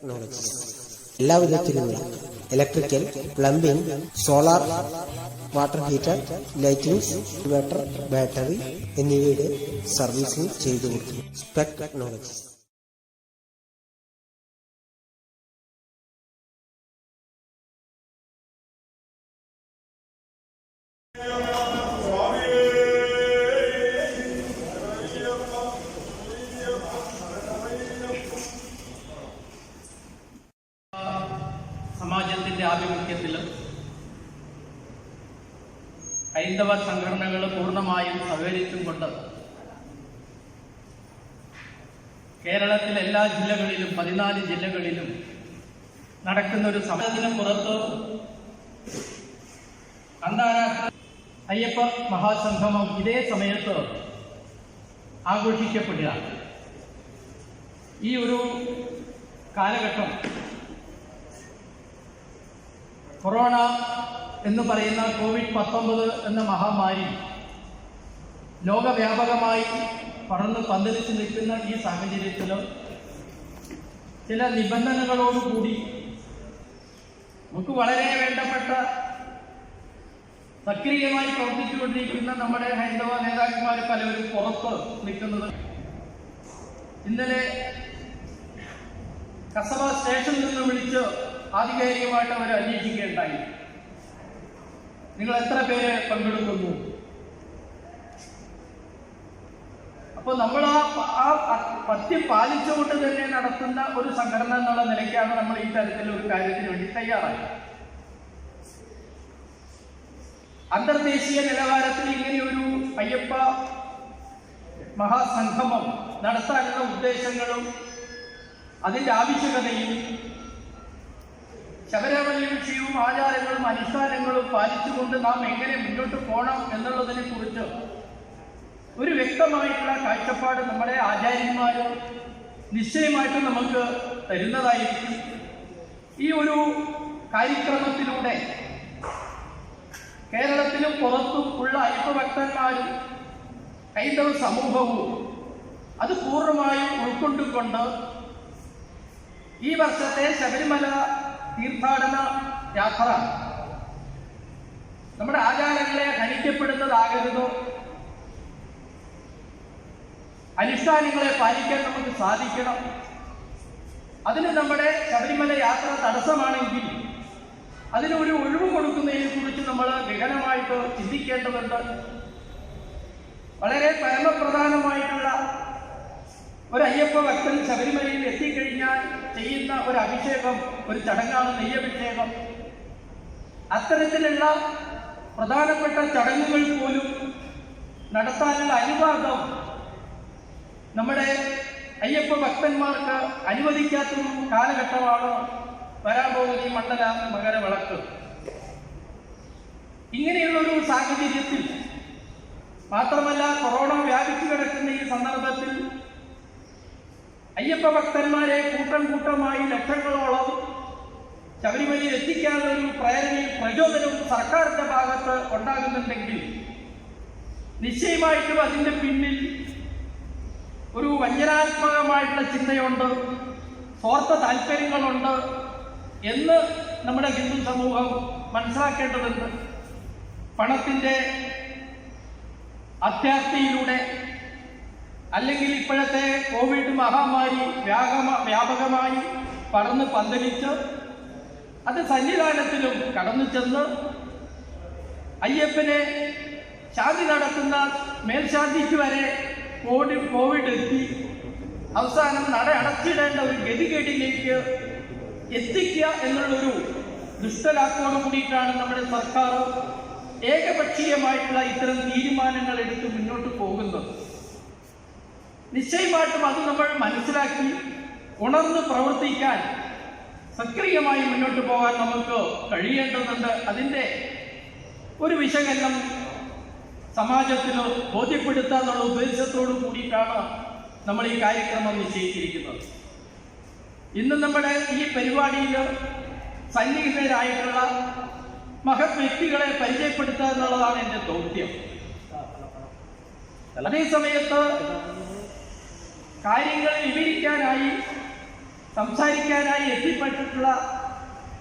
Technologies. എല്ലാ വിധത്തിലുള്ള electrical, plumbing, solar, water heater, lightings, inverter, battery എന്നിവയുടെ സർവീസിംഗ് ചെയ്തു കൊടുക്കുന്നു. Spec technologies. സമാജത്തിന്റെ ആഭിമുഖ്യത്തിൽ ഹൈന്ദവ സംഘടനകൾ പൂർണ്ണമായും സഹകരിച്ചും കൊണ്ട് കേരളത്തിലെ എല്ലാ ജില്ലകളിലും 14 ജില്ലകളിലും നടക്കുന്ന ഒരു സമരത്തിന് പുറത്ത് അന്താരാഷ്ട്ര അയ്യപ്പ മഹാസംഗമം ഇതേ സമയത്ത് ആഘോഷിക്കപ്പെടുക. ഈ ഒരു കാലഘട്ടം കൊറോണ എന്ന് പറയുന്ന COVID-19 എന്ന മഹാമാരി ലോകവ്യാപകമായി പടർന്ന് പന്തലിച്ച് നിൽക്കുന്ന ഈ സാഹചര്യത്തിൽ ചില നിബന്ധനകളോടുകൂടി നമുക്ക് വളരെ വേണ്ടപ്പെട്ട സക്രിയമായി പ്രവർത്തിച്ചുകൊണ്ടിരിക്കുന്ന നമ്മുടെ ഹൈന്ദവ നേതാക്കന്മാർ പലവരും പുറത്ത് നിൽക്കുന്നത്. ഇന്നലെ കസബ സ്റ്റേഷനിൽ നിന്ന് വിളിച്ച് ആധികാരികമായിട്ട് അവർ അന്വേഷിക്കുകയുണ്ടായി, നിങ്ങൾ എത്ര പേര് പങ്കെടുക്കുന്നു. അപ്പോൾ നമ്മൾ ആ പഥ്യം പാലിച്ചുകൊണ്ട് തന്നെ നടത്തുന്ന ഒരു സംഘടന എന്നുള്ള നിലയ്ക്കാണ് നമ്മൾ ഈ തരത്തിലുള്ള ഒരു കാര്യത്തിന് വേണ്ടി തയ്യാറായി. അന്തർദേശീയ നിലവാരത്തിൽ ഇങ്ങനെയൊരു അയ്യപ്പ മഹാസംഗമം നടത്താനുള്ള ഉദ്ദേശങ്ങളും അതിൻ്റെ ആവശ്യകതയും ശബരിമല വിഷയവും ആചാരങ്ങളും അനുഷ്ഠാനങ്ങളും പാലിച്ചുകൊണ്ട് നാം എങ്ങനെ മുന്നോട്ട് പോകണം എന്നുള്ളതിനെ കുറിച്ച് ഒരു വ്യക്തമായിട്ടുള്ള കാഴ്ചപ്പാട് നമ്മുടെ ആചാര്യന്മാർ നിശ്ചയമായിട്ടും നമുക്ക് തരുന്നതായിരിക്കും. ഈ ഒരു കാര്യക്രമത്തിലൂടെ കേരളത്തിലും പുറത്തും ഉള്ള അയ്യപ്പഭക്തന്മാരും ഹൈന്ദവ സമൂഹവും അത് പൂർണ്ണമായും ഉൾക്കൊണ്ടുകൊണ്ട് ഈ വർഷത്തെ ശബരിമല തീർത്ഥാടന യാത്ര നമ്മുടെ ആചാരങ്ങളെ ഹനിക്കപ്പെടുന്നതാകരുതോ, അനുഷ്ഠാനങ്ങളെ പാലിക്കാൻ നമുക്ക് സാധിക്കണം. അതിന് നമ്മുടെ ശബരിമല യാത്ര തടസ്സമാണെങ്കിൽ അതിനൊരു ഒഴിവ് കൊടുക്കുന്നതിനെ കുറിച്ച് നമ്മൾ ഗഹനമായിട്ട് ചിന്തിക്കേണ്ടതുണ്ട്. വളരെ പരമപ്രധാനമായിട്ടുള്ള ഒരു അയ്യപ്പ ഭക്തൻ ശബരിമലയിൽ എത്തിക്കഴിഞ്ഞാൽ ചെയ്യുന്ന ഒരു അഭിഷേകം, ഒരു ചടങ്ങാണ് നെയ്യഭിഷേകം. അത്തരത്തിലുള്ള പ്രധാനപ്പെട്ട ചടങ്ങുകൾ പോലും നടത്താനുള്ള അനുവാദം നമ്മുടെ അയ്യപ്പ ഭക്തന്മാർക്ക് അനുവദിക്കാത്തൊരു കാലഘട്ടമാണ് വരാൻ പോകുന്ന ഈ മണ്ഡല മകരവിളക്ക്. ഇങ്ങനെയുള്ളൊരു സാഹചര്യത്തിൽ മാത്രമല്ല, കൊറോണ വ്യാപിച്ചു കിടക്കുന്ന ഈ സന്ദർഭത്തിൽ അയ്യപ്പ ഭക്തന്മാരെ കൂട്ടം കൂട്ടമായി ലക്ഷങ്ങളോളം ശബരിമലയിൽ എത്തിക്കാനുള്ള ഒരു പ്രേരണയും പ്രചോദനവും സർക്കാരിന്റെ ഭാഗത്ത് ഉണ്ടാകുന്നുണ്ടെങ്കിൽ നിശ്ചയമായിട്ടും അതിൻ്റെ പിന്നിൽ ഒരു വഞ്ചനാത്മകമായിട്ടുള്ള ചിന്തയുണ്ട്, സ്വാർത്ഥ താല്പര്യങ്ങളുണ്ട് എന്ന് നമ്മുടെ ഹിന്ദു സമൂഹം മനസ്സിലാക്കേണ്ടതുണ്ട്. പണത്തിൻ്റെ അത്യാർത്തിയിലൂടെ അല്ലെങ്കിൽ ഇപ്പോഴത്തെ കോവിഡ് മഹാമാരി വ്യാപകമായി പടർന്ന് പന്തലിച്ച് അത് സന്നിധാനത്തിലും കടന്നു ചെന്ന് അയ്യപ്പനെ ശാന്തി നടത്തുന്ന മേൽശാന്തിക്ക് വരെ കോവിഡ് എത്തി അവസാനം നട അടച്ചിടേണ്ട ഒരു ഗതികേടിലേക്ക് എത്തിക്കുക എന്നുള്ളൊരു ദുഷ്ടലാക്കോട് കൂടിയിട്ടാണ് നമ്മുടെ സർക്കാർ ഏകപക്ഷീയമായിട്ടുള്ള ഇത്തരം തീരുമാനങ്ങൾ എടുത്ത് മുന്നോട്ട് പോകുന്നത്. നിശ്ചയമായിട്ടും അത് നമ്മൾ മനസ്സിലാക്കി ഉണർന്ന് പ്രവർത്തിക്കാൻ, സക്രിയമായി മുന്നോട്ട് പോകാൻ നമുക്ക് കഴിയേണ്ടതുണ്ട്. അതിൻ്റെ ഒരു വിശകലനം സമാജത്തിന് ബോധ്യപ്പെടുത്തുക എന്നുള്ള ഉദ്ദേശത്തോടു കൂടിയിട്ടാണ് നമ്മൾ ഈ കാര്യക്രമം നിശ്ചയിച്ചിരിക്കുന്നത്. ഇന്ന് നമ്മുടെ ഈ പരിപാടിയിൽ സന്നിഹിതരായിട്ടുള്ള മഹത് വ്യക്തികളെ പരിചയപ്പെടുത്തുക എന്നുള്ളതാണ് എൻ്റെ ദൗത്യം. അതേസമയത്ത് കാര്യങ്ങൾ വിവരിക്കാനായി സംസാരിക്കാനായി എത്തിപ്പെട്ടിട്ടുള്ള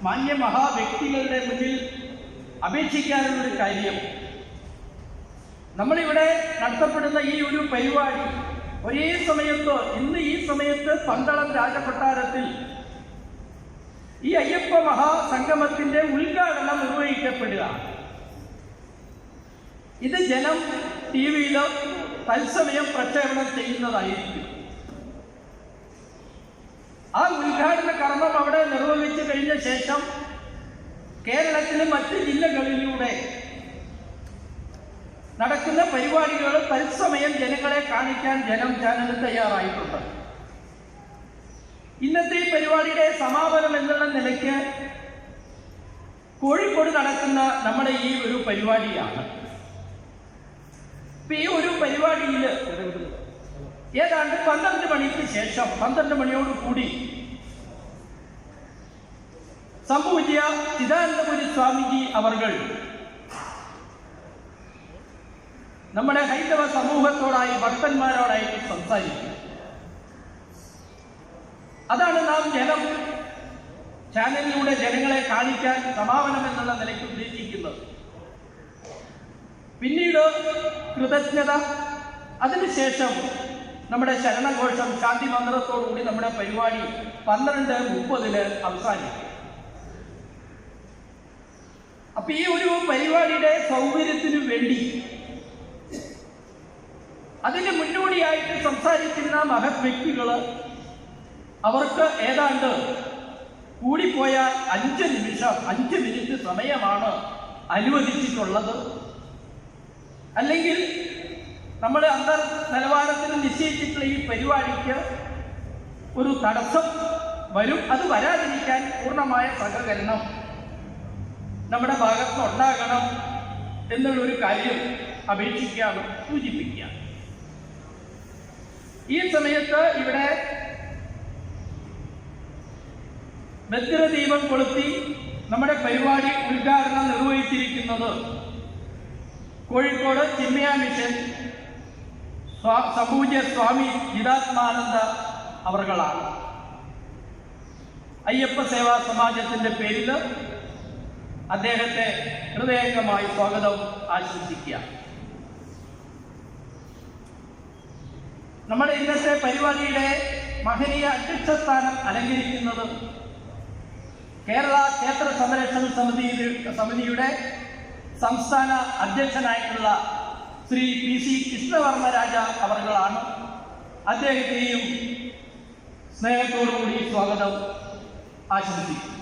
മാന്യ മഹാവ്യക്തികളുടെ മുന്നിൽ അപേക്ഷിക്കാനുള്ളൊരു കാര്യം, നമ്മളിവിടെ നടത്തപ്പെടുന്ന ഈ ഒരു പരിപാടി ഒരേ സമയത്ത് ഇന്ന് ഈ സമയത്ത് പന്തളം രാജകൊട്ടാരത്തിൽ ഈ അയ്യപ്പ മഹാസംഗമത്തിന്റെ ഉദ്ഘാടനം നിർവഹിക്കപ്പെടുക. ഇത് ജനം TV-യിൽ തത്സമയം പ്രക്ഷേപണം ചെയ്യുന്നതായിരിക്കും. ആ ഉദ്ഘാടന കർമ്മം അവിടെ നിർവഹിച്ചു കഴിഞ്ഞ ശേഷം കേരളത്തിലെ മറ്റ് ജില്ലകളിലൂടെ നടക്കുന്ന പരിപാടികൾ തത്സമയം ജനങ്ങളെ കാണിക്കാൻ ചാനൽ തയ്യാറായിട്ടുണ്ട്. ഇന്നത്തെ ഈ പരിപാടിയുടെ സമാപനം എന്നുള്ള നിലയ്ക്ക് കോഴിക്കോട് നടക്കുന്ന നമ്മുടെ ഈ ഒരു പരിപാടിയാണ്. ഈ ഒരു പരിപാടിയിൽ ഏതാണ്ട് 12 മണിക്ക് ശേഷം 12 മണിയോടുകൂടി സംപൂജ്യ ചിദാനന്ദപുരി സ്വാമിജി അവർകൾ നമ്മുടെ ഹൈന്ദവ സമൂഹത്തോടായി ഭക്തന്മാരോടായി സംസാരിക്കും. അതാണ് നാം ചാനലിലൂടെ ജനങ്ങളെ കാണിക്കാൻ സമാപനം എന്നുള്ള നിലയ്ക്ക് ഉദ്ദേശിക്കുന്നത്. പിന്നീട് കൃതജ്ഞത, അതിനുശേഷം നമ്മുടെ ശരണഘോഷം, ശാന്തി മന്ത്രത്തോടുകൂടി നമ്മുടെ പരിപാടി 12:30 അവസാനിക്കും. അപ്പൊ ഈ ഒരു പരിപാടിയുടെ സൗകര്യത്തിനു വേണ്ടി അതിന് മുന്നോടിയായിട്ട് സംസാരിക്കുന്ന മഹത് വ്യക്തികള് അവർക്ക് ഏതാണ്ട് കൂടിപ്പോയാൽ 5 മിനിറ്റ് സമയമാണ് അനുവദിച്ചിട്ടുള്ളത്. അല്ലെങ്കിൽ നമ്മൾ അന്തർ നിലവാരത്തിൽ നിശ്ചയിച്ചിട്ടുള്ള ഈ പരിപാടിക്ക് ഒരു തടസ്സം വരും. അത് വരാതിരിക്കാൻ പൂർണ്ണമായ സഹകരണം നമ്മുടെ ഭാഗത്ത് ഉണ്ടാകണം എന്നുള്ളൊരു കാര്യം അപേക്ഷിക്കുകയാണ്, സൂചിപ്പിക്കുക. ഈ സമയത്ത് ഇവിടെ ഭദ്രദീപം കൊളുത്തി നമ്മുടെ പരിപാടി ഉദ്ഘാടനം നിർവഹിച്ചിരിക്കുന്നത് കോഴിക്കോട് ചിന്മയ മിഷൻ സംപൂജ്യ സ്വാമി ചിദാത്മാനന്ദ അവർകളാണ്. അയ്യപ്പ സേവാ സമാജത്തിന്റെ പേരിൽ അദ്ദേഹത്തെ ഹൃദയംഗമായി സ്വാഗതം ആശംസിക്കുക. നമ്മുടെ ഇന്നത്തെ പരിപാടിയുടെ മഹനീയ അധ്യക്ഷസ്ഥാനം അലങ്കരിക്കുന്നത് കേരള ക്ഷേത്ര സംരക്ഷണ സമിതിയുടെ സംസ്ഥാന അധ്യക്ഷനായിട്ടുള്ള ശ്രീ PC കൃഷ്ണവർമ്മ രാജ അവർകളാണ്. അദ്ദേഹത്തെയും സ്നേഹത്തോടുകൂടി സ്വാഗതം ആശംസിക്കുന്നു.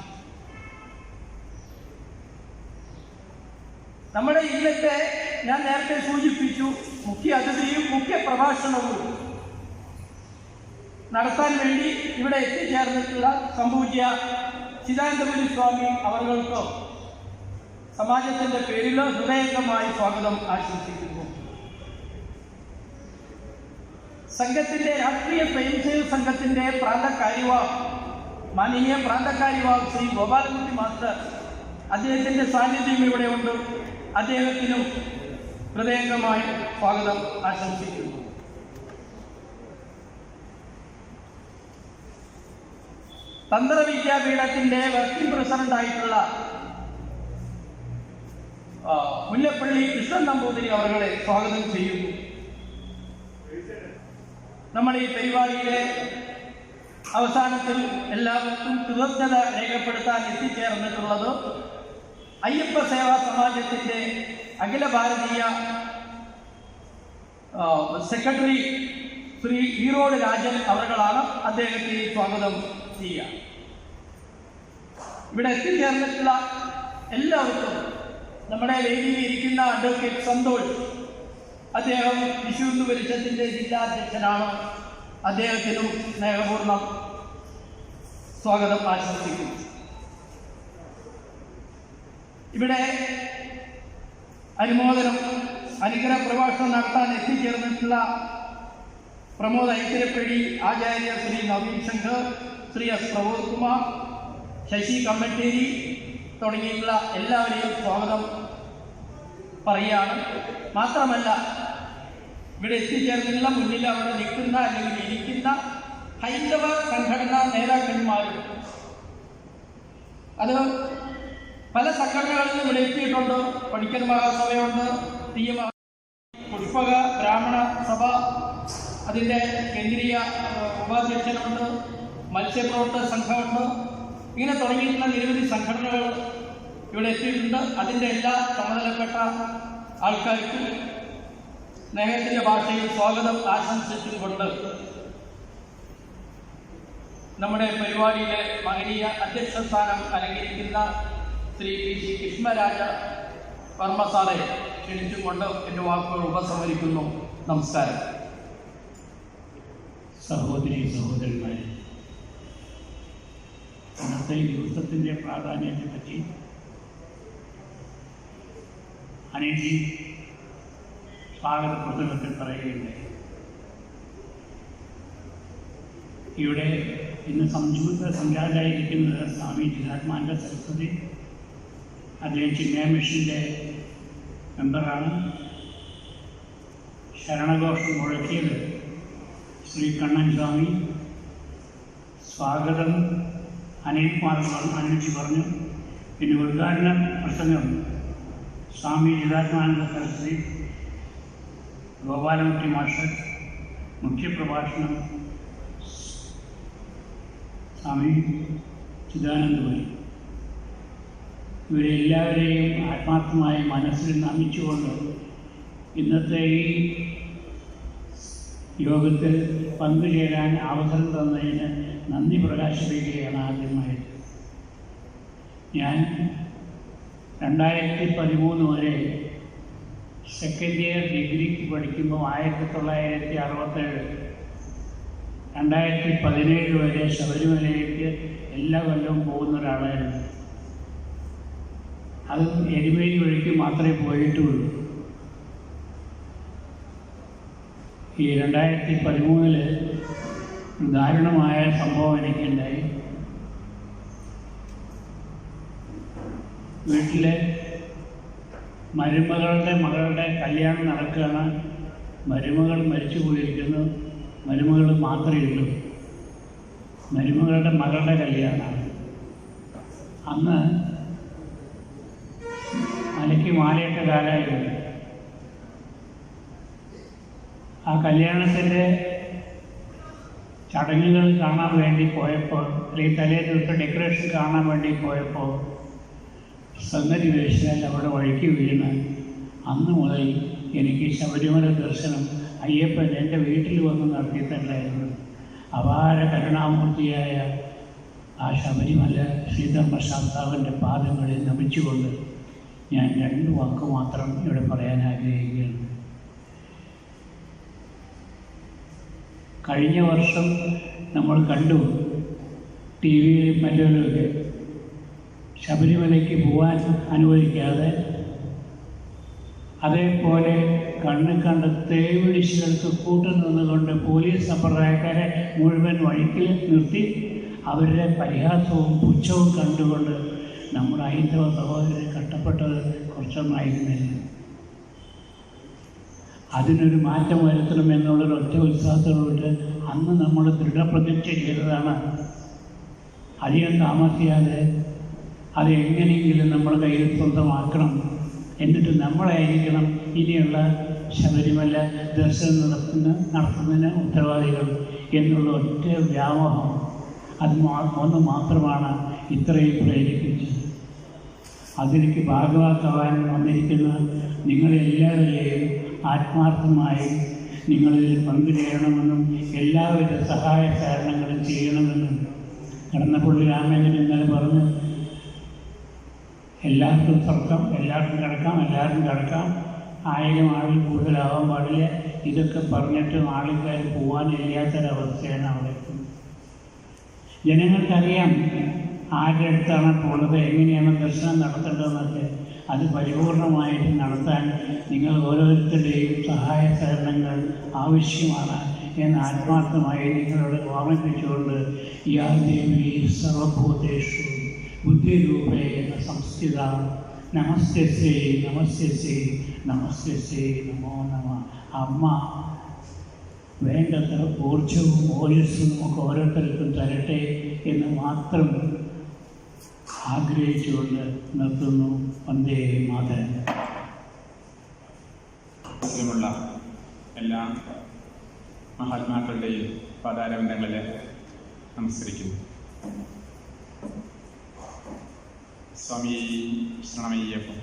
നമ്മുടെ ഇന്നത്തെ ഞാൻ നേരത്തെ സൂചിപ്പിച്ചു, മുഖ്യ അതിഥിയും മുഖ്യ പ്രഭാഷണവും നടത്താൻ വേണ്ടി ഇവിടെ എത്തിച്ചേർന്നിട്ടുള്ള സംപൂജ്യ ചിദാനന്ദപുരി സ്വാമി അവർക്ക് സമാജത്തിന്റെ പേരിൽ ഹൃദയംഗമായി സ്വാഗതം ആശംസിക്കുന്നു. സംഘത്തിന്റെ രാഷ്ട്രീയ സ്വയംസേവക സംഘത്തിന്റെ മാനനീയ പ്രാന്തകാര്യവാഹ് ശ്രീ ഗോപാലകുട്ടി മാസ്റ്റർ, അദ്ദേഹത്തിന്റെ സാന്നിധ്യം ഇവിടെ ഉണ്ട്. അദ്ദേഹത്തിനും ഹൃദയംഗമായി സ്വാഗതം ആശംസിക്കുന്നു. തന്ത്രവിദ്യാപീഠത്തിന്റെ വർക്കിംഗ് പ്രസിഡന്റായിട്ടുള്ള മുല്ലപ്പള്ളി കൃഷ്ണൻ നമ്പൂതിരി അവരെ സ്വാഗതം ചെയ്യുന്നു. നമ്മൾ ഈ പരിപാടിയിലെ അവസാനത്തിൽ എല്ലാവർക്കും കൃതജ്ഞത രേഖപ്പെടുത്താൻ എത്തിച്ചേർന്നിട്ടുള്ളത് അയ്യപ്പ സേവാ സമാജത്തിന്റെ അഖില ഭാരതീയ സെക്രട്ടറി ശ്രീ ഈറോഡ് രാജൻ അവർകളാണ്. അദ്ദേഹത്തെ സ്വാഗതം ചെയ്യുക. ഇവിടെ എത്തിച്ചേർന്നിട്ടുള്ള എല്ലാവർക്കും നമ്മുടെ വേദിയിൽ ഇരിക്കുന്ന അഡ്വക്കേറ്റ് സന്തോഷ്, അദ്ദേഹം വിശുദ്ധ പരിഷത്തിന്റെ ജില്ലാ അധ്യക്ഷനാണ്. അദ്ദേഹത്തിനും സ്നേഹപൂർണ്ണം സ്വാഗതം ആശംസിക്കുന്നു. ഇവിടെ അനുഗ്രഹ പ്രഭാഷണം നടത്താൻ എത്തിച്ചേർന്നിട്ടുള്ള പ്രമോദ് ഐത്തിരപ്പേടി, ആചാര്യ ശ്രീ നവീൻ ശങ്കർ, ശ്രീ എസ് പ്രബോധ് കുമാർ, ശശി കമ്മട്ടേരി തുടങ്ങിയിട്ടുള്ള എല്ലാവരെയും സ്വാഗതം പറയുകയാണ്. മാത്രമല്ല ഇവിടെ എത്തിച്ചേർന്നുള്ള മുന്നിൽ അവിടെ നിൽക്കുന്ന അല്ലെങ്കിൽ ഇരിക്കുന്ന ഹൈന്ദവ സംഘടനാ നേതാക്കന്മാരും അത് പല സംഘടനകളിലും ഇവിടെ എത്തിയിട്ടുണ്ട്. പണിക്കർ മഹാസഭയുണ്ട്, പുഷ്പക ബ്രാഹ്മണ സഭ, അതിൻ്റെ കേന്ദ്രീയ ഉപാധ്യക്ഷനുണ്ട്, മത്സ്യപ്രവർത്തക സംഘമുണ്ട്. ഇങ്ങനെ തുടങ്ങിയിട്ടുള്ള നിരവധി സംഘടനകൾ ഇവിടെ എത്തിയിട്ടുണ്ട്. അതിൻ്റെ എല്ലാ ചുമതലപ്പെട്ട ആൾക്കാർക്കും സ്നേഹത്തിൻ്റെ ഭാഷയിൽ സ്വാഗതം ആശംസിച്ചുകൊണ്ട് നമ്മുടെ പരിപാടിയിലെ മഹനീയ അധ്യക്ഷ സ്ഥാനം അലങ്കരിക്കുന്ന ശ്രീ പി.സി. കൃഷ്ണരാജ വർമ്മ സാറെ ക്ഷണിച്ചുകൊണ്ട് എൻ്റെ വാക്കുകൾ ഉപസംഹരിക്കുന്നു. നമസ്കാരം. സഹോദരി സഹോദരന്മാരെ, ഇന്നത്തെ ദിവസത്തിൻ്റെ പ്രാധാന്യത്തെ പറ്റി അനേജി സ്വാഗത പ്രസംഗത്തിൽ പറയുകയുണ്ടായി. ഇവിടെ ഇന്ന് സംജാതരായിരിക്കുന്നത് സ്വാമി ചിദാത്മാനന്ദ സരസ്വതി. അദ്ദേഹം ചിന്മയ മിഷൻ്റെ മെമ്പറാണ്. ശരണഘോഷം മുഴക്കിയത് ശ്രീ കണ്ണൻ സ്വാമി. സ്വാഗതം അനിൽജി പറഞ്ഞു. പിന്നെ ഉദ്ഘാടന പ്രസംഗം സ്വാമി ചിദാത്മാനന്ദ സരസ്വതി, ഗോപാലകുട്ടി മാസ്റ്റർ, മുഖ്യപ്രഭാഷണം സ്വാമി ചിദാനന്ദപുരി. ഇവരെല്ലാവരെയും ആത്മാർത്ഥമായി മനസ്സിൽ നമിച്ചുകൊണ്ട് ഇന്നത്തെ ഈ യോഗത്തിൽ പങ്കുചേരാൻ അവസരം തന്നതിന് നന്ദി പ്രകാശിപ്പിക്കുകയാണ് ആദ്യമായിട്ട്. ഞാൻ 2013 വരെ സെക്കൻഡ് ഇയർ ഡിഗ്രിക്ക് പഠിക്കുമ്പോൾ 1967, 2017 വരെ ശബരിമലയിലേക്ക് എല്ലാ കൊല്ലവും പോകുന്ന ഒരാളായിരുന്നു. അതും എരുമേലി വഴിക്ക് മാത്രമേ പോയിട്ടുള്ളൂ. ഈ 2013 ദാരുണമായ സംഭവം എനിക്കുണ്ടായി. വീട്ടിലെ മകളുടെ കല്യാണം നടക്കുകയാണ്. മരുമകൾ മരിച്ചു പോയിരിക്കുന്നു. മരുമകൾ മാത്രമേ ഉള്ളൂ. മരുമകളുടെ മകളുടെ കല്യാണമാണ്. അന്ന് മലയ്ക്ക് മാലയിട്ട കാലമായിരുന്നു. ആ കല്യാണത്തിൻ്റെ ചടങ്ങുകൾ കാണാൻ വേണ്ടി പോയപ്പോൾ, അല്ലെങ്കിൽ തലേ ദിവസത്തെ ഡെക്കറേഷൻ കാണാൻ വേണ്ടി പോയപ്പോൾ സംഗതി വേശാൽ അവിടെ വഴിക്ക് വീണ് അന്ന് മുതൽ എനിക്ക് ശബരിമല ദർശനം അയ്യപ്പൻ എൻ്റെ വീട്ടിൽ വന്ന് നടത്തിയിട്ടുണ്ടായിരുന്നു. അപാര കരുണാമൂർത്തിയായ ആ ശബരിമല ശ്രീധർമ്മശാസ്താവിൻ്റെ പാദങ്ങളിൽ നമിച്ചുകൊണ്ട് ഞാൻ 2 വാക്ക് മാത്രം ഇവിടെ പറയാൻ ആഗ്രഹിക്കുകയാണ്. കഴിഞ്ഞ വർഷം നമ്മൾ കണ്ടു ടി വിയിലും മറ്റുമൊക്കെ ശബരിമലയ്ക്ക് പോകാൻ അനുവദിക്കാതെ, അതേപോലെ കണ്ണ് കണ്ട തേവിടിച്ചുകൾക്ക് കൂട്ടുനിന്നുകൊണ്ട് പോലീസ് സമ്പ്രദായക്കാരെ മുഴുവൻ വഴിക്കിൽ നിർത്തി അവരുടെ പരിഹാസവും പുച്ഛവും കണ്ടുകൊണ്ട് നമ്മുടെ ഹൈന്ദവ സഹോദരൻ കഷ്ടപ്പെട്ടത് കുറച്ചൊന്നായിരുന്നില്ല. അതിനൊരു മാറ്റം വരുത്തണമെന്നുള്ളൊരു ഒറ്റ ഉത്സാഹത്തോട് അന്ന് നമ്മൾ ദൃഢപ്രതിജ്ഞ ചെയ്തതാണ്. അധികം താമസിയാതെ അത് എങ്ങനെയെങ്കിലും നമ്മുടെ കയ്യിൽ സ്വന്തമാക്കണം, എന്നിട്ട് നമ്മളായിരിക്കണം ഇനിയുള്ള ശബരിമല ദർശനം നടത്തുന്നതിന് ഉത്തരവാദികൾ എന്നുള്ള ഒറ്റ വ്യാമോഹം, അത് ഒന്ന് മാത്രമാണ് ഇത്രയും പ്രേരിപ്പിച്ചത്. അതിലേക്ക് ഭാഗവാക്കാവാൻ വന്നിരിക്കുന്ന നിങ്ങളെല്ലാവരെയും ആത്മാർത്ഥമായി നിങ്ങളിൽ പങ്കുചേരണമെന്നും എല്ലാവിധ സഹായ സഹകരണങ്ങളും ചെയ്യണമെന്നും കടന്നപ്പള്ളി രാമേന്ദ്രൻ ഇന്നലെ പറഞ്ഞു. എല്ലാവർക്കും സ്വർഗം, എല്ലാവർക്കും കിടക്കാം, 1000 ആളിൽ കൂടുതലാവാൻ പാടില്ല. ഇതൊക്കെ പറഞ്ഞിട്ടും ആൾക്കാർ പോകാനില്ലാത്തൊരവസ്ഥയാണ് അവിടെ. ജനങ്ങൾക്കറിയാം ആരുടെ അടുത്താണ് പോകുന്നത്, എങ്ങനെയാണ് ദർശനം നടത്തേണ്ടതെന്നൊക്കെ. അത് പരിപൂർണമായിട്ട് നടത്താൻ നിങ്ങൾ ഓരോരുത്തരുടെയും സഹായ സഹകരണങ്ങൾ ആവശ്യമാണ് എന്ന് ആത്മാർത്ഥമായി നിങ്ങളോട് ഓർമ്മിപ്പിച്ചുകൊണ്ട് യാ ദേവി സർവഭൂതേഷു ബുദ്ധിരൂപേണ സംസ്ഥിത നമസ്തേ നമോ നമ. അമ്മ വേണ്ടത്ര ഊർജവും ഓജസ്സും ഒക്കെ ഓരോരുത്തർക്കും തരട്ടെ എന്ന് മാത്രം ആഗ്രഹിച്ചുകൊണ്ട് നിർത്തുന്നു. വന്ദേ മാതരം. ുള്ള എല്ലാ മഹാത്മാക്കളുടെയും പാതാരബന്ധങ്ങളിൽ നമസ്കരിക്കുന്നു. സ്വാമി ശരണമയ്യപ്പൻ.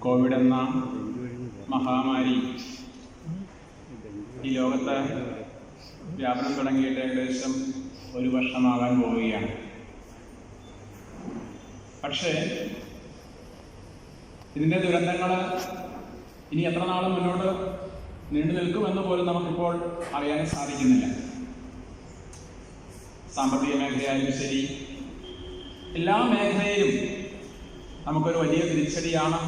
കോവിഡ് എന്ന മഹാമാരി ഈ ലോകത്ത് വ്യാപനം തുടങ്ങിയിട്ട് ഏകദേശം 1 വർഷമാകാൻ പോവുകയാണ്. പക്ഷേ ഇതിൻ്റെ ദുരന്തങ്ങൾ ഇനി എത്ര നാൾ മുന്നോട്ട് നീണ്ടു നിൽക്കുമെന്ന് പോലും നമുക്കിപ്പോൾ അറിയാൻ സാധിക്കുന്നില്ല. സാമ്പത്തിക മേഖലയായാലും ശരി, എല്ലാ മേഖലയിലും നമുക്കൊരു വലിയ തിരിച്ചടിയാണ്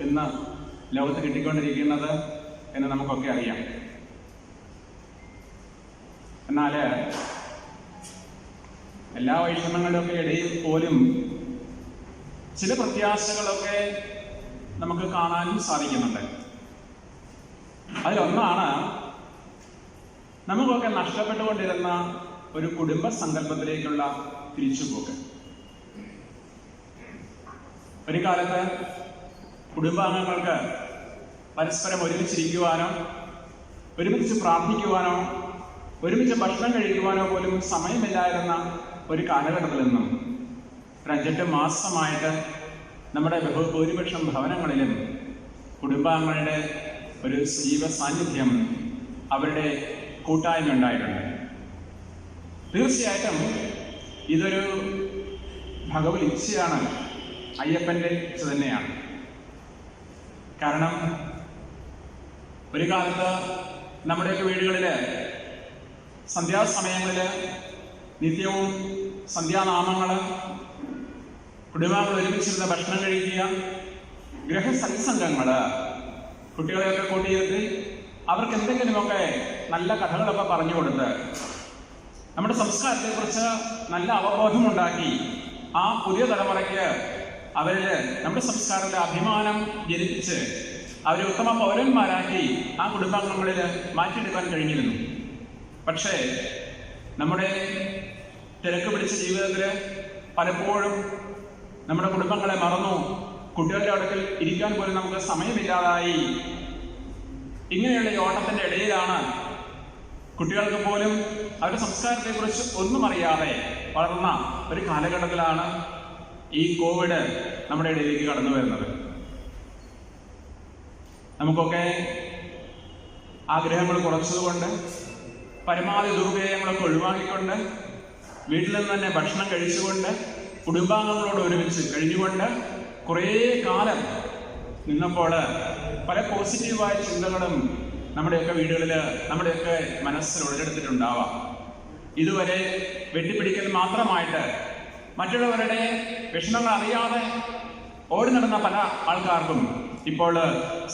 ഇന്ന് ലോകത്ത് കിട്ടിക്കൊണ്ടിരിക്കുന്നത് എന്ന് നമുക്കൊക്കെ അറിയാം. എന്നാൽ എല്ലാ വൈഷമ്യങ്ങളുടെയൊക്കെ ഇടയിൽ പോലും ചില പ്രത്യാശകളൊക്കെ നമുക്ക് കാണാനും സാധിക്കുന്നുണ്ട്. അതിലൊന്നാണ് നമുക്കൊക്കെ നഷ്ടപ്പെട്ടുകൊണ്ടിരുന്ന ഒരു കുടുംബ സങ്കല്പത്തിലേക്കുള്ള തിരിച്ചുപോക്ക്. ഒരു കാലത്ത് കുടുംബാംഗങ്ങൾക്ക് പരസ്പരം ഒരുമിച്ചിരിക്കുവാനോ, ഒരുമിച്ച് പ്രാർത്ഥിക്കുവാനോ, ഒരുമിച്ച് ഭക്ഷണം കഴിക്കുവാനോ പോലും സമയമില്ലായിരുന്ന ഒരു കാലഘട്ടത്തിൽ നിന്നും 5-8 മാസമായിട്ട് നമ്മുടെ ഭൂരിപക്ഷം ഭവനങ്ങളിലും കുടുംബാംഗങ്ങളുടെ ഒരു സജീവ സാന്നിധ്യം, അവരുടെ കൂട്ടായ്മ ഉണ്ടായിട്ടുണ്ട്. തീർച്ചയായിട്ടും ഇതൊരു ഭഗവത് ഇച്ഛയാണ്, അയ്യപ്പൻ്റെ ഇച്ഛ തന്നെയാണ്. കാരണം ഒരു കാലത്ത് നമ്മുടെയൊക്കെ വീടുകളിൽ സന്ധ്യാസമയങ്ങളിൽ നിത്യവും സന്ധ്യാനാമങ്ങൾ, കുടുംബാംഗങ്ങൾ ഒരുമിച്ചിരുന്ന് ഭക്ഷണം കഴിക്കുക, ഗൃഹസത്സംഗങ്ങൾ, കുട്ടികളെയൊക്കെ കൂട്ടിയിരുത്തി അവർക്ക് എന്തെങ്കിലുമൊക്കെ നല്ല കഥകളൊക്കെ പറഞ്ഞു കൊടുത്ത് നമ്മുടെ സംസ്കാരത്തെക്കുറിച്ച് നല്ല അവബോധമുണ്ടാക്കി ആ പുതിയ തലമുറയ്ക്ക് അവരിൽ നമ്മുടെ സംസ്കാരത്തിലെ അഭിമാനം ജനിപ്പിച്ച് അവരെ ഉത്തമ പൗരന്മാരാക്കി ആ കുടുംബാംഗങ്ങളിൽ മാറ്റിയെടുക്കാൻ കഴിഞ്ഞിരുന്നു. പക്ഷേ നമ്മുടെ തിരക്ക് പിടിച്ച ജീവിതത്തിൽ പലപ്പോഴും നമ്മുടെ കുടുംബങ്ങളെ മറന്നു, കുട്ടികളുടെ അടുക്കൽ ഇരിക്കാൻ പോലും നമുക്ക് സമയമില്ലാതായി. ഇങ്ങനെയുള്ള ഈ ഓട്ടത്തിന്റെ ഇടയിലാണ് കുട്ടികൾക്ക് പോലും അവരുടെ സംസ്കാരത്തെക്കുറിച്ച് ഒന്നും അറിയാതെ വളർന്ന ഒരു കാലഘട്ടത്തിലാണ് ഈ കോവിഡ് നമ്മുടെ ഇടയിലേക്ക് കടന്നു വരുന്നത്. നമുക്കൊക്കെ ആഗ്രഹങ്ങൾ കുറച്ചതുകൊണ്ട്, പരമാവധി ദുർവ്യയങ്ങളൊക്കെ ഒഴിവാക്കിക്കൊണ്ട്, വീട്ടിൽ നിന്ന് തന്നെ ഭക്ഷണം കഴിച്ചുകൊണ്ട്, കുടുംബാംഗങ്ങളോട് ഒരുമിച്ച് കഴിഞ്ഞുകൊണ്ട് കുറേ കാലം നിന്നപ്പോൾ പല പോസിറ്റീവായ ചിന്തകളും നമ്മുടെയൊക്കെ വീടുകളിൽ, നമ്മുടെയൊക്കെ മനസ്സിൽ ഉടലെടുത്തിട്ടുണ്ടാവാം. ഇതുവരെ വെട്ടിപ്പിടിക്കൽ മാത്രമായിട്ട് മറ്റുള്ളവരുടെ വിഷമങ്ങൾ അറിയാതെ ഓടി നടന്ന പല ആൾക്കാർക്കും ഇപ്പോൾ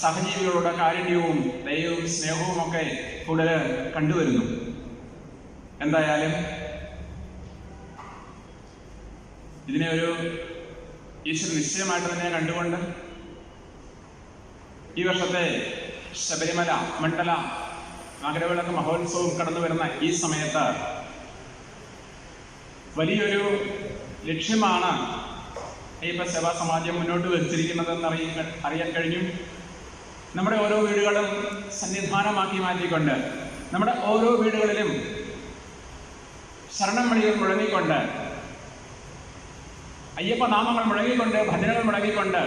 സഹജീവികളുടെ കാരുണ്യവും ദയവും സ്നേഹവും ഒക്കെ കൂടുതൽ കണ്ടുവരുന്നു. എന്തായാലും ഇതിനെ ഒരു ഈശ്വര നിശ്ചയമായിട്ട് തന്നെ കണ്ടുകൊണ്ട് ഈ വർഷത്തെ ശബരിമല മണ്ഡല മകരവിളക്ക് മഹോത്സവം കടന്നു വരുന്ന ഈ സമയത്ത് വലിയൊരു ലക്ഷ്യമാണ് അയ്യപ്പ സേവാ സമാജം മുന്നോട്ട് വെച്ചിരിക്കുന്നതെന്ന് അറിയാൻ കഴിഞ്ഞു. നമ്മുടെ ഓരോ വീടുകളും സന്നിധാനമാക്കി മാറ്റിക്കൊണ്ട്, നമ്മുടെ ഓരോ വീടുകളിലും ശരണം വിളികൾ മുഴങ്ങിക്കൊണ്ട്, അയ്യപ്പ നാമങ്ങൾ മുഴങ്ങിക്കൊണ്ട്, ഭജനകൾ മുഴങ്ങിക്കൊണ്ട്,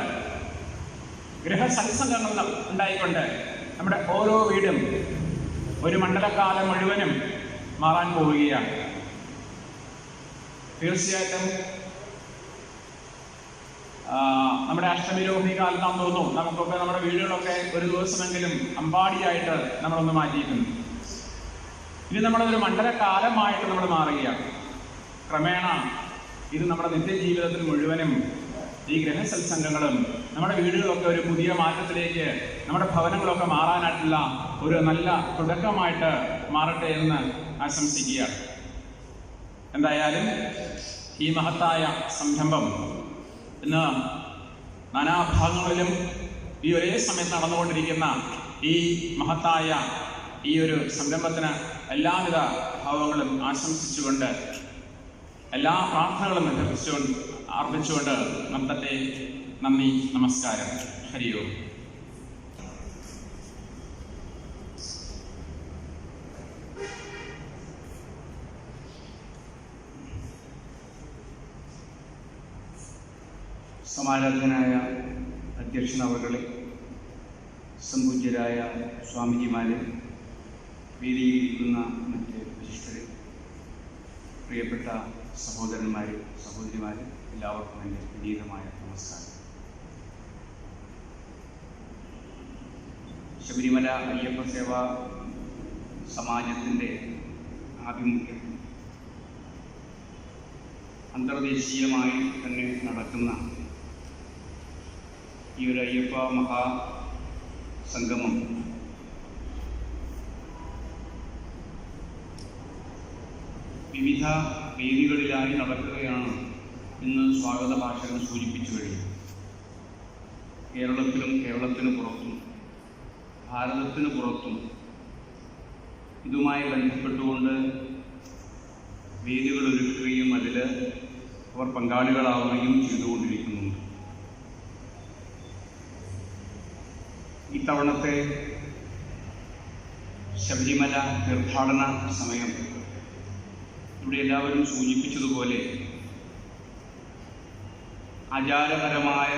ഗൃഹസത്സംഗങ്ങൾ ഉണ്ടായിക്കൊണ്ട് നമ്മുടെ ഓരോ വീടും ഒരു മണ്ഡലകാലം മുഴുവനും മാറാൻ പോവുകയാണ്. തീർച്ചയായിട്ടും നമ്മുടെ അഷ്ടമിരോഹിണി കാലത്താണെന്ന് തോന്നുന്നു നമുക്കൊക്കെ നമ്മുടെ വീടുകളൊക്കെ ഒരു ദിവസമെങ്കിലും അമ്പാടിയായിട്ട് നമ്മളൊന്ന് മാറ്റിയിട്ടുണ്ട്. ഇനി നമ്മളതൊരു മണ്ഡലകാലമായിട്ട് നമ്മൾ മാറുകയാണ്. ക്രമേണ ഇത് നമ്മുടെ നിത്യജീവിതത്തിൽ മുഴുവനും ഈ ഗൃഹസത്സംഗങ്ങളും നമ്മുടെ വീടുകളൊക്കെ ഒരു പുതിയ മാറ്റത്തിലേക്ക്, നമ്മുടെ ഭവനങ്ങളൊക്കെ മാറാനായിട്ടുള്ള ഒരു നല്ല തുടക്കമായിട്ട് മാറട്ടെ എന്ന് ആശംസിക്കുകയാണ്. എന്തായാലും ഈ മഹത്തായ സംരംഭം ഇന്ന് നാനാഭാഗങ്ങളിലും ഈ ഒരേ സമയത്ത് നടന്നുകൊണ്ടിരിക്കുന്ന ഈ മഹത്തായ ഈ ഒരു സംരംഭത്തിന് എല്ലാവിധ ഭാവങ്ങളും ആശംസിച്ചുകൊണ്ട് എല്ലാ പ്രാർത്ഥനകളും അർപ്പിച്ചുകൊണ്ട് നിർത്തട്ടെ. നന്ദി, നമസ്കാരം. ഹരി ഓം. സമാരാധനായ അധ്യക്ഷനവകളെ, സംപൂജ്യരായ സ്വാമിജിമാരെ, വേദിയിലിരിക്കുന്ന മറ്റ് വിശിഷ്ടരെ, പ്രിയപ്പെട്ട സഹോദരന്മാരെ, സഹോദരിമാരെ, എല്ലാവർക്കും എൻ്റെ വിനീതമായ നമസ്കാരം. ശബരിമല അയ്യപ്പ സേവാ സമാജത്തിൻ്റെ ആഭിമുഖ്യത്തിൽ അന്തർദേശീയമായി തന്നെ നടക്കുന്ന ഈ ഒരു അയ്യപ്പ മഹാസംഗമം വിവിധ വേദികളിലായി നടക്കുകയാണ് എന്ന് സ്വാഗത ഭാഷകൻ സൂചിപ്പിച്ചു കഴിഞ്ഞു. കേരളത്തിലും കേരളത്തിന് പുറത്തും ഭാരതത്തിന് പുറത്തും ഇതുമായി ബന്ധപ്പെട്ടുകൊണ്ട് വേദികൾ ഒരുക്കുകയും അതിൽ അവർ പങ്കാളികളാവുകയും ചെയ്തുകൊണ്ടിരിക്കുന്നുണ്ട്. ഇത്തവണത്തെ ശബരിമല തീർത്ഥാടന സമയം ഇവിടെ എല്ലാവരും സൂചിപ്പിച്ചതുപോലെ ആചാരപരമായ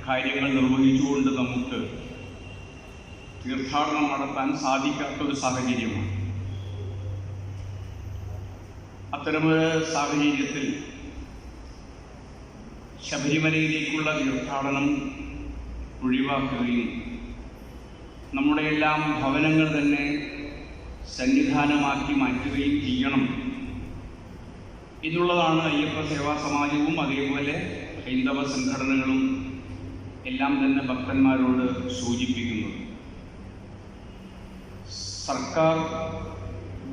കാര്യങ്ങൾ നിർവഹിച്ചുകൊണ്ട് നമുക്ക് തീർത്ഥാടനം നടത്താൻ സാധിക്കാത്തൊരു സാഹചര്യമാണ്. അത്തരമൊരു സാഹചര്യത്തിൽ ശബരിമലയിലേക്കുള്ള തീർത്ഥാടനം ഒഴിവാക്കുകയും നമ്മുടെ എല്ലാം ഭവനങ്ങൾ തന്നെ സന്നിധാനമാക്കി മാറ്റുകയും ചെയ്യണം എന്നുള്ളതാണ് അയ്യപ്പ സേവാ സമാജവും അതേപോലെ ഹൈന്ദവ സംഘടനകളും എല്ലാം തന്നെ ഭക്തന്മാരോട് സൂചിപ്പിക്കുന്നത്. സർക്കാർ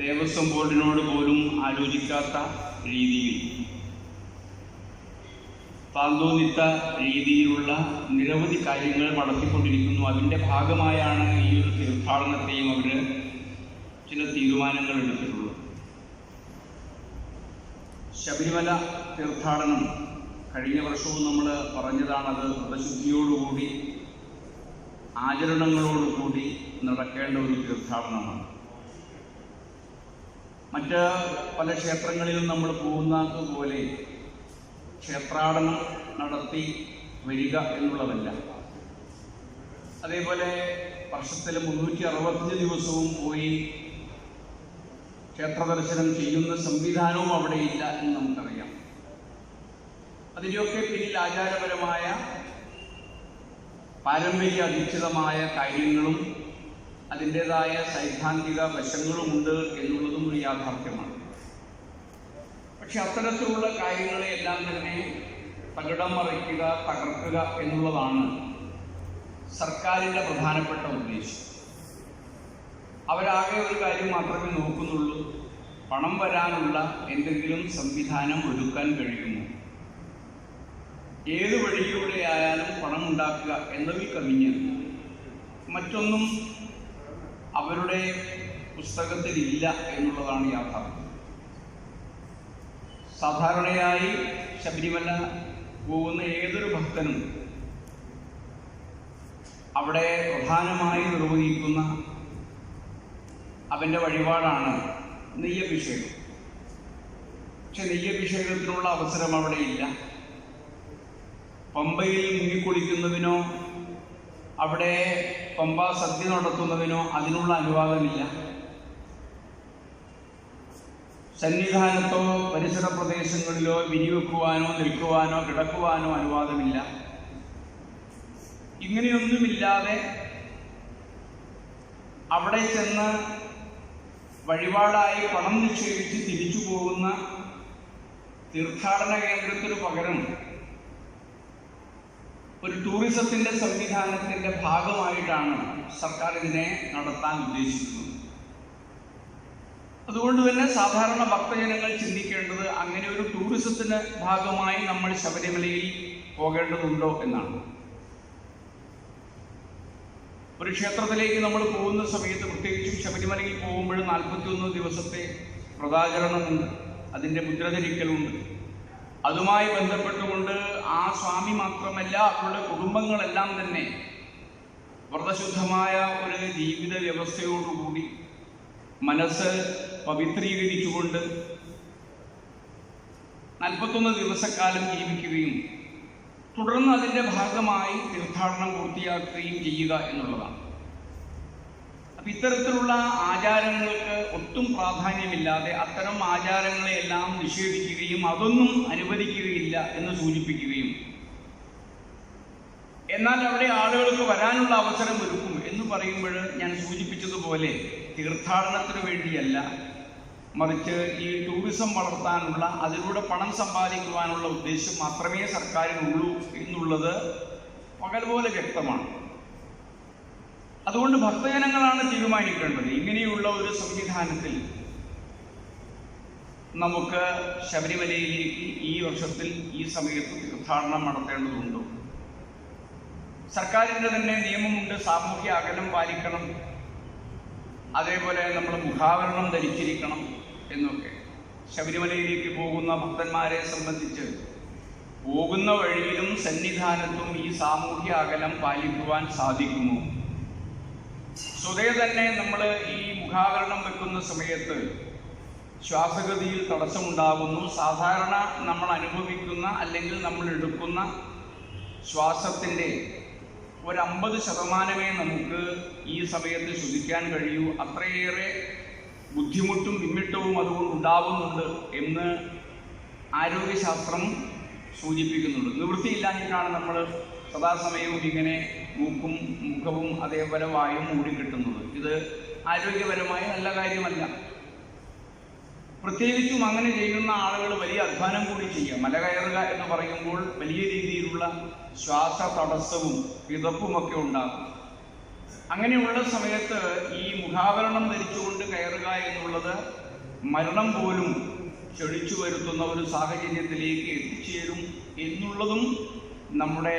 ദേവസ്വം ബോർഡിനോട് പോലും ആലോചിക്കാത്ത രീതിയിൽ താന്തോന്നിത്ത രീതിയിലുള്ള നിരവധി കാര്യങ്ങൾ നടത്തിക്കൊണ്ടിരിക്കുന്നു. അതിൻ്റെ ഭാഗമായാണ് ഈ ഒരു തീർത്ഥാടനത്തെയും അവർ ചില തീരുമാനങ്ങൾ എടുത്തിട്ടുള്ളത്. ശബരിമല തീർത്ഥാടനം കഴിഞ്ഞ വർഷവും നമ്മൾ പറഞ്ഞതാണത് വ്രതശുദ്ധിയോടുകൂടി ആചരണങ്ങളോടുകൂടി നടക്കേണ്ട ഒരു തീർത്ഥാടനമാണ്. മറ്റ് പല ക്ഷേത്രങ്ങളിലും നമ്മൾ പോകുന്നത് പോലെ ക്ഷേത്രാടനം നടത്തി വരിക എന്നുള്ളതല്ല. അതേപോലെ വർഷത്തിൽ 365 ദിവസവും പോയി ക്ഷേത്ര ദർശനം ചെയ്യുന്ന സംവിധാനവും അവിടെ ഇല്ല എന്ന് നമുക്കറിയാം. അതിൻ്റെയൊക്കെ പിന്നിൽ ആചാരപരമായ പാരമ്പര്യ അധിഷ്ഠിതമായ കാര്യങ്ങളും അതിൻ്റെതായ സൈദ്ധാന്തിക വശങ്ങളുമുണ്ട് എന്നുള്ളതും ഒരു യാഥാർത്ഥ്യമാണ്. പക്ഷെ അത്തരത്തിലുള്ള കാര്യങ്ങളെയെല്ലാം തന്നെ തകിടം മറിക്കുക, തകർക്കുക എന്നുള്ളതാണ് സർക്കാരിൻ്റെ പ്രധാനപ്പെട്ട ഉദ്ദേശം. അവരാകെ ഒരു കാര്യം മാത്രമേ നോക്കുന്നുള്ളൂ, പണം വരാനുള്ള എന്തെങ്കിലും സംവിധാനം ഒരുക്കാൻ കഴിയുമോ, ഏത് വഴിയിലൂടെ ആയാലും പണം ഉണ്ടാക്കുക എന്നതിൽ കവിഞ്ഞ് മറ്റൊന്നും അവരുടെ പുസ്തകത്തിലില്ല എന്നുള്ളതാണ് യാഥാർത്ഥ്യം. സാധാരണയായി ശബരിമല പോകുന്ന ഏതൊരു ഭക്തനും അവിടെ പ്രധാനമായി നിർവഹിക്കുന്ന അവൻ്റെ വഴിപാടാണ് നെയ്യഭിഷേകം. പക്ഷെ നെയ്യഭിഷേകത്തിനുള്ള അവസരം അവിടെ ഇല്ല. പമ്പയിൽ മുങ്ങിക്കുളിക്കുന്നതിനോ അവിടെ പമ്പ സദ്യ നടത്തുന്നതിനോ അതിനുള്ള അനുവാദമില്ല. സന്നിധാനത്തോ പരിസര പ്രദേശങ്ങളിലോ വിരിവെക്കുവാനോ നിൽക്കുവാനോ കിടക്കുവാനോ അനുവാദമില്ല. ഇങ്ങനെയൊന്നുമില്ലാതെ അവിടെ ചെന്ന് വഴിപാടായി പണം നിക്ഷേപിച്ച് തിരിച്ചു പോകുന്ന തീർത്ഥാടന കേന്ദ്രത്തിനു പകരം ഒരു ടൂറിസത്തിൻ്റെ സംവിധാനത്തിൻ്റെ ഭാഗമായിട്ടാണ് സർക്കാർ ഇതിനെ നടത്താൻ ഉദ്ദേശിക്കുന്നത്. അതുകൊണ്ട് തന്നെ സാധാരണ ഭക്തജനങ്ങൾ ചിന്തിക്കേണ്ടത് അങ്ങനെ ഒരു ടൂറിസത്തിന് ഭാഗമായി നമ്മൾ ശബരിമലയിൽ പോകേണ്ടതുണ്ടോ എന്നാണ്. ഒരു ക്ഷേത്രത്തിലേക്ക് നമ്മൾ പോകുന്ന സമയത്ത്, പ്രത്യേകിച്ചും ശബരിമലയിൽ പോകുമ്പോൾ 41 ദിവസത്തെ വ്രതാചരണമുണ്ട്, അതിൻ്റെ മുദ്രധരിക്കലുണ്ട്. അതുമായി ബന്ധപ്പെട്ടുകൊണ്ട് ആ സ്വാമി മാത്രമല്ല അവരുടെ കുടുംബങ്ങളെല്ലാം തന്നെ വ്രതശുദ്ധമായ ഒരു ജീവിത വ്യവസ്ഥയോടുകൂടി മനസ്സ് പവിത്രീകരിച്ചുകൊണ്ട് 41 ദിവസക്കാലം ജീവിക്കുകയും തുടർന്ന് അതിൻ്റെ ഭാഗമായി തീർത്ഥാടനം പൂർത്തിയാക്കുകയും ചെയ്യുക എന്നുള്ളതാണ്. അപ്പം ഇത്തരത്തിലുള്ള ആചാരങ്ങൾക്ക് ഒട്ടും പ്രാധാന്യമില്ലാതെ അത്തരം ആചാരങ്ങളെയെല്ലാം നിഷേധിക്കുകയും അതൊന്നും അനുവദിക്കുകയില്ല എന്ന് സൂചിപ്പിക്കുകയും എന്നാൽ അവിടെ ആളുകൾക്ക് വരാനുള്ള അവസരം ഒരുക്കും എന്ന് പറയുമ്പോൾ ഞാൻ സൂചിപ്പിച്ചതുപോലെ തീർത്ഥാടനത്തിന് വേണ്ടിയല്ല, മറിച്ച് ഈ ടൂറിസം വളർത്താനുള്ള, അതിലൂടെ പണം സമ്പാദിക്കുവാനുള്ള ഉദ്ദേശം മാത്രമേ സർക്കാരിനുള്ളൂ എന്നുള്ളത് പകൽ പോലെ വ്യക്തമാണ്. അതുകൊണ്ട് ഭക്തജനങ്ങളാണ് തീരുമാനിക്കേണ്ടത്. ഇങ്ങനെയുള്ള ഒരു സംവിധാനത്തിൽ നമുക്ക് ശബരിമലയിലേക്ക് ഈ വർഷത്തിൽ ഈ സമയത്ത് തീർത്ഥാടനം നടത്തേണ്ടതുണ്ടോ? സർക്കാരിൻ്റെ തന്നെ നിയമമുണ്ട്, സാമൂഹ്യ അകലം പാലിക്കണം, അതേപോലെ നമ്മൾ മുഖാവരണം ധരിച്ചിരിക്കണം എന്നൊക്കെ. ശബരിമലയിലേക്ക് പോകുന്ന ഭക്തന്മാരെ സംബന്ധിച്ച് പോകുന്ന വഴിയിലും സന്നിധാനത്തും ഈ സാമൂഹ്യ അകലം പാലിക്കുവാൻ സാധിക്കുമോ? സ്വതേ തന്നെ നമ്മൾ ഈ മുഖാവരണം വെക്കുന്ന സമയത്ത് ശ്വാസഗതിയിൽ തടസ്സമുണ്ടാകുന്നു. സാധാരണ നമ്മൾ അനുഭവിക്കുന്ന അല്ലെങ്കിൽ നമ്മൾ എടുക്കുന്ന ശ്വാസത്തിൻ്റെ ഒരു 50% നമുക്ക് ഈ സമയത്ത് ശ്വസിക്കാൻ കഴിയൂ. അത്രയേറെ ബുദ്ധിമുട്ടും വിമ്മിട്ടവും അതുകൊണ്ട് ഉണ്ടാകുന്നുണ്ട് എന്ന് ആരോഗ്യശാസ്ത്രം സൂചിപ്പിക്കുന്നുണ്ട്. നിവൃത്തിയില്ലാഞ്ഞിട്ടാണ് നമ്മൾ സദാസമയവും ഇങ്ങനെ മൂക്കും മുഖവും അതേപോലെ വായും മൂടിക്കിട്ടുന്നത്. ഇത് ആരോഗ്യപരമായ നല്ല കാര്യമല്ല. പ്രത്യേകിച്ചും അങ്ങനെ ചെയ്യുന്ന ആളുകൾ വലിയ അധ്വാനം കൂടി ചെയ്യുക. മല കയറുക എന്ന് പറയുമ്പോൾ വലിയ രീതിയിലുള്ള ശ്വാസ തടസ്സവും കിതപ്പുമൊക്കെ ഉണ്ടാകും. അങ്ങനെയുള്ള സമയത്ത് ഈ മുഖാവരണം ധരിച്ചുകൊണ്ട് കയറുക എന്നുള്ളത് മരണം പോലും ക്ഷണിച്ചു വരുത്തുന്ന ഒരു സാഹചര്യത്തിലേക്ക് എത്തിച്ചേരും എന്നുള്ളതും നമ്മുടെ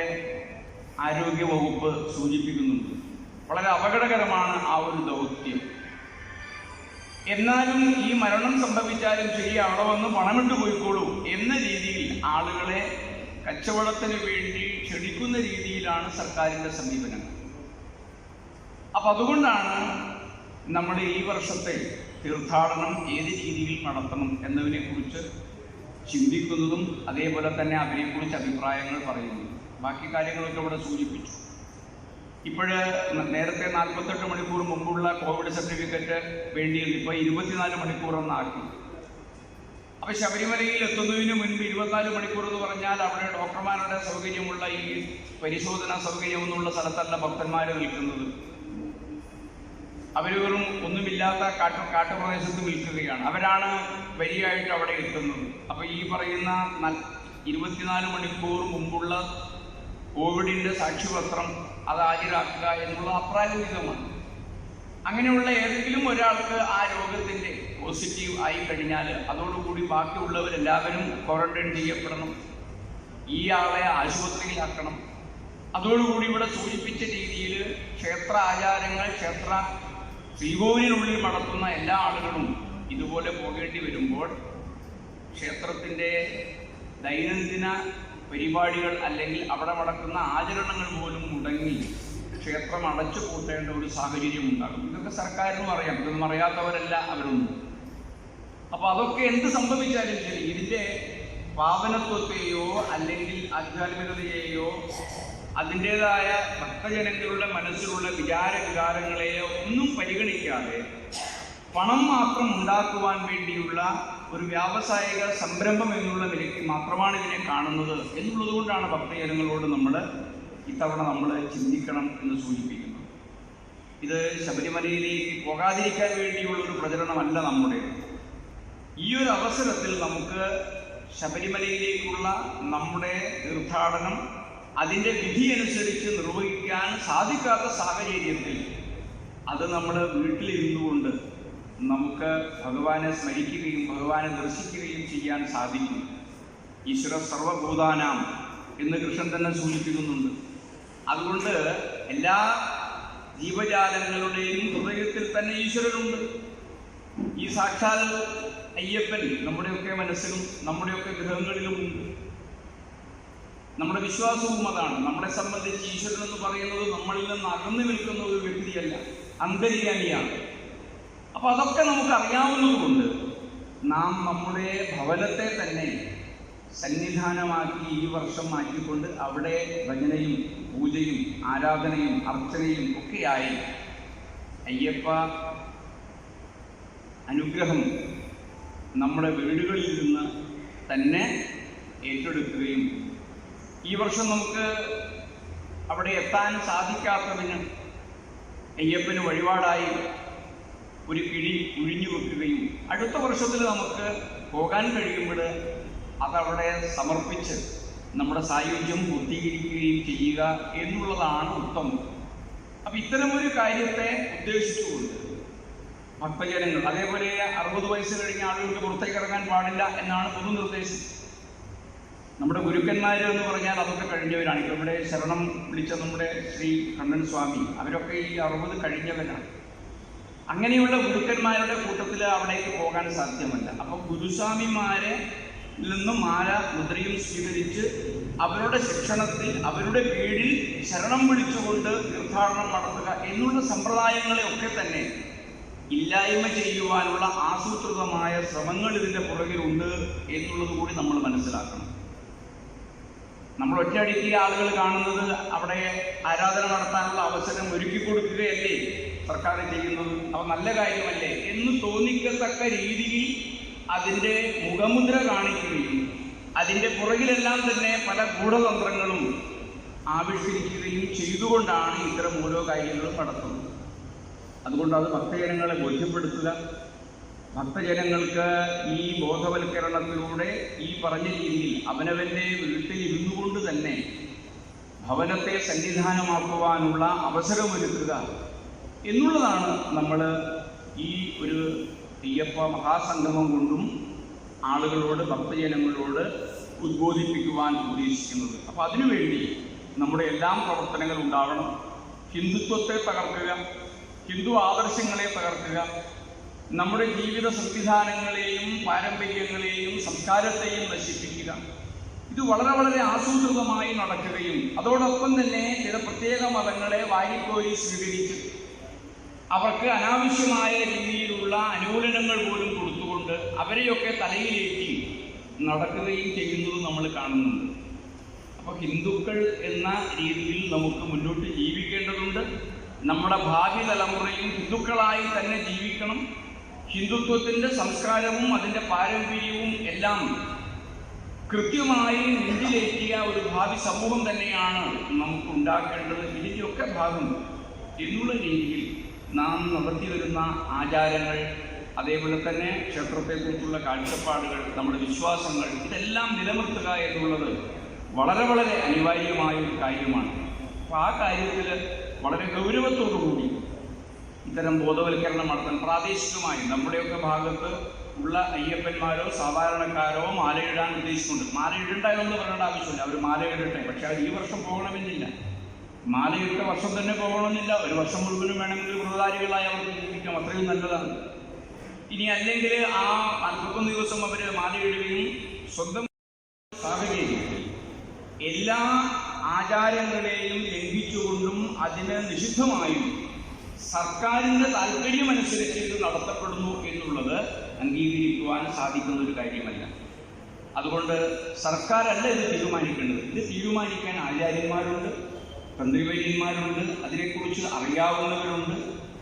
ആരോഗ്യവകുപ്പ് സൂചിപ്പിക്കുന്നുണ്ട്. വളരെ അപകടകരമാണ് ആ ഒരു ദൗത്യം. എന്നാലും ഈ മരണം സംഭവിച്ചാലും ശരി, അവിടെ വന്ന് പണമിട്ട് പോയിക്കോളൂ എന്ന രീതിയിൽ ആളുകളെ കച്ചവടത്തിന് വേണ്ടി ക്ഷണിക്കുന്ന രീതിയിലാണ് സർക്കാരിൻ്റെ സമീപനം. അപ്പം അതുകൊണ്ടാണ് നമ്മൾ ഈ വർഷത്തെ തീർത്ഥാടനം ഏത് രീതിയിൽ നടത്തണം എന്നതിനെക്കുറിച്ച് ചിന്തിക്കുന്നതും അതേപോലെ തന്നെ അതിനെക്കുറിച്ച് അഭിപ്രായങ്ങൾ പറയുന്നതും. ബാക്കി കാര്യങ്ങളൊക്കെ ഇവിടെ സൂചിപ്പിച്ചു. നേരത്തെ 48 മണിക്കൂർ മുമ്പുള്ള കോവിഡ് സർട്ടിഫിക്കറ്റ് വേണ്ടിയിരുന്നു, ഇപ്പോൾ 24 മണിക്കൂർ എന്നാക്കി. അപ്പോൾ ശബരിമലയിൽ എത്തുന്നതിന് മുൻപ് 24 മണിക്കൂർ എന്ന് പറഞ്ഞാൽ അവിടെ ഡോക്ടർമാരുടെ സൗകര്യമുള്ള ഈ പരിശോധനാ സൗകര്യമെന്നുള്ള സ്ഥലത്തല്ല ഭക്തന്മാർ നിൽക്കുന്നത്. അവർ വെറും ഒന്നുമില്ലാത്ത കാട്ടുപ്രദേശത്ത് നിൽക്കുകയാണ്. അവരാണ് വരിയായിട്ട് അവിടെ എത്തുന്നത്. അപ്പോൾ ഈ പറയുന്ന 24 മണിക്കൂർ മുമ്പുള്ള കോവിഡിൻ്റെ സാക്ഷ്യപത്രം അത് ഹാജരാക്കുക എന്നുള്ളത് അപ്രായോഗികമാണ്. അങ്ങനെയുള്ള ഏതെങ്കിലും ഒരാൾക്ക് ആ രോഗത്തിൻ്റെ പോസിറ്റീവ് ആയി കഴിഞ്ഞാൽ അതോടുകൂടി ബാക്കിയുള്ളവരെല്ലാവരും ക്വാറന്റൈൻ ചെയ്യപ്പെടണം. ഈ ആളെ ആശുപത്രിയിലാക്കണം. അതോടുകൂടി ഇവിടെ സൂചിപ്പിച്ച രീതിയിൽ ക്ഷേത്ര ആചാരങ്ങൾ, ക്ഷേത്ര ശ്രീകോവിലിനുള്ളിൽ നടത്തുന്ന എല്ലാ ആളുകളും ഇതുപോലെ പോകേണ്ടി വരുമ്പോൾ ക്ഷേത്രത്തിൻ്റെ ദൈനംദിന പരിപാടികൾ അല്ലെങ്കിൽ അവിടെ നടക്കുന്ന ആചരണങ്ങൾ പോലും മുടങ്ങി ക്ഷേത്രം അടച്ചു പൂട്ടേണ്ട ഒരു സാഹചര്യം ഉണ്ടാകും. ഇതൊക്കെ സർക്കാരിനും അറിയാം, ഇതൊന്നും അറിയാത്തവരല്ല അവരൊന്നും. അപ്പോൾ അതൊക്കെ എന്ത് സംഭവിച്ചാലും ശരി, ഇതിൻ്റെ പാവനത്വത്തെയോ അല്ലെങ്കിൽ ആധ്യാത്മികതയെയോ അതിൻ്റെതായ ഭക്തജനങ്ങളുടെ മനസ്സിലുള്ള വികാരങ്ങളെയോ ഒന്നും പരിഗണിക്കാതെ പണം മാത്രം ഉണ്ടാക്കുവാൻ വേണ്ടിയുള്ള ഒരു വ്യാവസായിക സംരംഭം എന്നുള്ള നിലയ്ക്ക് മാത്രമാണ് ഇതിനെ കാണുന്നത് എന്നുള്ളത് കൊണ്ടാണ് ഭക്തജനങ്ങളോട് ഇത്തവണ നമ്മൾ ചിന്തിക്കണം എന്ന് സൂചിപ്പിക്കുന്നത്. ഇത് ശബരിമലയിലേക്ക് പോകാതിരിക്കാൻ വേണ്ടിയുള്ള ഒരു പ്രചരണമല്ല നമ്മുടെ. ഈ ഒരു അവസരത്തിൽ നമുക്ക് ശബരിമലയിലേക്കുള്ള നമ്മുടെ തീർത്ഥാടനം അതിൻ്റെ വിധിയനുസരിച്ച് നിർവഹിക്കാൻ സാധിക്കാത്ത സാഹചര്യത്തിൽ അത് നമ്മൾ വീട്ടിലിരുന്നുകൊണ്ട് നമുക്ക് ഭഗവാനെ സ്മരിക്കുകയും ഭഗവാനെ ദർശിക്കുകയും ചെയ്യാൻ സാധിക്കും. ഈശ്വര സർവഭൂതാനാം എന്ന് കൃഷ്ണൻ തന്നെ സൂചിപ്പിക്കുന്നുണ്ട്. അതുകൊണ്ട് എല്ലാ ജീവജാലങ്ങളുടെയും ഹൃദയത്തിൽ തന്നെ ഈശ്വരനുണ്ട്. ഈ സാക്ഷാൽ അയ്യപ്പൻ നമ്മുടെയൊക്കെ മനസ്സിലും നമ്മുടെയൊക്കെ ഗൃഹങ്ങളിലുമുണ്ട്. നമ്മുടെ വിശ്വാസവും അതാണ്. നമ്മളെ സംബന്ധിച്ച് ഈശ്വരൻ എന്ന് പറയുന്നത് നമ്മളിൽ നിന്ന് അകന്നു നിൽക്കുന്ന ഒരു വ്യക്തിയല്ല, അന്തര്യാമിയാണ്. അപ്പൊ അതൊക്കെ നമുക്ക് അറിയാവുന്നതുകൊണ്ട് നാം നമ്മുടെ ഭവനത്തെ തന്നെ സന്നിധാനമാക്കി ഈ വർഷം മാറ്റിക്കൊണ്ട് അവിടെ ഭജനയും പൂജയും ആരാധനയും അർച്ചനയും ഒക്കെയായി അയ്യപ്പ അനുഗ്രഹം നമ്മുടെ വീടുകളിൽ നിന്ന് തന്നെ ഏറ്റെടുക്കുകയും ഈ വർഷം നമുക്ക് അവിടെ എത്താൻ സാധിക്കാത്തതിന് അയ്യപ്പന് വഴിപാടായി ഒരു കിഴി ഒഴിഞ്ഞു വെക്കുകയും അടുത്ത വർഷത്തിൽ നമുക്ക് പോകാൻ കഴിയുമ്പോൾ അതവിടെ സമർപ്പിച്ച് നമ്മുടെ സായുജ്യം പൂർത്തീകരിക്കുകയും ചെയ്യുക എന്നുള്ളതാണ് ഉത്തമം. അപ്പം ഇത്തരമൊരു കാര്യത്തെ ഉദ്ദേശിച്ചുകൊണ്ട് ഭക്തജനങ്ങൾ, അതേപോലെ 60 വയസ്സ് കഴിഞ്ഞ ആളുകൾക്ക് പുറത്തേക്ക് ഇറങ്ങാൻ പാടില്ല എന്നാണ് പൊതു നിർദ്ദേശം. നമ്മുടെ ഗുരുക്കന്മാർ എന്ന് പറഞ്ഞാൽ അതൊക്കെ കഴിഞ്ഞവരാണ്. ഇപ്പം ഇവിടെ ശരണം വിളിച്ച നമ്മുടെ ശ്രീ കണ്ണൻ സ്വാമി അവരൊക്കെ ഈ 60 കഴിഞ്ഞവരാണ്. അങ്ങനെയുള്ള ഗുരുക്കന്മാരുടെ കൂട്ടത്തിൽ അവിടേക്ക് പോകാൻ സാധ്യമല്ല. അപ്പം ഗുരുസ്വാമിമാരെ നിന്നും മാല മുദ്രയും സ്വീകരിച്ച് അവരുടെ ശിക്ഷണത്തിൽ അവരുടെ കീഴിൽ ശരണം വിളിച്ചുകൊണ്ട് തീർത്ഥാടനം നടത്തുക എന്നുള്ള സമ്പ്രദായങ്ങളെ ഒക്കെ തന്നെ ഇല്ലായ്മ ചെയ്യുവാനുള്ള ആസൂത്രിതമായ ശ്രമങ്ങൾ ഇതിൻ്റെ പുറകിലുണ്ട് എന്നുള്ളത് കൂടി നമ്മൾ മനസ്സിലാക്കണം. നമ്മൾ ഒറ്റയടിക്ക് ആളുകൾ കാണുന്നത് അവിടെ ആരാധന നടത്താനുള്ള അവസരം ഒരുക്കി കൊടുക്കുകയല്ലേ സർക്കാർ ചെയ്യുന്നത്, അവ നല്ല കാര്യമല്ലേ എന്ന് തോന്നിക്കത്തക്ക രീതിയിൽ അതിൻ്റെ മുഖമുദ്ര കാണിക്കുകയും അതിൻ്റെ പുറകിലെല്ലാം തന്നെ പല ഗൂഢതന്ത്രങ്ങളും ആവിഷ്കരിക്കുകയും ചെയ്തുകൊണ്ടാണ് ഇത്തരം ഓരോ കാര്യങ്ങളും നടത്തുന്നത്. അതുകൊണ്ട് അത് ഭക്തജനങ്ങളെ ബോധ്യപ്പെടുത്തുക, ഭക്തജനങ്ങൾക്ക് ഈ ബോധവൽക്കരണത്തിലൂടെ ഈ പറഞ്ഞ രീതിയിൽ അവനവൻ്റെ വീട്ടിൽ ഇരുന്നു കൊണ്ട് തന്നെ ഭവനത്തെ സന്നിധാനമാക്കുവാനുള്ള അവസരമൊരുക്കുക എന്നുള്ളതാണ് നമ്മൾ ഈ ഒരു അയ്യപ്പ മഹാസംഗമം കൊണ്ടും ആളുകളോട് ഭക്തജനങ്ങളോട് ഉദ്ബോധിപ്പിക്കുവാൻ ഉദ്ദേശിക്കുന്നത്. അപ്പോൾ അതിനുവേണ്ടി നമ്മുടെ എല്ലാം പ്രവർത്തനങ്ങൾ ഉണ്ടാവണം. ഹിന്ദുത്വത്തെ തകർക്കുക, ഹിന്ദു ആദർശങ്ങളെ തകർക്കുക, നമ്മുടെ ജീവിത സംവിധാനങ്ങളെയും പാരമ്പര്യങ്ങളെയും സംസ്കാരത്തെയും നശിപ്പിക്കുക, ഇത് വളരെ വളരെ ആസൂത്രിതമായി നടക്കുകയും അതോടൊപ്പം തന്നെ ചില പ്രത്യേക മതങ്ങളെ വാരിക്കോരി സ്വീകരിച്ച് അവർക്ക് അനാവശ്യമായ രീതിയിലുള്ള അനുകൂലനങ്ങൾ പോലും കൊടുത്തുകൊണ്ട് അവരെയൊക്കെ തലയിലേറ്റി നടക്കുകയും ചെയ്യുന്നത് നമ്മൾ കാണുന്നുണ്ട്. അപ്പോൾ ഹിന്ദുക്കൾ എന്ന രീതിയിൽ നമുക്ക് മുന്നോട്ട് ജീവിക്കേണ്ടതുണ്ട്. നമ്മുടെ ഭാവി തലമുറയും ഹിന്ദുക്കളായി തന്നെ ജീവിക്കണം. ഹിന്ദുത്വത്തിൻ്റെ സംസ്കാരവും അതിൻ്റെ പാരമ്പര്യവും എല്ലാം കൃത്യമായി നെഞ്ചിലേറ്റിയ ഒരു ഭാവി സമൂഹം തന്നെയാണ് നമുക്ക് ഉണ്ടാക്കേണ്ടത്. ഇതിൻ്റെയൊക്കെ ഭാഗം എന്നുള്ള രീതിയിൽ നാം നടത്തി വരുന്ന ആചാരങ്ങൾ, അതേപോലെ തന്നെ ക്ഷേത്രത്തെക്കുറിച്ചുള്ള കാഴ്ചപ്പാടുകൾ, നമ്മുടെ വിശ്വാസങ്ങൾ, ഇതെല്ലാം നിലനിർത്തുക എന്നുള്ളത് വളരെ വളരെ അനിവാര്യമായ ഒരു കാര്യമാണ്. അപ്പോൾ ആ കാര്യത്തിൽ വളരെ ഗൗരവത്തോടുകൂടി ഇത്തരം ബോധവൽക്കരണം നടത്താൻ പ്രാദേശികമായി നമ്മുടെയൊക്കെ ഭാഗത്ത് ഉള്ള അയ്യപ്പന്മാരോ സാധാരണക്കാരോ മാലയിടാൻ ഉദ്ദേശിക്കുന്നുണ്ട്. മാലയിടണ്ട എന്ന് പറയേണ്ട ആവശ്യമില്ല, അവർ മാലയിടട്ടെ. പക്ഷെ അത് ഈ വർഷം പോകണമെന്നില്ല, മാലയിട്ട വർഷം തന്നെ പോകണമെന്നില്ല. ഒരു വർഷം മുഴുവനും വേണമെങ്കിൽ വ്രതധാരികളായി അവർക്ക് ജീവിക്കാം, അത്രയും നല്ലതാണ്. ഇനി അല്ലെങ്കിൽ ആ 41 ദിവസം അവർ മാലയിടുകയും സ്വന്തം സാഹചര്യത്തിൽ എല്ലാ ആചാരങ്ങളെയും ലംഘിച്ചുകൊണ്ടും അതിന് നിഷിദ്ധമായും സർക്കാരിൻ്റെ താല്പര്യമനുസരിച്ച് ഇത് നടത്തപ്പെടുന്നു എന്നുള്ളത് അംഗീകരിക്കുവാൻ സാധിക്കുന്ന ഒരു കാര്യമല്ല. അതുകൊണ്ട് സർക്കാരല്ല ഇത് തീരുമാനിക്കേണ്ടത്. ഇത് തീരുമാനിക്കാൻ ആചാര്യന്മാരുണ്ട്, തന്ത്രിവര്യന്മാരുണ്ട്, അതിനെക്കുറിച്ച് അറിയാവുന്നവരുണ്ട്,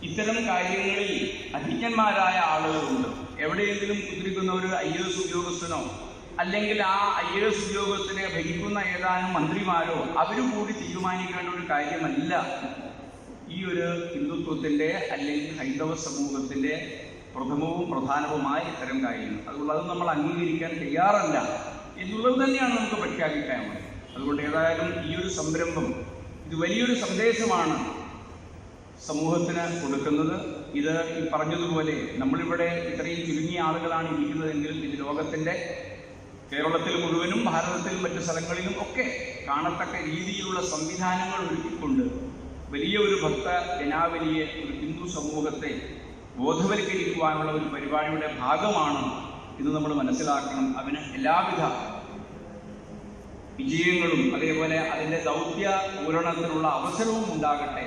ഇത്തരം കാര്യങ്ങളിൽ അധികന്മാരായ ആളുകളുണ്ട്. എവിടെയെങ്കിലും കുത്തിരിക്കുന്ന ഒരു IAS ഉദ്യോഗസ്ഥനോ അല്ലെങ്കിൽ ആ IAS ഉദ്യോഗസ്ഥനെ ഭരിക്കുന്ന ഏതാനും മന്ത്രിമാരോ അവരും കൂടി തീരുമാനിക്കേണ്ട ഒരു കാര്യമല്ല ഈ ഒരു ഹിന്ദുത്വത്തിൻ്റെ അല്ലെങ്കിൽ ഹൈന്ദവ സമൂഹത്തിൻ്റെ പ്രഥമവും പ്രധാനവുമായ ഇത്തരം കാര്യങ്ങൾ. അതുകൊണ്ട് അത് നമ്മൾ അംഗീകരിക്കാൻ തയ്യാറല്ല എന്നുള്ളത് തന്നെയാണ് നമുക്ക് പ്രഖ്യാപിക്കാനുള്ളത്. അതുകൊണ്ട് ഏതായാലും ഈ ഒരു സംരംഭം ഇത് വലിയൊരു സന്ദേശമാണ് സമൂഹത്തിന് കൊടുക്കുന്നത്. ഇത് ഈ പറഞ്ഞതുപോലെ നമ്മളിവിടെ ഇത്രയും ചുരുങ്ങിയ ആളുകളാണ് ഇരിക്കുന്നതെങ്കിൽ ഇത് ലോകത്തിൻ്റെ കേരളത്തിൽ മുഴുവനും ഭാരതത്തിൽ മറ്റു സ്ഥലങ്ങളിലും ഒക്കെ കാണത്തക്ക രീതിയിലുള്ള സംവിധാനങ്ങൾ ഒരുക്കിക്കൊണ്ട് വലിയ ഒരു ഭക്ത ജനാവലിയെ, ഒരു ഹിന്ദു സമൂഹത്തെ ബോധവൽക്കരിക്കുവാനുള്ള ഒരു പരിപാടിയുടെ ഭാഗമാണ് ഇത് നമ്മൾ മനസ്സിലാക്കണം. അവന് എല്ലാവിധ വിജയങ്ങളും അതേപോലെ അതിൻ്റെ ദൗത്യ പൂരണത്തിനുള്ള അവസരവും ഉണ്ടാകട്ടെ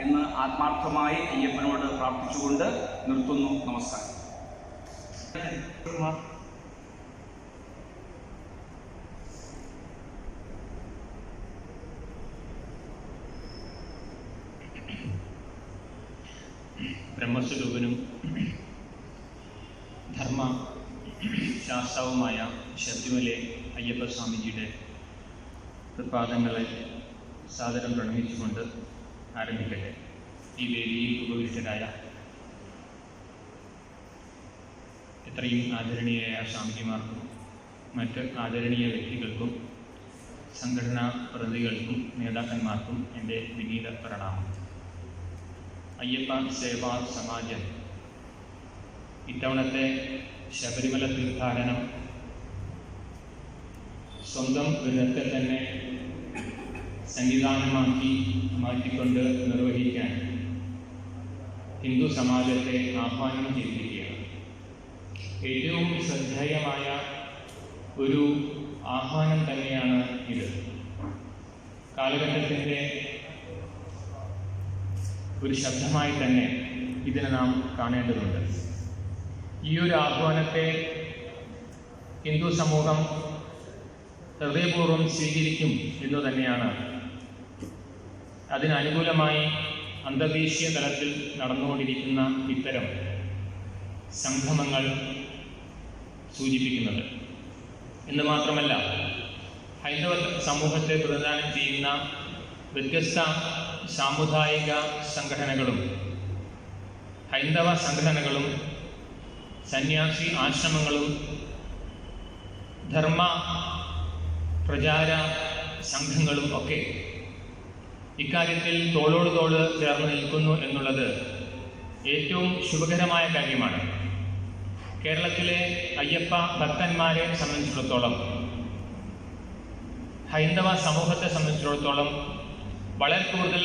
എന്ന് ആത്മാർത്ഥമായി അയ്യപ്പനോട് പ്രാർത്ഥിച്ചുകൊണ്ട് നിർത്തുന്നു. നമസ്കാരം. ബ്രഹ്മസ്വരൂപനും ധർമ്മ ശാസ്താവുമായ ശബരിമല അയ്യപ്പസ്വാമിജിയുടെ തൃപാദങ്ങളെ സാദരം പ്രണമിച്ചുകൊണ്ട് ആരംഭിക്കട്ടെ. ഈ വേദിയിൽ ഉപവിഷ്ടരായ എത്രയും ആദരണീയരായ സ്വാമിജിമാർക്കും മറ്റ് ആദരണീയ വ്യക്തികൾക്കും സംഘടനാ പ്രതിനിധികൾക്കും നേതാക്കന്മാർക്കും എൻ്റെ വിനീത പ്രണാമം. അയ്യപ്പ സേവാ സമാജം ഇത്തവണത്തെ ശബരിമല തീർത്ഥാടനം സ്വന്തം ഗൃഹത്തെ തന്നെ സംവിധാനമാക്കി മാറ്റിക്കൊണ്ട് നിർവഹിക്കാൻ ഹിന്ദു സമാജത്തെ ആഹ്വാനം ചെയ്തിരിക്കുകയാണ്. ഏറ്റവും ശ്രദ്ധേയമായ ഒരു ആഹ്വാനം തന്നെയാണ് ഇത്. കാലഘട്ടത്തിൻ്റെ ഒരു ശബ്ദമായി തന്നെ ഇതിനെ നാം കാണേണ്ടതുണ്ട്. ഈ ഒരു ആഹ്വാനത്തെ ഹിന്ദു സമൂഹം ഹൃദയപൂർവ്വം സ്വീകരിക്കും എന്നു തന്നെയാണ് അതിനനുകൂലമായി അന്തർദേശീയ തലത്തിൽ നടന്നുകൊണ്ടിരിക്കുന്ന ഇത്തരം സംഗമങ്ങൾ സൂചിപ്പിക്കുന്നത്. എന്ന് മാത്രമല്ല, ഹൈന്ദവ സമൂഹത്തെ പ്രതിദാനം ചെയ്യുന്ന വ്യത്യസ്ത സാമുദായിക സംഘടനകളും ഹൈന്ദവ സംഘടനകളും സന്യാസി ആശ്രമങ്ങളും ധർമ്മ പ്രചാര സംഘങ്ങളും ഒക്കെ ഇക്കാര്യത്തിൽ തോളോട് തോള് ചേർന്ന് നിൽക്കുന്നു എന്നുള്ളത് ഏറ്റവും ശുഭകരമായ കാര്യമാണ്. കേരളത്തിലെ അയ്യപ്പ ഭക്തന്മാരെ സംബന്ധിച്ചിടത്തോളം, ഹൈന്ദവ സമൂഹത്തെ സംബന്ധിച്ചിടത്തോളം വളരെ കൂടുതൽ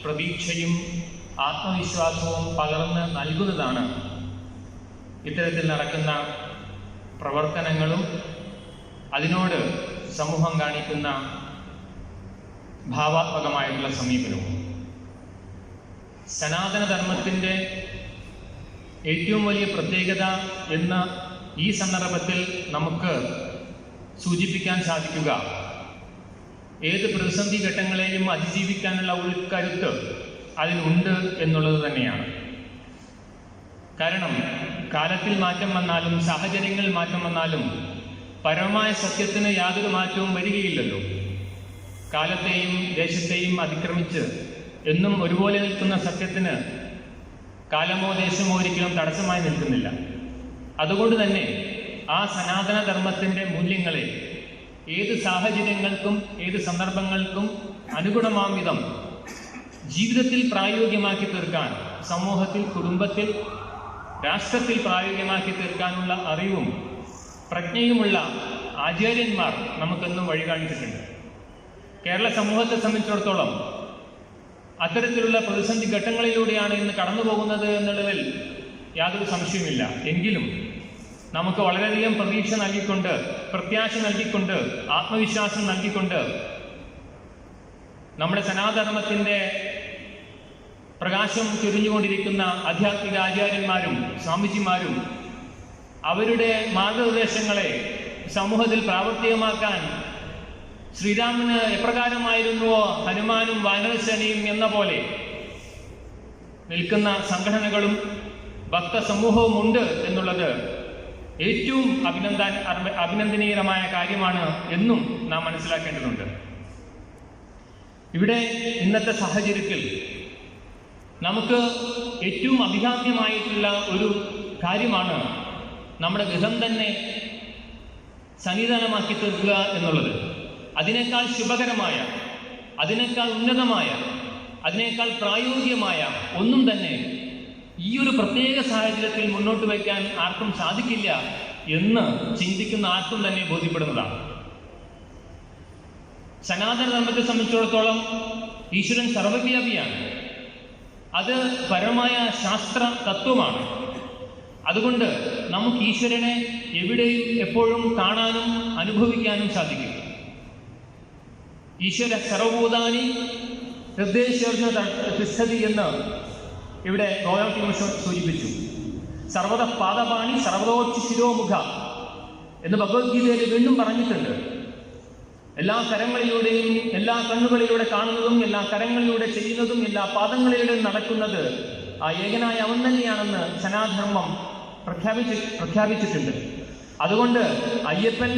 പ്രതീക്ഷയും ആത്മവിശ്വാസവും പകർന്ന് നൽകുന്നതാണ് ഇത്തരത്തിൽ നടക്കുന്ന പ്രവർത്തനങ്ങളും അതിനോട് സമൂഹം കാണിക്കുന്ന ഭാവാത്മകമായിട്ടുള്ള സമീപനവും. സനാതനധർമ്മത്തിൻ്റെ ഏറ്റവും വലിയ പ്രത്യേകത എന്ന ഈ സന്ദർഭത്തിൽ നമുക്ക് സൂചിപ്പിക്കാൻ സാധിക്കുക, ഏത് പ്രതിസന്ധി ഘട്ടങ്ങളെയും അതിജീവിക്കാനുള്ള ഉൾക്കരുത്ത് അതിനുണ്ട് എന്നുള്ളത് തന്നെയാണ്. കാരണം കാലത്തിൽ മാറ്റം വന്നാലും സാഹചര്യങ്ങളിൽ മാറ്റം വന്നാലും പരമമായ സത്യത്തിന് യാതൊരു മാറ്റവും വരികയില്ലല്ലോ. കാലത്തെയും ദേശത്തെയും അതിക്രമിച്ച് എന്നും ഒരുപോലെ നിൽക്കുന്ന സത്യത്തിന് കാലമോ ദേശമോ ഒരിക്കലും തടസ്സമായി നിൽക്കുന്നില്ല. അതുകൊണ്ട് തന്നെ ആ സനാതന ധർമ്മത്തിൻ്റെ മൂല്യങ്ങളെ ഏത് സാഹചര്യങ്ങൾക്കും ഏത് സന്ദർഭങ്ങൾക്കും അനുഗുണമാം വിധം ജീവിതത്തിൽ പ്രായോഗികമാക്കി തീർക്കാൻ, സമൂഹത്തിൽ, കുടുംബത്തിൽ, രാഷ്ട്രത്തിൽ പ്രായോഗികമാക്കി തീർക്കാനുള്ള അറിവും പ്രജ്ഞയുമുള്ള ആചാര്യന്മാർ നമുക്കെന്നും വഴി കാണിച്ചിട്ടുണ്ട്. കേരള സമൂഹത്തെ സംബന്ധിച്ചിടത്തോളം അത്തരത്തിലുള്ള പ്രതിസന്ധി ഘട്ടങ്ങളിലൂടെയാണ് ഇന്ന് കടന്നു പോകുന്നത് എന്നുള്ളതിൽ യാതൊരു സംശയവുമില്ല. എങ്കിലും നമുക്ക് വളരെയധികം പ്രതീക്ഷ നൽകിക്കൊണ്ട്, പ്രത്യാശ നൽകിക്കൊണ്ട്, ആത്മവിശ്വാസം നൽകിക്കൊണ്ട് നമ്മുടെ സനാതനധർമ്മത്തിൻ്റെ പ്രകാശം ചൊരിഞ്ഞുകൊണ്ടിരിക്കുന്ന ആധ്യാത്മിക ആചാര്യന്മാരും സ്വാമിജിമാരും അവരുടെ മാർഗനിർദ്ദേശങ്ങളെ സമൂഹത്തിൽ പ്രാവർത്തികമാക്കാൻ ശ്രീരാമന് എപ്രകാരമായിരുന്നുവോ ഹനുമാനും വാനരസേനയും എന്ന പോലെ നിൽക്കുന്ന സംഘടനകളും ഭക്തസമൂഹവും ഉണ്ട് എന്നുള്ളത് ഏറ്റവും അഭിനന്ദനീയമായ കാര്യമാണ് എന്നും നാം മനസ്സിലാക്കേണ്ടതുണ്ട്. ഇവിടെ ഇന്നത്തെ സാഹചര്യത്തിൽ നമുക്ക് ഏറ്റവും അഭികാമ്യമായിട്ടുള്ള ഒരു കാര്യമാണ് നമ്മുടെ ഗൃഹം തന്നെ സന്നിധാനമാക്കി തീർക്കുക എന്നുള്ളത്. അതിനേക്കാൾ ശുഭകരമായ, അതിനേക്കാൾ ഉന്നതമായ, അതിനേക്കാൾ പ്രായോഗികമായ ഒന്നും തന്നെ ഈ ഒരു പ്രത്യേക സാഹചര്യത്തിൽ മുന്നോട്ട് വയ്ക്കാൻ ആർക്കും സാധിക്കില്ല എന്ന് ചിന്തിക്കുന്ന ആർക്കും തന്നെ ബോധ്യപ്പെടുന്നതാണ്. സനാതന ധർമ്മത്തെ സംബന്ധിച്ചിടത്തോളം ഈശ്വരൻ സർവ്വവ്യാപിയാണ്. അത് പരമായ ശാസ്ത്ര തത്വമാണ്. അതുകൊണ്ട് നമുക്ക് ഈശ്വരനെ എവിടെയും എപ്പോഴും കാണാനും അനുഭവിക്കാനും സാധിക്കും. ഈശ്വര സർവഭൂതാനി ഹൃദയേശ്വരന തിഷ്ഠതി എന്ന് ഇവിടെ ഗോയാട്ടി മിഷൻ സൂചിപ്പിച്ചു. സർവത പാദപാണി സർവതോച്ചി ശിരോമുഖ എന്ന് ഭഗവത്ഗീതയിൽ വീണ്ടും പറഞ്ഞിട്ടുണ്ട്. എല്ലാ കരങ്ങളിലൂടെയും എല്ലാ കണ്ണുകളിലൂടെ കാണുന്നതും എല്ലാ കരങ്ങളിലൂടെ ചെയ്യുന്നതും എല്ലാ പാദങ്ങളിലൂടെയും നടക്കുന്നത് ആ ഏകനായ അവൻ തന്നെയാണെന്ന് സനാധർമ്മം പ്രഖ്യാപിച്ചിട്ടുണ്ട്. അതുകൊണ്ട് അയ്യപ്പൻ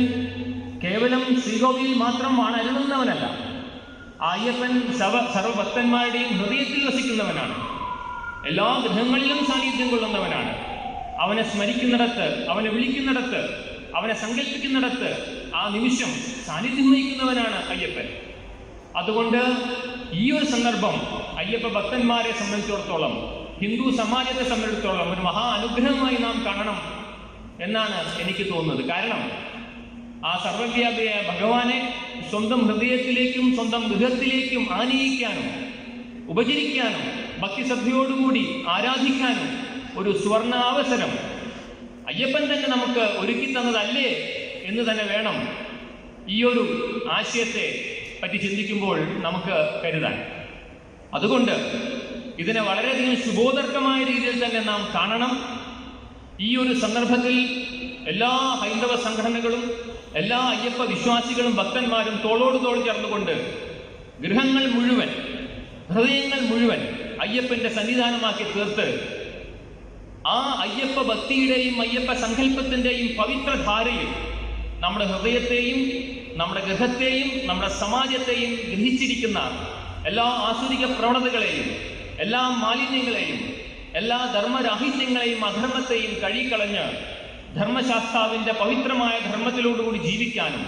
കേവലം ശ്രീകോവിൽ മാത്രം അരുളുന്നവനല്ല. അയ്യപ്പൻ സർവഭക്തന്മാരുടെയും ഹൃദയത്തിൽ വസിക്കുന്നവനാണ്. എല്ലാ ഗ്രഹങ്ങളിലും സാന്നിധ്യം കൊള്ളുന്നവനാണ്. അവനെ സ്മരിക്കുന്നിടത്ത്, അവനെ വിളിക്കുന്നിടത്ത്, അവനെ സങ്കല്പിക്കുന്നിടത്ത് ആ നിമിഷം സാന്നിധ്യം വഹിക്കുന്നവനാണ് അയ്യപ്പൻ. അതുകൊണ്ട് ഈ ഒരു സന്ദർഭം അയ്യപ്പ ഭക്തന്മാരെ സംബന്ധിച്ചിടത്തോളം, ഹിന്ദു സമാജത്തെ സംബന്ധിച്ചിടത്തോളം ഒരു മഹാ അനുഗ്രഹമായി നാം കാണണം എന്നാണ് എനിക്ക് തോന്നുന്നത്. കാരണം ആ സർവ്വവ്യാപിയായ ഭഗവാനെ സ്വന്തം ഹൃദയത്തിലേക്കും സ്വന്തം ഗൃഹത്തിലേക്കും ആനയിക്കാനും ഉപചരിക്കാനും ഭക്തിശ്രദ്ധയോടുകൂടി ആരാധിക്കാനും ഒരു സുവർണ അവസരം അയ്യപ്പൻ തന്നെ നമുക്ക് ഒരുക്കി തന്നതല്ലേ എന്ന് തന്നെ വേണം ഈ ഒരു ആശയത്തെ പറ്റി ചിന്തിക്കുമ്പോൾ നമുക്ക് കരുതാൻ. അതുകൊണ്ട് ഇതിനെ വളരെയധികം ശുഭോദർക്കമായ രീതിയിൽ തന്നെ നാം കാണണം. ഈ ഒരു സന്ദർഭത്തിൽ എല്ലാ ഹൈന്ദവ സംഘടനകളും എല്ലാ അയ്യപ്പ വിശ്വാസികളും ഭക്തന്മാരും തോളോട് തോൾ ചേർന്നുകൊണ്ട് ഗൃഹങ്ങൾ മുഴുവൻ, ഹൃദയങ്ങൾ മുഴുവൻ അയ്യപ്പന്റെ സന്നിധാനമാക്കി തീർത്ത് ആ അയ്യപ്പ ഭക്തിയുടെയും അയ്യപ്പ സങ്കല്പത്തിന്റെയും പവിത്രധാരയിൽ നമ്മുടെ ഹൃദയത്തെയും നമ്മുടെ ഗൃഹത്തെയും നമ്മുടെ സമാജത്തെയും ഗ്രഹിച്ചിരിക്കുന്ന എല്ലാ ആസുരിക പ്രവണതകളെയും എല്ലാ മാലിന്യങ്ങളെയും എല്ലാ ധർമ്മരാഹിത്യങ്ങളെയും അധർമ്മത്തെയും കഴുകിക്കളഞ്ഞ് ധർമ്മശാസ്താവിന്റെ പവിത്രമായ ധർമ്മത്തിലോടുകൂടി ജീവിക്കാനും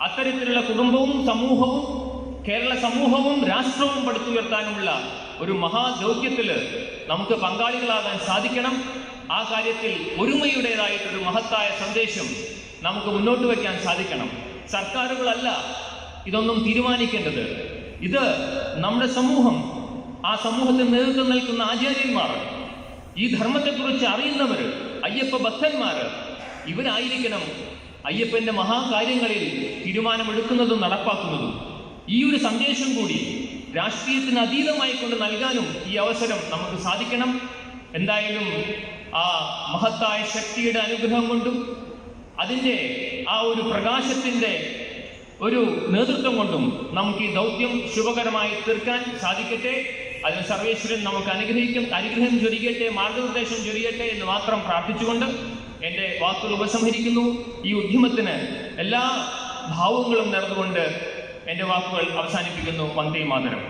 അത്തരത്തിലുള്ള കുടുംബവും സമൂഹവും കേരള സമൂഹവും രാഷ്ട്രവും പടുത്തുയർത്താനുമുള്ള ഒരു മഹാദൗത്യത്തിൽ നമുക്ക് പങ്കാളികളാകാൻ സാധിക്കണം. ആ കാര്യത്തിൽ ഒരുമയുടേതായിട്ടൊരു മഹത്തായ സന്ദേശം നമുക്ക് മുന്നോട്ട് വയ്ക്കാൻ സാധിക്കണം. സർക്കാരുകളല്ല ഇതൊന്നും തീരുമാനിക്കേണ്ടത്. ഇത് നമ്മുടെ സമൂഹം, ആ സമൂഹത്തിന് നേതൃത്വം നൽകുന്ന ആചാര്യന്മാർ, ഈ ധർമ്മത്തെക്കുറിച്ച് അറിയുന്നവർ, അയ്യപ്പ ഭക്തന്മാർ, ഇവരായിരിക്കണം അയ്യപ്പന്റെ മഹാകാര്യങ്ങളിൽ തീരുമാനമെടുക്കുന്നതും നടപ്പാക്കുന്നതും. ഈ ഒരു സന്ദേശം കൂടി രാഷ്ട്രീയത്തിന് അതീതമായി കൊണ്ട് നൽകാനും ഈ അവസരം നമുക്ക് സാധിക്കണം. എന്തായാലും ആ മഹത്തായ ശക്തിയുടെ അനുഗ്രഹം കൊണ്ടും അതിൻ്റെ ആ ഒരു പ്രകാശത്തിൻ്റെ ഒരു നേതൃത്വം കൊണ്ടും നമുക്ക് ഈ ദൗത്യം ശുഭകരമായി തീർക്കാൻ സാധിക്കട്ടെ. അതിന് സർവേശ്വരൻ നമുക്ക് അനുഗ്രഹം ചൊരിയട്ടെ, മാർഗനിർദ്ദേശം ചൊരിയട്ടെ എന്ന് മാത്രം പ്രാർത്ഥിച്ചുകൊണ്ട് എൻ്റെ വാക്കുകൾ ഉപസംഹരിക്കുന്നു. ഈ ഉദ്യമത്തിന് എല്ലാ ഭാവങ്ങളും നേർന്നുകൊണ്ട് എൻ്റെ വാക്കുകൾ അവസാനിപ്പിക്കുന്നു. വന്ദേ മാതരം.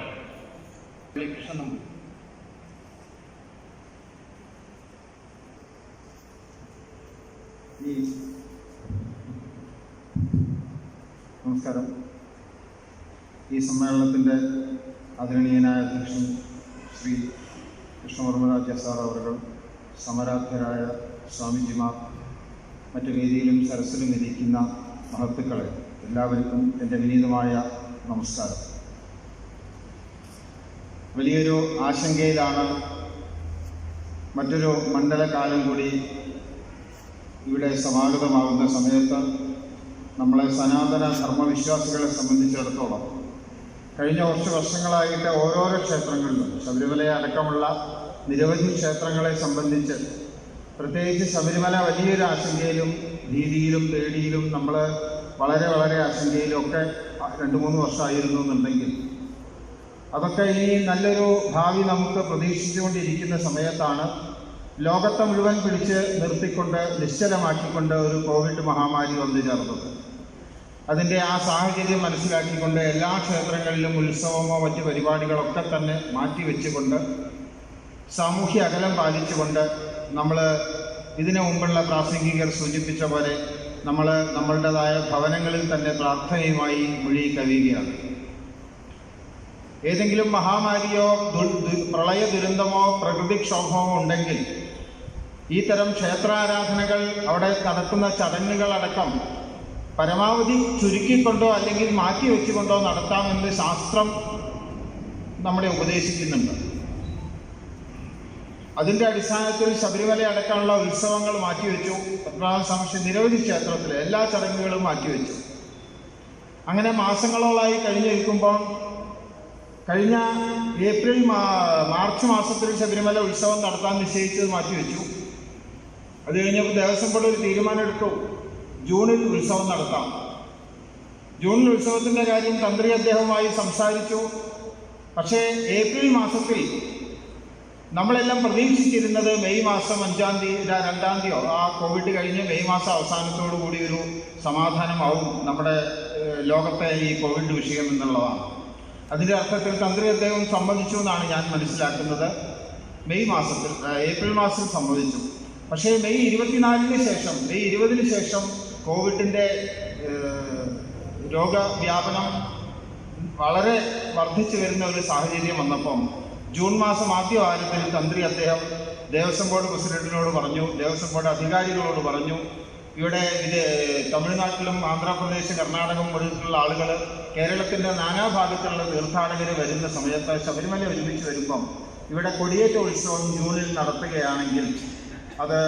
നമസ്കാരം. ഈ സമ്മേളനത്തിൻ്റെ ആദരണീയനായ അധ്യക്ഷൻ ശ്രീ കൃഷ്ണവർമ്മരാജ സാർ അവർ, സമരാധ്യരായ സ്വാമിജിമാർ, മറ്റു വേദിയിലും സരസിലും ഇരിക്കുന്ന മഹത്തുക്കളെ, എല്ലാവർക്കും എൻ്റെ വിനീതമായ നമസ്കാരം. വലിയൊരു ആശങ്കയിലാണ്. മറ്റൊരു മണ്ഡലകാലം കൂടി ഇവിടെ സമാഗതമാകുന്ന സമയത്ത് നമ്മളെ സനാതന ധർമ്മവിശ്വാസികളെ സംബന്ധിച്ചിടത്തോളം കഴിഞ്ഞ കുറച്ച് വർഷങ്ങളായിട്ട് ഓരോരോ ക്ഷേത്രങ്ങളിലും, ശബരിമല അടക്കമുള്ള നിരവധി ക്ഷേത്രങ്ങളെ സംബന്ധിച്ച്, പ്രത്യേകിച്ച് ശബരിമല വലിയൊരു ആശങ്കയിലും ഭീതിയിലും പേടിയിലും നമ്മൾ വളരെ വളരെ ആശങ്കയിലും ഒക്കെ 2-3 വർഷമായിരുന്നു എന്നുണ്ടെങ്കിൽ, അതൊക്കെ ഈ നല്ലൊരു ഭാവി നമുക്ക് പ്രതീക്ഷിച്ചുകൊണ്ടിരിക്കുന്ന സമയത്താണ് ലോകത്തെ മുഴുവൻ പിടിച്ച് നിർത്തിക്കൊണ്ട് നിശ്ചലമാക്കിക്കൊണ്ട് ഒരു കോവിഡ് മഹാമാരി വന്നു ചേർന്നത്. അതിൻ്റെ ആ സാഹചര്യം മനസ്സിലാക്കിക്കൊണ്ട് എല്ലാ ക്ഷേത്രങ്ങളിലും ഉത്സവമോ മറ്റ് പരിപാടികളൊക്കെ തന്നെ മാറ്റിവെച്ചുകൊണ്ട് സാമൂഹ്യ അകലം പാലിച്ചുകൊണ്ട് നമ്മൾ ഇതിനു മുമ്പുള്ള പ്രാസംഗികർ സൂചിപ്പിച്ച പോലെ നമ്മൾ നമ്മളുടേതായ ഭവനങ്ങളിൽ തന്നെ പ്രാർത്ഥനയുമായി മുഴുകി കഴിയുകയാണ്. ഏതെങ്കിലും മഹാമാരിയോ പ്രളയ ദുരന്തമോ പ്രകൃതിക്ഷോഭമോ ഉണ്ടെങ്കിൽ ഈ തരം ക്ഷേത്രാരാധനകൾ, അവിടെ നടക്കുന്ന ചടങ്ങുകളടക്കം പരമാവധി ചുരുക്കിക്കൊണ്ടോ അല്ലെങ്കിൽ മാറ്റിവെച്ചുകൊണ്ടോ നടത്താമെന്ന് ശാസ്ത്രം നമ്മളെ ഉപദേശിക്കുന്നുണ്ട്. അതിൻ്റെ അടിസ്ഥാനത്തിൽ ശബരിമല അടക്കമുള്ള ഉത്സവങ്ങൾ മാറ്റിവെച്ചു. പത്മനാഭ സ്വാമി നിരവധി ക്ഷേത്രത്തിലെ എല്ലാ ചടങ്ങുകളും മാറ്റിവെച്ചു. അങ്ങനെ മാസങ്ങളോളായി കഴിഞ്ഞിരിക്കുമ്പോൾ കഴിഞ്ഞ മാർച്ച് മാസത്തിൽ ശബരിമല ഉത്സവം നടത്താൻ നിശ്ചയിച്ചത് മാറ്റിവെച്ചു. അത് കഴിഞ്ഞപ്പോൾ ദേവസ്വം ബോർഡ് ഒരു തീരുമാനമെടുത്തു, ജൂണിൽ ഉത്സവം നടത്താം. ജൂണിൽ ഉത്സവത്തിൻ്റെ കാര്യം തന്ത്രി അദ്ദേഹവുമായി സംസാരിച്ചു. പക്ഷേ ഏപ്രിൽ മാസത്തിൽ നമ്മളെല്ലാം പ്രതീക്ഷിച്ചിരുന്നത് മെയ് മാസം 5-ാം തീയതി 2-ാം തീയതിയോ ആ കോവിഡ് കഴിഞ്ഞ് മെയ് മാസം അവസാനത്തോടു കൂടി ഒരു സമാധാനമാവും നമ്മുടെ ലോകത്തെ ഈ കോവിഡ് വിഷയം എന്നുള്ളതാണ്. അതിൻ്റെ അർത്ഥത്തിൽ തന്ത്രി അദ്ദേഹം സമ്മതിച്ചു എന്നാണ് ഞാൻ മനസ്സിലാക്കുന്നത്. ഏപ്രിൽ മാസത്തിൽ സമ്മതിച്ചു. പക്ഷേ മെയ് 20-ന് ശേഷം കോവിഡിൻ്റെ രോഗവ്യാപനം വളരെ വർദ്ധിച്ചു വരുന്ന ഒരു സാഹചര്യം വന്നപ്പം ജൂൺ മാസം ആദ്യ വാരത്തിൽ തന്ത്രി അദ്ദേഹം ദേവസ്വം ബോർഡ് പ്രസിഡന്റിനോട് പറഞ്ഞു, ദേവസ്വം ബോർഡ് അധികാരികളോട് പറഞ്ഞു, ഇവിടെ തമിഴ്നാട്ടിലും ആന്ധ്രാപ്രദേശ്, കർണാടകം പോലുള്ള ആളുകൾ, കേരളത്തിൻ്റെ നാനാഭാഗത്തുള്ള തീർത്ഥാടകർ വരുന്ന സമയത്ത് ശബരിമല ഒരുമിച്ച് വരുമ്പം ഇവിടെ കൊടിയേറ്റ ഉത്സവം ജൂണിൽ നടത്തുകയാണെങ്കിൽ അത്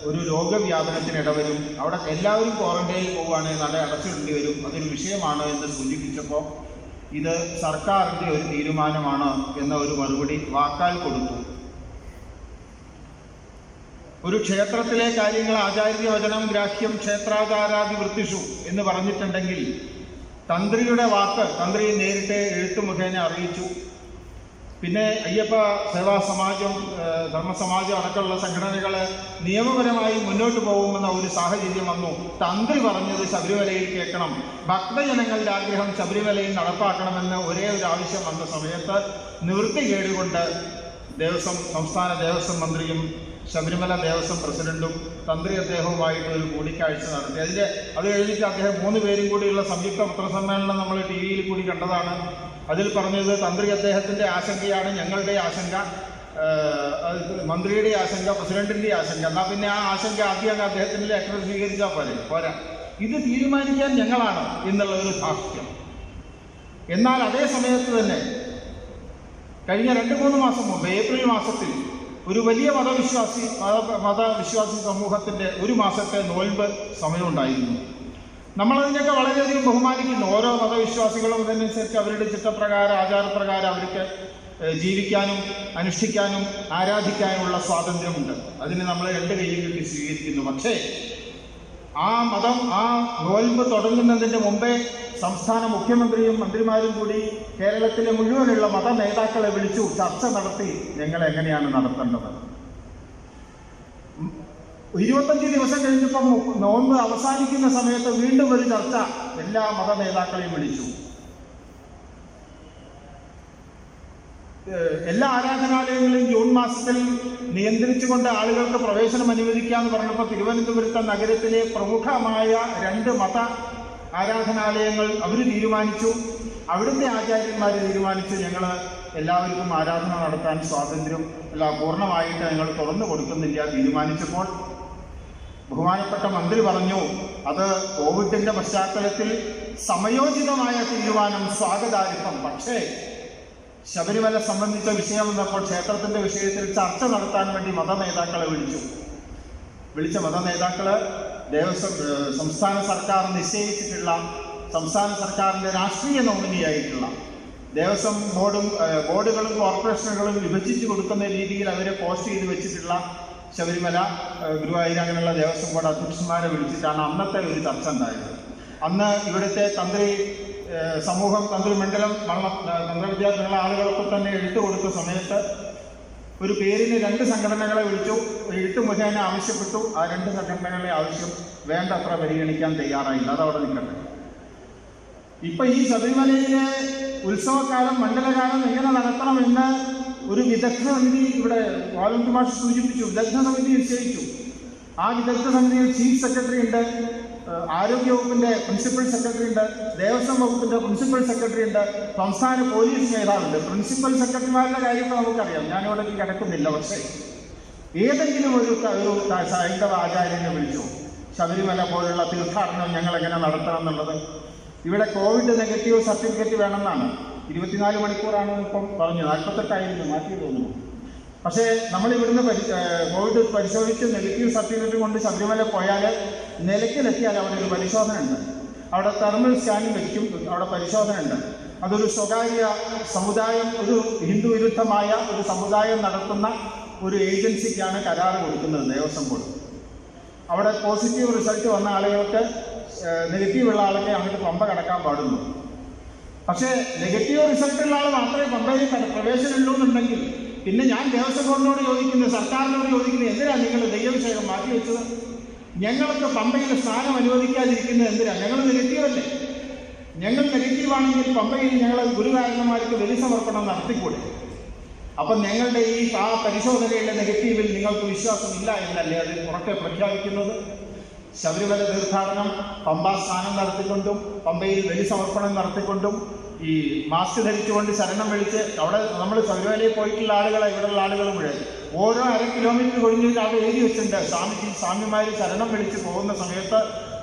ഒരു രോഗവ്യാപനത്തിന് ഇടവരും. അവിടെ എല്ലാവരും ക്വാറന്റൈനിൽ പോവുകയാണെങ്കിൽ നട അടച്ചിടേണ്ടി വരും. അതൊരു വിഷയമാണ് എന്ന് സൂചിപ്പിച്ചപ്പോൾ ഇത് സർക്കാരിൻ്റെ ഒരു തീരുമാനമാണ് എന്ന ഒരു മറുപടി വാക്കാൽ കൊടുത്തു. ഒരു ക്ഷേത്രത്തിലെ കാര്യങ്ങൾ ആചാര്യവചനം ഗ്രാഹ്യം ക്ഷേത്രാചാരാദി വൃത്തിഷു എന്ന് പറഞ്ഞിട്ടുണ്ടെങ്കിൽ തന്ത്രിയുടെ വാക്ക് തന്ത്രി നേരിട്ട് എഴുത്തു മുഖേന അറിയിച്ചു. പിന്നെ അയ്യപ്പ സേവാ സമാജം, ധർമ്മസമാജം അടക്കമുള്ള സംഘടനകൾ നിയമപരമായി മുന്നോട്ട് പോകുമെന്ന ഒരു സാഹചര്യം വന്നു. തന്ത്രി പറഞ്ഞത് ശബരിമലയിൽ കേൾക്കണം, ഭക്തജനങ്ങളുടെ ആഗ്രഹം ശബരിമലയിൽ നടപ്പാക്കണമെന്ന് ഒരേ ഒരു ആവശ്യം വന്ന സമയത്ത് നിവൃത്തികേടുകൊണ്ട് സംസ്ഥാന ദേവസ്വം മന്ത്രിയും ശബരിമല ദേവസ്വം പ്രസിഡന്റും തന്ത്രി അദ്ദേഹവുമായിട്ട് ഒരു കൂടിക്കാഴ്ച നടത്തി. അത് കഴിഞ്ഞിട്ട് അദ്ദേഹം 3 പേരും കൂടിയുള്ള സംയുക്ത പത്രസമ്മേളനം നമ്മൾ TV-യിൽ കൂടി കണ്ടതാണ്. അതിൽ പറഞ്ഞത് തന്ത്രി അദ്ദേഹത്തിൻ്റെ ആശങ്കയാണ് ഞങ്ങളുടെ ആശങ്ക, മന്ത്രിയുടെ ആശങ്ക, പ്രസിഡന്റിൻ്റെ ആശങ്ക. എന്നാൽ പിന്നെ ആ ആശങ്ക ആദ്യം അദ്ദേഹത്തിൻ്റെ ലെറ്റർ സ്വീകരിച്ചാൽ പോരാ, ഇത് തീരുമാനിക്കാൻ ഞങ്ങളാണ് എന്നുള്ള ഒരു സാക്ഷ്യം. എന്നാൽ അതേ സമയത്ത് തന്നെ കഴിഞ്ഞ 2-3 മാസം മുമ്പ് ഏപ്രിൽ മാസത്തിൽ ഒരു വലിയ മതവിശ്വാസി സമൂഹത്തിൻ്റെ 1 മാസത്തെ നോയമ്പ് സമയമുണ്ടായിരുന്നു. നമ്മളതിനൊക്കെ വളരെയധികം ബഹുമാനിക്കുന്നു. ഓരോ മതവിശ്വാസികളും അതനുസരിച്ച് അവരുടെ ചിട്ടപ്രകാരം, ആചാരപ്രകാരം അവർക്ക് ജീവിക്കാനും അനുഷ്ഠിക്കാനും ആരാധിക്കാനുമുള്ള സ്വാതന്ത്ര്യമുണ്ട്. അതിന് നമ്മൾ 2 കൈയും കിട്ടി സ്വീകരിക്കുന്നു. പക്ഷേ ആ നോയമ്പ് തുടങ്ങുന്നതിൻ്റെ മുമ്പേ സംസ്ഥാന മുഖ്യമന്ത്രിയും മന്ത്രിമാരും കൂടി കേരളത്തിലെ മുഴുവനുള്ള മത നേതാക്കളെ വിളിച്ചു ചർച്ച നടത്തി ഞങ്ങൾ എങ്ങനെയാണ് നടത്തേണ്ടത്. 25 ദിവസം കഴിഞ്ഞപ്പം നോമ്പ് അവസാനിക്കുന്ന സമയത്ത് വീണ്ടും ഒരു ചർച്ച എല്ലാ മത നേതാക്കളെയും വിളിച്ചു. എല്ലാ ആരാധനാലയങ്ങളും ജൂൺ മാസത്തിൽ നിയന്ത്രിച്ചുകൊണ്ട് ആളുകൾക്ക് പ്രവേശനം അനുവദിക്കാമെന്ന് പറഞ്ഞപ്പോൾ തിരുവനന്തപുരത്തെ നഗരത്തിലെ പ്രമുഖമായ 2 മത ആരാധനാലയങ്ങൾ അവർ തീരുമാനിച്ചു, അവിടുത്തെ ആചാര്യന്മാർ തീരുമാനിച്ചു, ഞങ്ങൾ എല്ലാവർക്കും ആരാധന നടത്താൻ സ്വാതന്ത്ര്യം പൂർണ്ണമായിട്ട് ഞങ്ങൾ തുറന്നു കൊടുക്കുന്നില്ല. തീരുമാനിച്ചപ്പോൾ ബഹുമാനപ്പെട്ട മന്ത്രി പറഞ്ഞു, അത് കോവിഡിന്റെ പശ്ചാത്തലത്തിൽ സമയോചിതമായ തീരുമാനം, സ്വാഗതാർഹം. പക്ഷേ ശബരിമല സംബന്ധിച്ച വിഷയം വന്നപ്പോൾ ക്ഷേത്രത്തിന്റെ വിഷയത്തിൽ ചർച്ച നടത്താൻ വേണ്ടി മതനേതാക്കളെ വിളിച്ച മതനേതാക്കള് സംസ്ഥാന സർക്കാർ നിശ്ചയിച്ചിട്ടുള്ള, സംസ്ഥാന സർക്കാരിന്റെ രാഷ്ട്രീയ നോമിനിയായിട്ടുള്ള ദേവസ്വം ബോർഡുകളും കോർപ്പറേഷനുകളും വിഭജിച്ചു കൊടുക്കുന്ന രീതിയിൽ അവരെ പോസ്റ്റ് ചെയ്ത് വെച്ചിട്ടുള്ള ശബരിമല, ഗുരുവായൂർ അങ്ങനെയുള്ള ദേവസ്വം ബോർഡ് അധ്യക്ഷന്മാരെ വിളിച്ചിട്ടാണ് അന്നത്തെ ഒരു ചർച്ച ഉണ്ടായത്. അന്ന് ഇവിടുത്തെ തന്ത്രിമണ്ഡലം തന്ത്രവിദ്യാർത്ഥികളുടെ ആളുകൾക്ക് തന്നെ എഴുത്തു കൊടുത്ത സമയത്ത് ഒരു പേരിന് 2 സംഘടനകളെ വിളിച്ചു, എഴുത്തു മുഖേന ആവശ്യപ്പെട്ടു. ആ 2 സംഘടനകളെ ആവശ്യം വേണ്ടത്ര പരിഗണിക്കാൻ തയ്യാറായില്ല, അതവിടെ നിൽക്കട്ടെ. ഇപ്പൊ ഈ ശബരിമലയിലെ ഉത്സവകാലം, മണ്ഡലകാലം എങ്ങനെ നടത്തണമെന്ന് ഒരു വിദഗ്ധ സമിതി, ഇവിടെ വാലന്തി മാഷ് സൂചിപ്പിച്ചു, വിദഗ്ധ സമിതി നിശ്ചയിച്ചു. ആ വിദഗ്ധ സമിതിയിൽ ചീഫ് സെക്രട്ടറി ഉണ്ട്, ആരോഗ്യവകുപ്പിന്റെ പ്രിൻസിപ്പൽ സെക്രട്ടറി ഉണ്ട്, ദേവസ്വം വകുപ്പിന്റെ പ്രിൻസിപ്പൽ സെക്രട്ടറി ഉണ്ട്, സംസ്ഥാന പോലീസ് മേധാവിയുണ്ട്. പ്രിൻസിപ്പൽ സെക്രട്ടറിമാരുടെ കാര്യമൊക്കെ നമുക്കറിയാം, ഞാനിവിടെ കിടക്കുന്നില്ല. പക്ഷേ ഏതെങ്കിലും ഒരു ഹൈന്ദവ ആചാര്യനെ വിളിച്ചു ശബരിമല പോലുള്ള തീർത്ഥാടനം ഞങ്ങൾ എങ്ങനെ നടത്തണം എന്നുള്ളത്? ഇവിടെ കോവിഡ് നെഗറ്റീവ് സർട്ടിഫിക്കറ്റ് വേണമെന്നാണ്. 24 മണിക്കൂറാണ് ഇപ്പം പറഞ്ഞു, 48 മാറ്റി തോന്നുന്നു. പക്ഷേ നമ്മൾ ഇവിടുന്ന് കോവിഡ് പരിശോധിച്ച് നെഗറ്റീവ് സർട്ടിഫിക്കറ്റ് കൊണ്ട് ശബരിമല പോയാൽ നിലയ്ക്കലെത്തിയാൽ അവിടെ ഒരു പരിശോധന ഉണ്ട്. അവിടെ തെർമൽ സ്കാനിങ് വയ്ക്കും, അവിടെ പരിശോധന ഉണ്ട്. അതൊരു സ്വകാര്യ സമുദായം, ഒരു ഹിന്ദു വിരുദ്ധമായ ഒരു സമുദായം നടത്തുന്ന ഒരു ഏജൻസിക്കാണ് കരാറ് കൊടുക്കുന്നത്, ദേവസ്വം ബോർഡ്. അവിടെ പോസിറ്റീവ് റിസൾട്ട് വന്ന ആളുകൾക്ക്, നെഗറ്റീവുള്ള ആളൊക്കെ അങ്ങോട്ട് പമ്പ കടക്കാൻ പാടുള്ളൂ. പക്ഷേ നെഗറ്റീവ് റിസൾട്ടുള്ള ആൾ മാത്രമേ പമ്പയിൽ പ്രവേശനമുള്ളൂ എന്നുണ്ടെങ്കിൽ പിന്നെ ഞാൻ ദേവസ്വം ബോർഡിനോട് ചോദിക്കുന്നത്, സർക്കാരിനോട് ചോദിക്കുന്നത്, എന്തിനാണ് നിങ്ങൾ ദൈവവിഷയം മാറ്റിവെച്ചത്? ഞങ്ങൾക്ക് പമ്പയിൽ സ്ഥാനം അനുവദിക്കാതിരിക്കുന്നത് എന്തിനാണ്? ഞങ്ങൾ നെഗറ്റീവല്ലേ? ഞങ്ങൾ നെഗറ്റീവാണെങ്കിൽ പമ്പയിൽ ഞങ്ങൾ ഗുരുകാരണന്മാർക്ക് ബലിസമർപ്പണം നടത്തിക്കൂടെ? അപ്പം ഞങ്ങളുടെ ആ പരിശോധനയിലെ നെഗറ്റീവിൽ നിങ്ങൾക്ക് വിശ്വാസമില്ല എന്നല്ലേ അത് ഉറക്കെ പ്രഖ്യാപിക്കുന്നത്? ശബരിമല തീർത്ഥാടനം പമ്പാ സ്നാനം നടത്തിക്കൊണ്ടും പമ്പയിൽ ബലിസമർപ്പണം നടത്തിക്കൊണ്ടും ഈ മാസ്ക് ധരിച്ചുകൊണ്ട് ശരണം വിളിച്ച്, അവിടെ നമ്മൾ ശബരിമലയിൽ പോയിട്ടുള്ള ആളുകളെ ഇവിടെയുള്ള ആളുകൾ മുഴുവൻ ഓരോ 1/2 കിലോമീറ്റർ കഴിഞ്ഞിട്ട് അവിടെ എഴുതി വെച്ചിട്ടുണ്ട്, സ്വാമിമാർ ശരണം വിളിച്ച് പോകുന്ന സമയത്ത്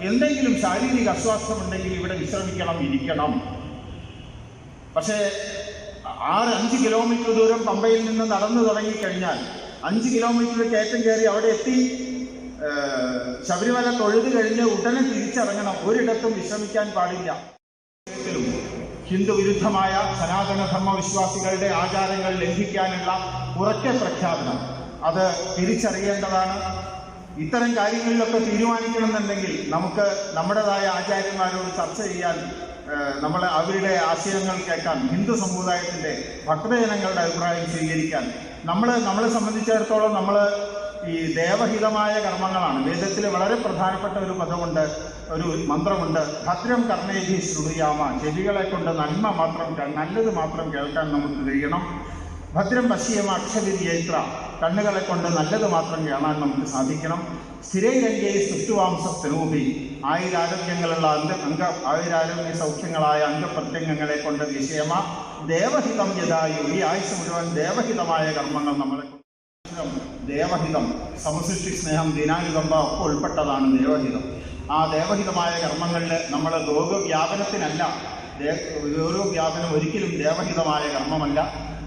എന്തെങ്കിലും ശാരീരിക അസ്വാസ്ഥ്യമുണ്ടെങ്കിൽ ഇവിടെ വിശ്രമിക്കണം, ഇരിക്കണം. പക്ഷേ 5 കിലോമീറ്റർ ദൂരം പമ്പയിൽ നിന്ന് നടന്നു തുടങ്ങിക്കഴിഞ്ഞാൽ 5 കിലോമീറ്റർ കയറ്റം കയറി അവിടെ എത്തി ശബരിമല തൊഴുത് കഴിഞ്ഞ് ഉടനെ തിരിച്ചിറങ്ങണം. ഒരിടത്തും വിശ്രമിക്കാൻ പാടില്ല. ഹിന്ദു വിരുദ്ധമായ സനാതനധർമ്മ വിശ്വാസികളുടെ ആചാരങ്ങൾ ലംഘിക്കാനുള്ള ഉറക്കെ പ്രഖ്യാപനം അത് തിരിച്ചറിയേണ്ടതാണ്. ഇത്തരം കാര്യങ്ങളിലൊക്കെ തീരുമാനിക്കണമെന്നുണ്ടെങ്കിൽ നമുക്ക് നമ്മുടേതായ ആചാര്യന്മാരോട് ചർച്ച ചെയ്യാൻ, അവരുടെ ആശയങ്ങൾ കേൾക്കാൻ, ഹിന്ദു സമുദായത്തിൻ്റെ ഭക്തജനങ്ങളുടെ അഭിപ്രായം സ്വീകരിക്കാൻ നമ്മളെ സംബന്ധിച്ചിടത്തോളം നമ്മൾ ഈ ദേവഹിതമായ കർമ്മങ്ങളാണ്. വേദത്തിൽ വളരെ പ്രധാനപ്പെട്ട ഒരു പദമുണ്ട്, ഒരു മന്ത്രമുണ്ട്, ഭദ്രം കർണേഭി ശ്രുതിയാമ. ചെവികളെ കൊണ്ട് നന്മ മാത്രം, നല്ലത് മാത്രം കേൾക്കാൻ നമുക്ക് കഴിയണം. ഭദ്രം പശ്യേമ അക്ഷവിദ്യൈത്ര. കണ്ണുകളെ കൊണ്ട് നല്ലത് മാത്രം കാണാൻ നമുക്ക് സാധിക്കണം. സ്ഥിരൈരംഗേ സുഷ്ടുവാംസസ്തനൂഭി. ആയുരാരോഗ്യങ്ങളുള്ള ആയുരാരോഗ്യ സൗഖ്യങ്ങളായ അംഗപ്രത്യംഗങ്ങളെ കൊണ്ട് വിഷയമ. ദേവഹിതം യഥായു. ഈ ആയുസ് മുഴുവൻ ദേവഹിതമായ കർമ്മങ്ങൾ നമ്മളെ ദേവഹിതം, സമസൃഷ്ടി സ്നേഹം, ദീനാനുകമ്പ ഒക്കെ ഉൾപ്പെട്ടതാണ് ദേവഹിതം. ആ ദേവഹിതമായ കർമ്മങ്ങളിൽ നമ്മൾ രോഗവ്യാപനത്തിനല്ല, രോഗവ്യാപനം ഒരിക്കലും ദേവഹിതമായ കർമ്മമല്ല.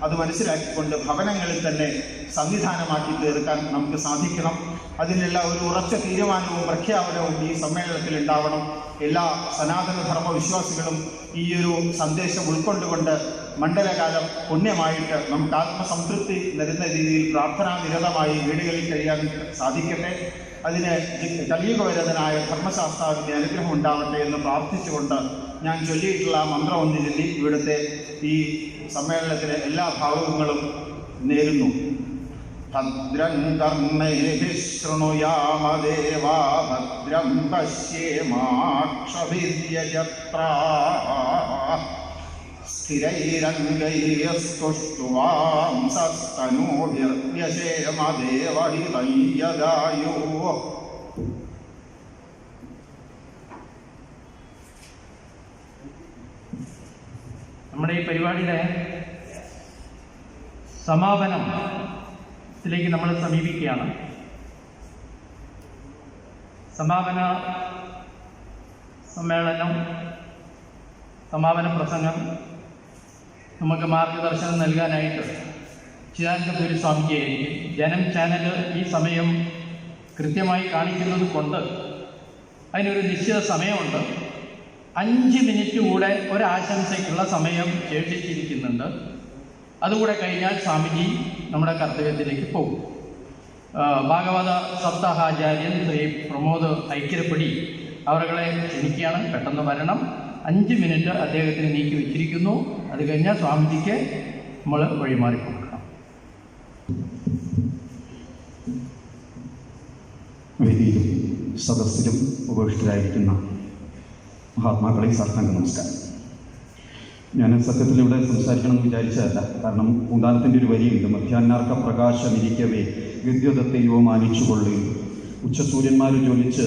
അത് മനസ്സിലാക്കിക്കൊണ്ട് ഭവനങ്ങളിൽ തന്നെ സന്നിധാനമാക്കി തീർക്കാൻ നമുക്ക് സാധിക്കണം. അതിനുള്ള ഒരു ഉറച്ച തീരുമാനവും പ്രഖ്യാപനവും ഈ സമ്മേളനത്തിൽ ഉണ്ടാവണം. എല്ലാ സനാതനധർമ്മ വിശ്വാസികളും ഈ ഒരു സന്ദേശം ഉൾക്കൊണ്ടുകൊണ്ട് മണ്ഡലകാലം പുണ്യമായിട്ട് നമുക്ക് ആത്മസംതൃപ്തി നൽകുന്ന രീതിയിൽ പ്രാർത്ഥനാനിരതമായി വീടുകളിൽ കഴിയാൻ സാധിക്കട്ടെ. അതിന് കലിയുഗവരതനായ ധർമ്മശാസ്ത്രാവിൻ്റെ അനുഗ്രഹം ഉണ്ടാവട്ടെ എന്ന് പ്രാർത്ഥിച്ചുകൊണ്ട് ഞാൻ ചൊല്ലിയിട്ടുള്ള മന്ത്രം ഒന്ന് ചൊല്ലി ഇവിടുത്തെ ഈ സമ്മേളനത്തിലെ എല്ലാ ഭാവങ്ങളും നേരുന്നു. ഭദ്രം കർണൈഃ ശൃണുയാമദേവാ ഭദ്രം പശ്യേമാക്ഷഭിര്യജത്രാഃ സ്ഥിരൈരംഗൈസ്തുഷ്ടുവാംസസ്തനൂഭിർവ്യശേമ ദേവഹിതം യദായുഃ. നമ്മുടെ ഈ പരിപാടിയുടെ സമാപനത്തിലേക്ക് നമ്മൾ സമീപിക്കുകയാണ്. സമാപന സമ്മേളനം, സമാപന പ്രസംഗം നമുക്ക് മാർഗദർശനം നൽകാനായിട്ട് ചിദാനന്ദപുരി സ്വാമിജിയായിരിക്കും. ജനം ചാനൽ ഈ സമയം കൃത്യമായി കാണിക്കുന്നത് കൊണ്ട് അതിനൊരു നിശ്ചിത സമയമുണ്ട്. 5 മിനിറ്റ് കൂടെ ഒരാശംസയ്ക്കുള്ള സമയം ശേഷിച്ചിരിക്കുന്നുണ്ട്. അതുകൂടെ കഴിഞ്ഞാൽ സ്വാമിജി നമ്മുടെ കർത്തവ്യത്തിലേക്ക് പോകും. ഭാഗവത സപ്താഹാചാര്യൻ ശ്രീ പ്രമോദ് ഐക്യരപ്പടി അവരുടെ ക്ഷണിക്കുകയാണ്, പെട്ടെന്ന് വരണം. 5 മിനിറ്റ് അദ്ദേഹത്തിന് നീക്കി വെച്ചിരിക്കുന്നു. അത് കഴിഞ്ഞാൽ സ്വാമിജിക്ക് നമ്മൾ വഴിമാറി കൊടുക്കണം. വേദിയിലും സദസ്സിലും ഉപവിഷ്ടരായിരിക്കുന്ന മഹാത്മാക്കളെ സാഷ്ടാംഗ നമസ്കാരം. ഞാൻ സത്യത്തിലൂടെ സംസാരിക്കണമെന്ന് വിചാരിച്ചതല്ല. കാരണം പൂന്താനത്തിൻ്റെ ഒരു വരിയുണ്ട്, മധ്യാഹ്നാർക്ക പ്രകാശമിരിക്കവേ വിദ്യുതത്തെയോ മാനിച്ചുകൊള്ളുകയും. ഉച്ചസൂര്യന്മാർ ജ്വലിച്ച്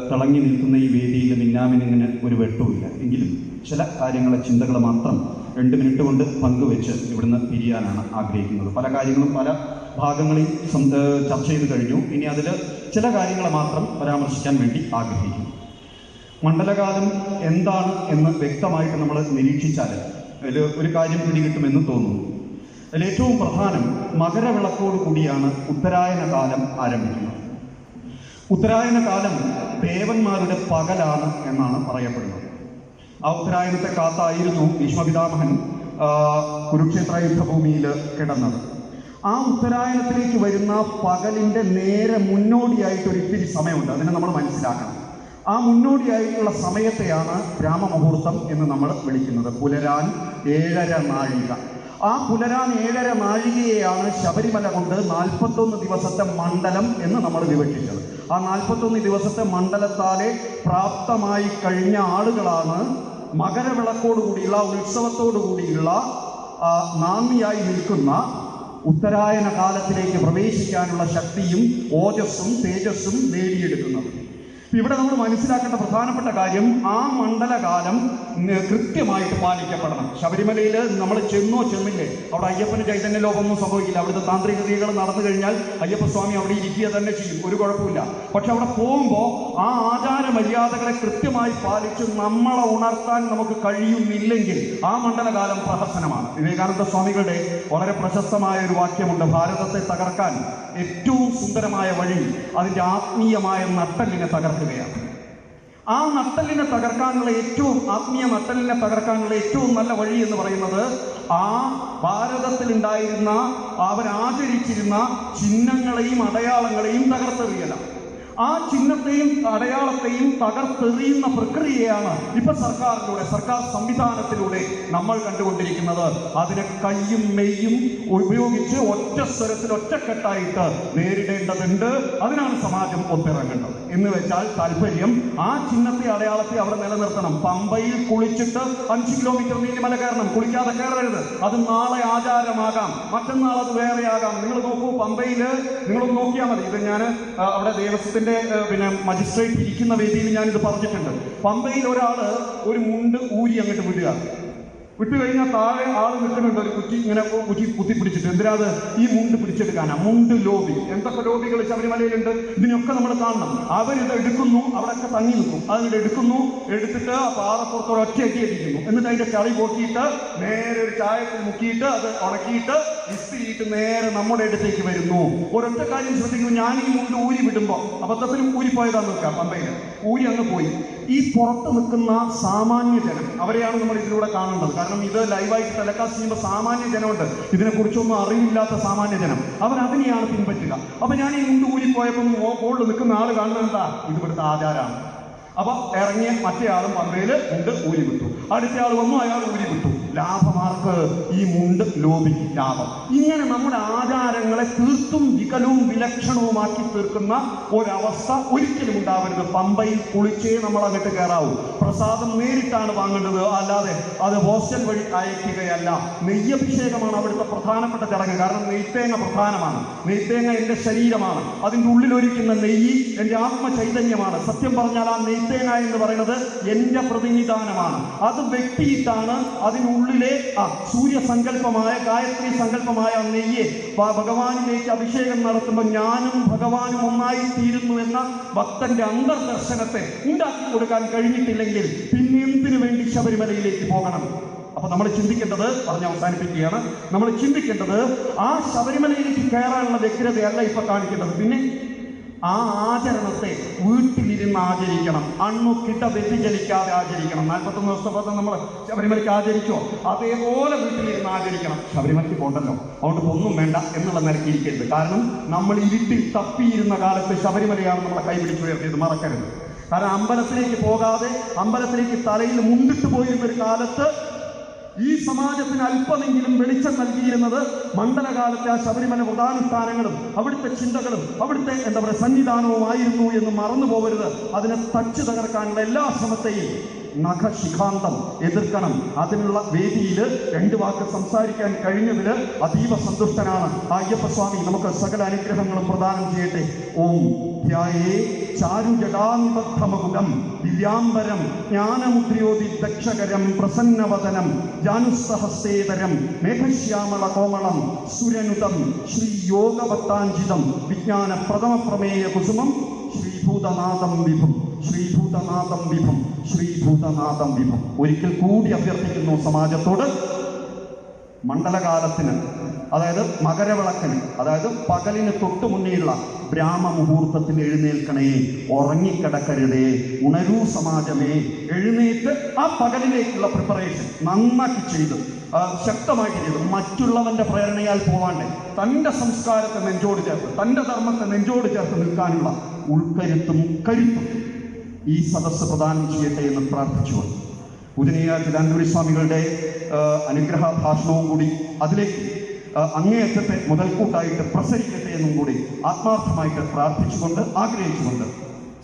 തിളങ്ങി നിൽക്കുന്ന ഈ വേദിയിൽ മിന്നാമിനിങ്ങനെ ഒരു വെട്ടവുമില്ല. എങ്കിലും ചില കാര്യങ്ങളെ, ചിന്തകൾ മാത്രം 2 മിനിറ്റ് കൊണ്ട് പങ്കുവെച്ച് ഇവിടുന്ന് പിരിയാനാണ് ആഗ്രഹിക്കുന്നത്. പല കാര്യങ്ങളും പല ഭാഗങ്ങളിൽ ചർച്ച ചെയ്ത് കഴിഞ്ഞു. ഇനി അതിൽ ചില കാര്യങ്ങൾ മാത്രം പരാമർശിക്കാൻ വേണ്ടി ആഗ്രഹിക്കുന്നു. മണ്ഡലകാലം എന്താണ് എന്ന് വ്യക്തമായിട്ട് നമ്മൾ നിരീക്ഷിച്ചാൽ അതിൽ ഒരു കാര്യം പിടികിട്ടുമെന്ന് തോന്നുന്നു. അതിൽ ഏറ്റവും പ്രധാനം മകരവിളക്കോട് കൂടിയാണ് ഉത്തരായന കാലം ആരംഭിക്കുന്നത്. ഉത്തരായന കാലം ദേവന്മാരുടെ പകലാണ് എന്നാണ് പറയപ്പെടുന്നത്. ആ ഉത്തരായനത്തെ കാത്തായിരുന്നു ഭീഷ്മപിതാമഹൻ കുരുക്ഷേത്ര യുദ്ധഭൂമിയിൽ കിടന്നത്. ആ ഉത്തരായനത്തിലേക്ക് വരുന്ന പകലിൻ്റെ നേരെ മുന്നോടിയായിട്ട് ഒരു ഇത്തിരി സമയമുണ്ട്. അതിനെ നമ്മൾ മനസ്സിലാക്കണം. ആ മുന്നോടിയായിട്ടുള്ള സമയത്തെയാണ് ബ്രാഹ്മമുഹൂർത്തം എന്ന് നമ്മൾ വിളിക്കുന്നത്. പുലരാൻ 7:30 നാഴിക. ആ പുലരാൻ 7:30 നാഴികയെയാണ് ശബരിമല കൊണ്ട് 41 ദിവസത്തെ മണ്ഡലം എന്ന് നമ്മൾ വിവക്ഷിച്ചത്. ആ 41 ദിവസത്തെ മണ്ഡലത്താലെ പ്രാപ്തമായി കഴിഞ്ഞ ആളുകളാണ് മകരവിളക്കോടു കൂടിയുള്ള ഉത്സവത്തോടു കൂടിയുള്ള നാന്ദിയായി നിൽക്കുന്ന ഉത്തരായന കാലത്തിലേക്ക് പ്രവേശിക്കാനുള്ള ശക്തിയും ഓജസ്സും തേജസ്സും നേടിയെടുക്കുന്നത്. ഇവിടെ നമ്മൾ മനസ്സിലാക്കേണ്ട പ്രധാനപ്പെട്ട കാര്യം ആ മണ്ഡലകാലം കൃത്യമായിട്ട് പാലിക്കപ്പെടണം. ശബരിമലയിൽ നമ്മൾ ചെന്നില്ലേ അവിടെ അയ്യപ്പന് ചൈതന്യലോപമൊന്നും സംഭവിക്കില്ല. അവിടുത്തെ താന്ത്രികതകൾ നടന്നു കഴിഞ്ഞാൽ അയ്യപ്പസ്വാമി അവിടെ ഇരിക്കുക തന്നെ ചെയ്യും, ഒരു കുഴപ്പമില്ല. പക്ഷെ അവിടെ പോകുമ്പോൾ ആ ആചാര മര്യാദകളെ കൃത്യമായി പാലിച്ച് നമ്മളെ ഉണർത്താൻ നമുക്ക് കഴിയുന്നില്ലെങ്കിൽ ആ മണ്ഡലകാലം പ്രഹസനമാണ്. വിവേകാനന്ദ സ്വാമികളുടെ വളരെ പ്രശസ്തമായ ഒരു വാക്യമുണ്ട്: ഭാരതത്തെ തകർക്കാൻ ഏറ്റവും സുന്ദരമായ വഴി അതിൻ്റെ ആത്മീയമായ നട്ടെല്ലിനെ തകർക്കുകയാണ്. ആ നട്ടെല്ലിനെ തകർക്കാനുള്ള ആത്മീയ നട്ടെല്ലിനെ തകർക്കാനുള്ള ഏറ്റവും നല്ല വഴി എന്ന് പറയുന്നത് ആ ഭാരതത്തിലുണ്ടായിരുന്ന അവരാചരിച്ചിരുന്ന ചിഹ്നങ്ങളെയും അടയാളങ്ങളെയും തകർത്തെറിയലാണ്. ആ ചിഹ്നത്തെയും അടയാളത്തെയും തകർത്തെറിയുന്ന പ്രക്രിയയാണ് ഇപ്പൊ സർക്കാർ സംവിധാനത്തിലൂടെ നമ്മൾ കണ്ടുകൊണ്ടിരിക്കുന്നത്. അതിനെ കയ്യും മെയ്യും ഉപയോഗിച്ച് ഒറ്റ സ്വരത്തിൽ ഒറ്റക്കെട്ടായിട്ട് നേരിടേണ്ടതുണ്ട്. അതിനാണ് സമാജം ഒത്തിറങ്ങേണ്ടത്. എന്ന് വെച്ചാൽ താല്പര്യം ആ ചിഹ്നത്തെ അടയാളത്തെ അവിടെ നിലനിർത്തണം. പമ്പയിൽ കുളിച്ചിട്ട് 5 കിലോമീറ്റർ നീലിമല കയറണം, കുളിക്കാതെ കയറരുത്. അത് നാളെ ആചാരമാകാം, മറ്റന്നാൾ അത് വേറെയാകാം. നിങ്ങൾ നോക്കൂ, പമ്പയിൽ നിങ്ങളൊന്ന് നോക്കിയാൽ മതി. ഇത് ഞാൻ അവിടെ ദേവസ്വത്തിന്റെ മജിസ്ട്രേറ്റ് ഇരിക്കുന്ന വേദിയിൽ ഞാനിത് പറഞ്ഞിട്ടുണ്ട്. പമ്പയിൽ ഒരാള് ഒരു മുണ്ട് ഊരി അങ്ങോട്ട് വിട്ടുകഴിഞ്ഞാൽ താഴെ ആള് നിൽക്കുന്നുണ്ട്, ഒരു കുറ്റി കുത്തിപ്പിടിച്ചിട്ട്. എന്തിനാത്? ഈ മുണ്ട് പിടിച്ചെടുക്കാനാ. മുണ്ട് ലോബി. എന്തൊക്കെ ലോബികൾ ശബരിമലയിലുണ്ട്, ഇതിനൊക്കെ നമ്മൾ കാണണം. അവരിത് എടുക്കുന്നു, അവിടെയൊക്കെ തങ്ങി നിൽക്കും. അതിവിടെ എടുക്കുന്നു, എടുത്തിട്ട് ആ പാറപ്പുറത്തോടെ ഒറ്റയറ്റി അടിക്കുന്നു. എന്നിട്ട് അതിന്റെ ചളി പോക്കിയിട്ട് നേരെ ഒരു ചായത്തിൽ മുക്കിയിട്ട് അത് ഉണക്കിയിട്ട് ഇസ്തിരിയിട്ട് നേരെ നമ്മുടെ അടുത്തേക്ക് വരുന്നു. ഒരൊറ്റ കാര്യം ശ്രദ്ധിക്കുന്നു, ഞാൻ ഈ മുണ്ട് ഊരി വിടുമ്പോൾ അബദ്ധത്തിലും ഊരിപ്പോയതാന്ന് നിൽക്കാം. പമ്പയിൽ ഊരി അങ്ങ് പോയി. ഈ പുറത്ത് നിൽക്കുന്ന സാമാന്യ ജനം, അവരെയാണ് നമ്മൾ ഇതിലൂടെ കാണേണ്ടത്. കാരണം ഇത് ലൈവായിട്ട് ടെലികാസ്റ്റ് ചെയ്യുമ്പോൾ സാമാന്യ ജനമുണ്ട്, ഇതിനെക്കുറിച്ചൊന്നും അറിവില്ലാത്ത സാമാന്യ ജനം, അവരതിനെയാണ് പിൻപറ്റുക. അപ്പൊ ഞാൻ ഈ മുണ്ട് ഊരിപ്പോയപ്പോൾ മുകളിൽ നിൽക്കുന്ന ആള് കാണുന്നത് എന്താ? ഇത് ഇവിടുത്തെ ആചാരമാണ്. അപ്പൊ ഇറങ്ങിയ മറ്റേ ആളും പമ്പയിൽ മുണ്ട് ഊരി വിട്ടു. അടുത്ത ആൾ വന്നു, അയാൾ ഊരി വിട്ടു. ലാഭമാർക്ക്? ഈ മുണ്ട് ലോബിക്ക് ലാഭം. ഇങ്ങനെ നമ്മുടെ ആചാരങ്ങളെ തീർത്തും വികലവും വിലക്ഷണവുമാക്കി തീർക്കുന്ന ഒരവസ്ഥ ഒരിക്കലും ഉണ്ടാവരുത്. പമ്പയിൽ കുളിച്ചേ നമ്മൾ അങ്ങോട്ട് കയറാവൂ. പ്രസാദം നേരിട്ടാണ് വാങ്ങേണ്ടത്, അല്ലാതെ അത് ഹോസ്റ്റൽ വഴി അയക്കുകയല്ല. നെയ്യഭിഷേകമാണ് അവിടുത്തെ പ്രധാനപ്പെട്ട ചടങ്ങ്. കാരണം നെയ്ത്തേങ്ങ പ്രധാനമാണ്. നെയ്ത്തേങ്ങ എൻ്റെ ശരീരമാണ്. അതിൻ്റെ ഉള്ളിലൊരിക്കുന്ന നെയ്യ് എൻ്റെ ആത്മചൈതന്യമാണ്. സത്യം പറഞ്ഞാൽ ആ നെയ്ത്തേങ്ങ എന്ന് പറയുന്നത് എൻ്റെ പ്രതിനിധാനമാണ്. അത് വെട്ടിയിട്ടാണ് അതിനുള്ളിലെ സൂര്യസങ്കല്പമായ ഗായത്രി സങ്കല്പമായ നെയ്യെ ഭഗവാനിലേക്ക് അഭിഷേകം നടത്തുമ്പോൾ ഞാനും ഭഗവാനും ഒന്നായി തീരുന്നു എന്ന ഭക്തന്റെ അന്തർദർശനത്തെ ഉണ്ടാക്കി കൊടുക്കാൻ കഴിഞ്ഞിട്ടില്ലെങ്കിൽ പിന്നെ എന്തിനു വേണ്ടി ശബരിമലയിലേക്ക് പോകണം? അപ്പൊ നമ്മൾ ചിന്തിക്കേണ്ടത്, പറഞ്ഞ് അവസാനിപ്പിക്കുകയാണ്, നമ്മൾ ചിന്തിക്കേണ്ടത് ആ ശബരിമലയിലേക്ക് കയറാനുള്ള വ്യഗ്രതയല്ല ഇപ്പൊ കാണിക്കേണ്ടത്. പിന്നെ ആ ആചരണത്തെ വീട്ടിലിരുന്ന് ആചരിക്കണം. അണ്ണുക്കിട്ട വ്യതിചലിക്കാതെ ആചരിക്കണം. 41 ദിവസത്തെ നമ്മൾ ശബരിമലയ്ക്ക് ആചരിച്ചോ അതേപോലെ വീട്ടിലിരുന്ന് ആചരിക്കണം. ശബരിമലയ്ക്ക് പോകണ്ടല്ലോ, അതുകൊണ്ട് ഒന്നും വേണ്ട എന്നുള്ള നിലയ്ക്ക് ഇരിക്കരുത്. കാരണം നമ്മൾ ഇരുട്ടിൽ തപ്പിയിരുന്ന കാലത്ത് ശബരിമലയാണ് നമ്മളെ കൈപിടിച്ചുയർത്തിയത്, മറക്കരുത്. കാരണം അമ്പലത്തിലേക്ക് പോകാതെ അമ്പലത്തിലേക്ക് തലയിൽ മുണ്ടിട്ട് പോയിരുന്ന ഒരു കാലത്ത് ഈ സമാജത്തിന് അല്പമെങ്കിലും വെളിച്ചം നൽകിയിരുന്നത് മണ്ഡലകാലത്തെ ആ ശബരിമല പ്രധാനുഷ്ഠാനങ്ങളും അവിടുത്തെ ചിന്തകളും അവിടുത്തെ സന്നിധാനവുമായിരുന്നു എന്ന് മറന്നു പോകരുത്. അതിനെ തച്ചു തകർക്കാനുള്ള എല്ലാ ശ്രമത്തെയും നഖശിഖാന്തം എതിർക്കണം. അതിനുള്ള വേദിയിൽ 2 വാക്ക് സംസാരിക്കാൻ കഴിഞ്ഞതിൽ അതീവ സന്തുഷ്ടനാണ്. അയ്യപ്പസ്വാമി നമുക്ക് സകല അനുഗ്രഹങ്ങളും പ്രദാനം ചെയ്യട്ടെ. ഓം ധ്യായേ ചാരുജടാനിബദ്ധമകുടം ദിവ്യാംബരം ജ്ഞാനമുദ്രയോതി ദക്ഷകരം പ്രസന്നവദനം ജാനുസ്സഹസ്തേതരം മേഘശ്യാമള കോമളം സുരനുതം ശ്രീയോഗഭക്താഞ്ജിതം വിജ്ഞാന പ്രഥമ പ്രമേയ കുസുമം ശ്രീഭൂതനാഥം വിഭും. ശ്രീഭൂതനാഥം വിഭം, ശ്രീഭൂതനാഥം വിഭം. ഒരിക്കൽ കൂടി അഭ്യർത്ഥിക്കുന്നു സമാജത്തോട്, മണ്ഡലകാലത്തിന്, അതായത് മകരവിളക്കിന്, അതായത് പകലിന് തൊട്ടു മുന്നേയുള്ള ബ്രാഹ്മ മുഹൂർത്തത്തിൽ എഴുന്നേൽക്കണേ, ഉറങ്ങിക്കിടക്കരുതേ, ഉണരൂ സമാജമേ, എഴുന്നേറ്റ് ആ പകലിലേക്കുള്ള പ്രിപ്പറേഷൻ നന്നാക്കി ചെയ്ത് ശക്തമായിട്ട് ചെയ്ത് മറ്റുള്ളവന്റെ പ്രേരണയാൽ പോവാണ്ടേ തൻ്റെ സംസ്കാരത്തെ നെഞ്ചോട് ചേർത്ത്, തൻ്റെ ധർമ്മത്തെ നെഞ്ചോട് ചേർത്ത് നിൽക്കാനുള്ള ഉൾക്കരുത്തും കരുത്തും ഈ സദസ്സ് പ്രദാനം ചെയ്യട്ടെ എന്ന് പ്രാർത്ഥിച്ചുകൊണ്ട് പൂജനീയ ചിദാനന്ദപുരി സ്വാമികളുടെ അനുഗ്രഹ ഭാഷണവും കൂടി അതിലേക്ക് അങ്ങേയറ്റത്തെ മുതൽക്കൂട്ടായിട്ട് പ്രസരിക്കട്ടെ എന്നും കൂടി ആത്മാർത്ഥമായിട്ട് പ്രാർത്ഥിച്ചുകൊണ്ട് ആഗ്രഹിച്ചുകൊണ്ട്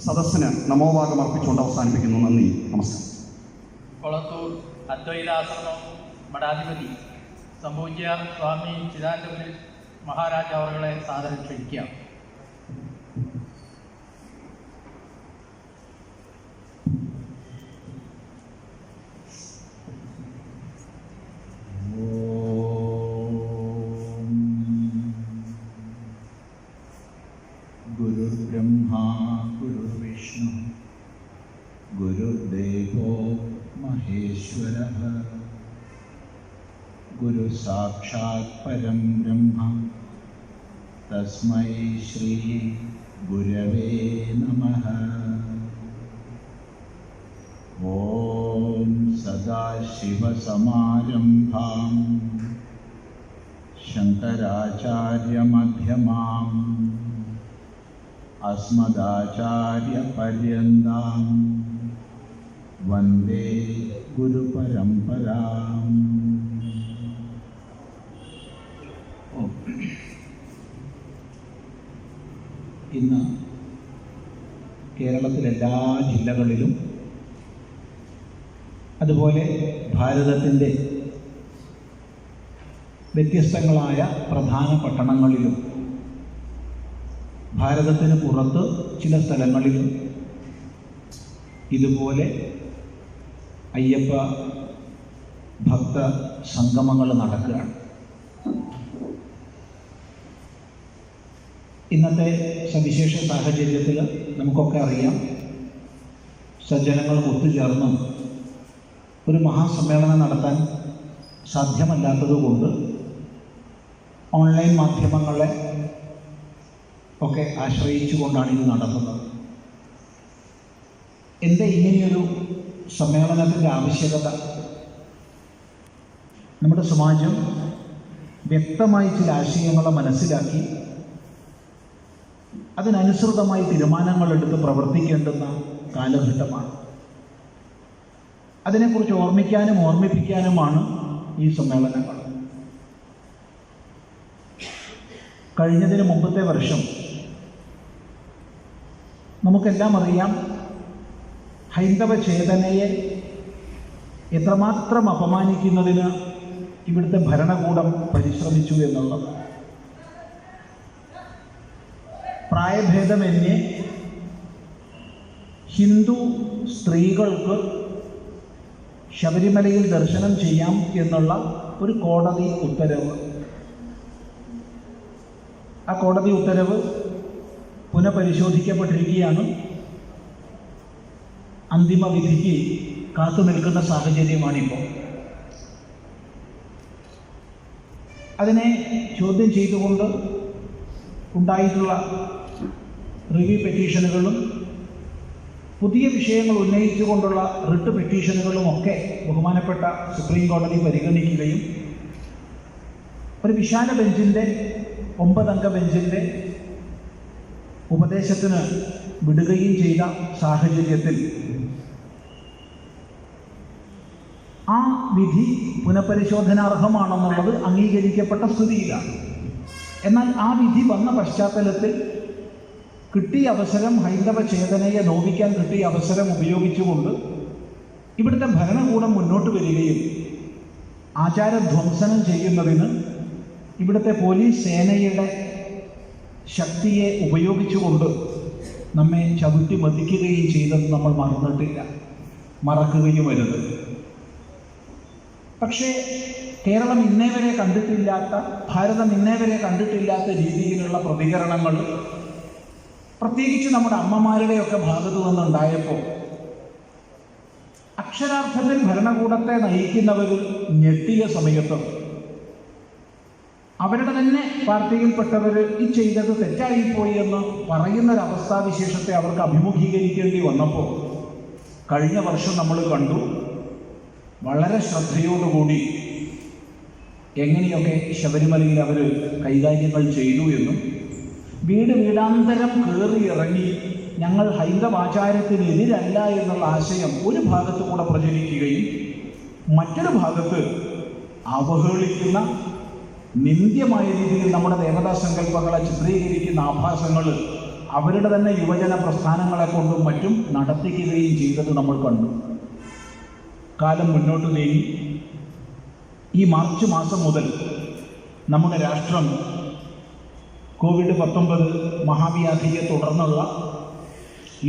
സദസ്സിന് നമോവാകം അർപ്പിച്ചുകൊണ്ട് അവസാനിപ്പിക്കുന്നു. നന്ദി, നമസ്കാരം. കൊളത്തൂർ അദ്വൈതാശ്രമം മഠാധിപതി സംപൂജ്യ സ്വാമി ചിദാനന്ദപുരി മഹാരാജ് അവരുടെ സാദരം ക്ഷണിക്കുക. ഗുരുർബ്രഹ്മാ ഗുരുർവിഷ്ണു ഗുരുദേവോ മഹേശ്വരഃ ഗുരു സാക്ഷാത് പരം ബ്രഹ്മ തസ്മൈ ശ്രീ ഗുരവേ നമഃ. ഓം സദാശിവസമാരംഭാം ശങ്കരാചാര്യമധ്യമാം അസ്മദാചാര്യപര്യന്താം വന്ദേ ഗുരുപരമ്പരാം. ഇന്ന് കേരളത്തിലെല്ലാ ജില്ലകളിലും അതുപോലെ ഭാരതത്തിൻ്റെ വ്യത്യസ്തങ്ങളായ പ്രധാന പട്ടണങ്ങളിലും ഭാരതത്തിന് പുറത്ത് ചില സ്ഥലങ്ങളിലും ഇതുപോലെ അയ്യപ്പ ഭക്ത സംഗമങ്ങൾ നടക്കുകയാണ്. ഇന്നത്തെ സവിശേഷ സാഹചര്യത്തിൽ നമുക്കൊക്കെ അറിയാം, സജ്ജനങ്ങൾ ഒത്തുചേർന്ന് ഒരു മഹാസമ്മേളനം നടത്താൻ സാധ്യമല്ലാത്തതുകൊണ്ട് ഓൺലൈൻ മാധ്യമങ്ങളെ ഒക്കെ ആശ്രയിച്ചുകൊണ്ടാണ് ഇത് നടത്തുന്നത്. എന്താ ഇങ്ങനെയൊരു സമ്മേളനത്തിൻ്റെ ആവശ്യകത? നമ്മുടെ സമാജം വ്യക്തമായി ചില ആശയങ്ങളെ മനസ്സിലാക്കി അതിനനുസൃതമായി തീരുമാനങ്ങളെടുത്ത് പ്രവർത്തിക്കേണ്ടുന്ന കാലഘട്ടമാണ്. അതിനെക്കുറിച്ച് ഓർമ്മിക്കാനും ഓർമ്മിപ്പിക്കാനുമാണ് ഈ സമ്മേളനങ്ങൾ. കഴിഞ്ഞതിന് മുമ്പത്തെ വർഷം നമുക്കെല്ലാം അറിയാം, ഹൈന്ദവ ചേതനയെ എത്രമാത്രം അപമാനിക്കുന്നതിന് ഇവിടുത്തെ ഭരണകൂടം പരിശ്രമിച്ചു എന്നുള്ളത്. പ്രായഭേദമന്യേ ഹിന്ദു സ്ത്രീകൾക്ക് ശബരിമലയിൽ ദർശനം ചെയ്യാം എന്നുള്ള ഒരു കോടതി ഉത്തരവ്, ആ കോടതി ഉത്തരവ് പുനഃപരിശോധിക്കപ്പെട്ടിരിക്കുകയാണ്. അന്തിമ വിധിക്ക് കാത്തു നിൽക്കുന്ന സാഹചര്യമാണിപ്പോൾ. അതിനെ ചോദ്യം ചെയ്തുകൊണ്ട് ഉണ്ടായിട്ടുള്ള റിവ്യൂ പെറ്റീഷനുകളും പുതിയ വിഷയങ്ങൾ ഉന്നയിച്ചുകൊണ്ടുള്ള റിട്ട് പെറ്റീഷനുകളുമൊക്കെ ബഹുമാനപ്പെട്ട സുപ്രീം കോടതി പരിഗണിക്കുകയും ഒരു വിശാല ബെഞ്ചിൻ്റെ 9 അംഗ ബെഞ്ചിൻ്റെ ഉപദേശത്തിന് വിടുകയും ചെയ്ത സാഹചര്യത്തിൽ ആ വിധി പുനഃപരിശോധനാർഹമാണെന്നുള്ളത് അംഗീകരിക്കപ്പെട്ട സ്ഥിതിയിലാണ്. എന്നാൽ ആ വിധി വന്ന പശ്ചാത്തലത്തിൽ കിട്ടിയ അവസരം, ഹൈന്ദവ ചേതനയെ നോവിക്കാൻ കിട്ടിയ അവസരം ഉപയോഗിച്ചുകൊണ്ട് ഇവിടുത്തെ ഭരണകൂടം മുന്നോട്ട് വരികയും ആചാരധ്വംസനം ചെയ്യുന്നതിന് ഇവിടുത്തെ പോലീസ് സേനയുടെ ശക്തിയെ ഉപയോഗിച്ചുകൊണ്ട് നമ്മെ ചവിട്ടി മതിക്കുകയും ചെയ്തെന്ന് നമ്മൾ മറന്നിട്ടില്ല, മറക്കുകയും വരുത്. പക്ഷേ കേരളം ഇന്നേ വരെ കണ്ടിട്ടില്ലാത്ത, ഭാരതം ഇന്നേ വരെ കണ്ടിട്ടില്ലാത്ത രീതിയിലുള്ള പ്രതികരണങ്ങൾ പ്രത്യേകിച്ച് നമ്മുടെ അമ്മമാരുടെയൊക്കെ ഭാഗത്തു നിന്നുണ്ടായപ്പോൾ അക്ഷരാർത്ഥത്തിൽ ഭരണകൂടത്തെ നയിക്കുന്നവർ ഞെട്ടിയ സമയത്ത് അവരുടെ തന്നെ പാർട്ടിയിൽപ്പെട്ടവർ ഈ ചെയ്തത് തെറ്റായിപ്പോയി എന്ന് പറയുന്നൊരവസ്ഥാവിശേഷത്തെ അവർക്ക് അഭിമുഖീകരിക്കേണ്ടി വന്നപ്പോൾ കഴിഞ്ഞ വർഷം നമ്മൾ കണ്ടു വളരെ ശ്രദ്ധയോടുകൂടി എങ്ങനെയൊക്കെ ശബരിമലയിൽ അവർ കൈകാര്യങ്ങൾ ചെയ്തു എന്നും വീട് വീടാന്തരം കയറി ഇറങ്ങി ഞങ്ങൾ ഹൈന്ദവാചാരത്തിനെതിരല്ല എന്നുള്ള ആശയം ഒരു ഭാഗത്ത് കൂടെ പ്രചരിക്കുകയും മറ്റൊരു ഭാഗത്ത് അവഹേളിക്കുന്ന നിന്ദ്യമായ രീതിയിൽ നമ്മുടെ ദേവതാ സങ്കല്പങ്ങളെ ചിത്രീകരിക്കുന്ന ആഭാസങ്ങൾ അവരുടെ തന്നെ യുവജന പ്രസ്ഥാനങ്ങളെ കൊണ്ടും മറ്റും നടത്തിക്കുകയും ചെയ്തത് നമ്മൾ കണ്ടു. കാലം മുന്നോട്ട് നീങ്ങി ഈ മാർച്ച് മാസം മുതൽ നമ്മുടെ രാഷ്ട്രം COVID-19 മഹാവ്യാധിയെ തുടർന്നുള്ള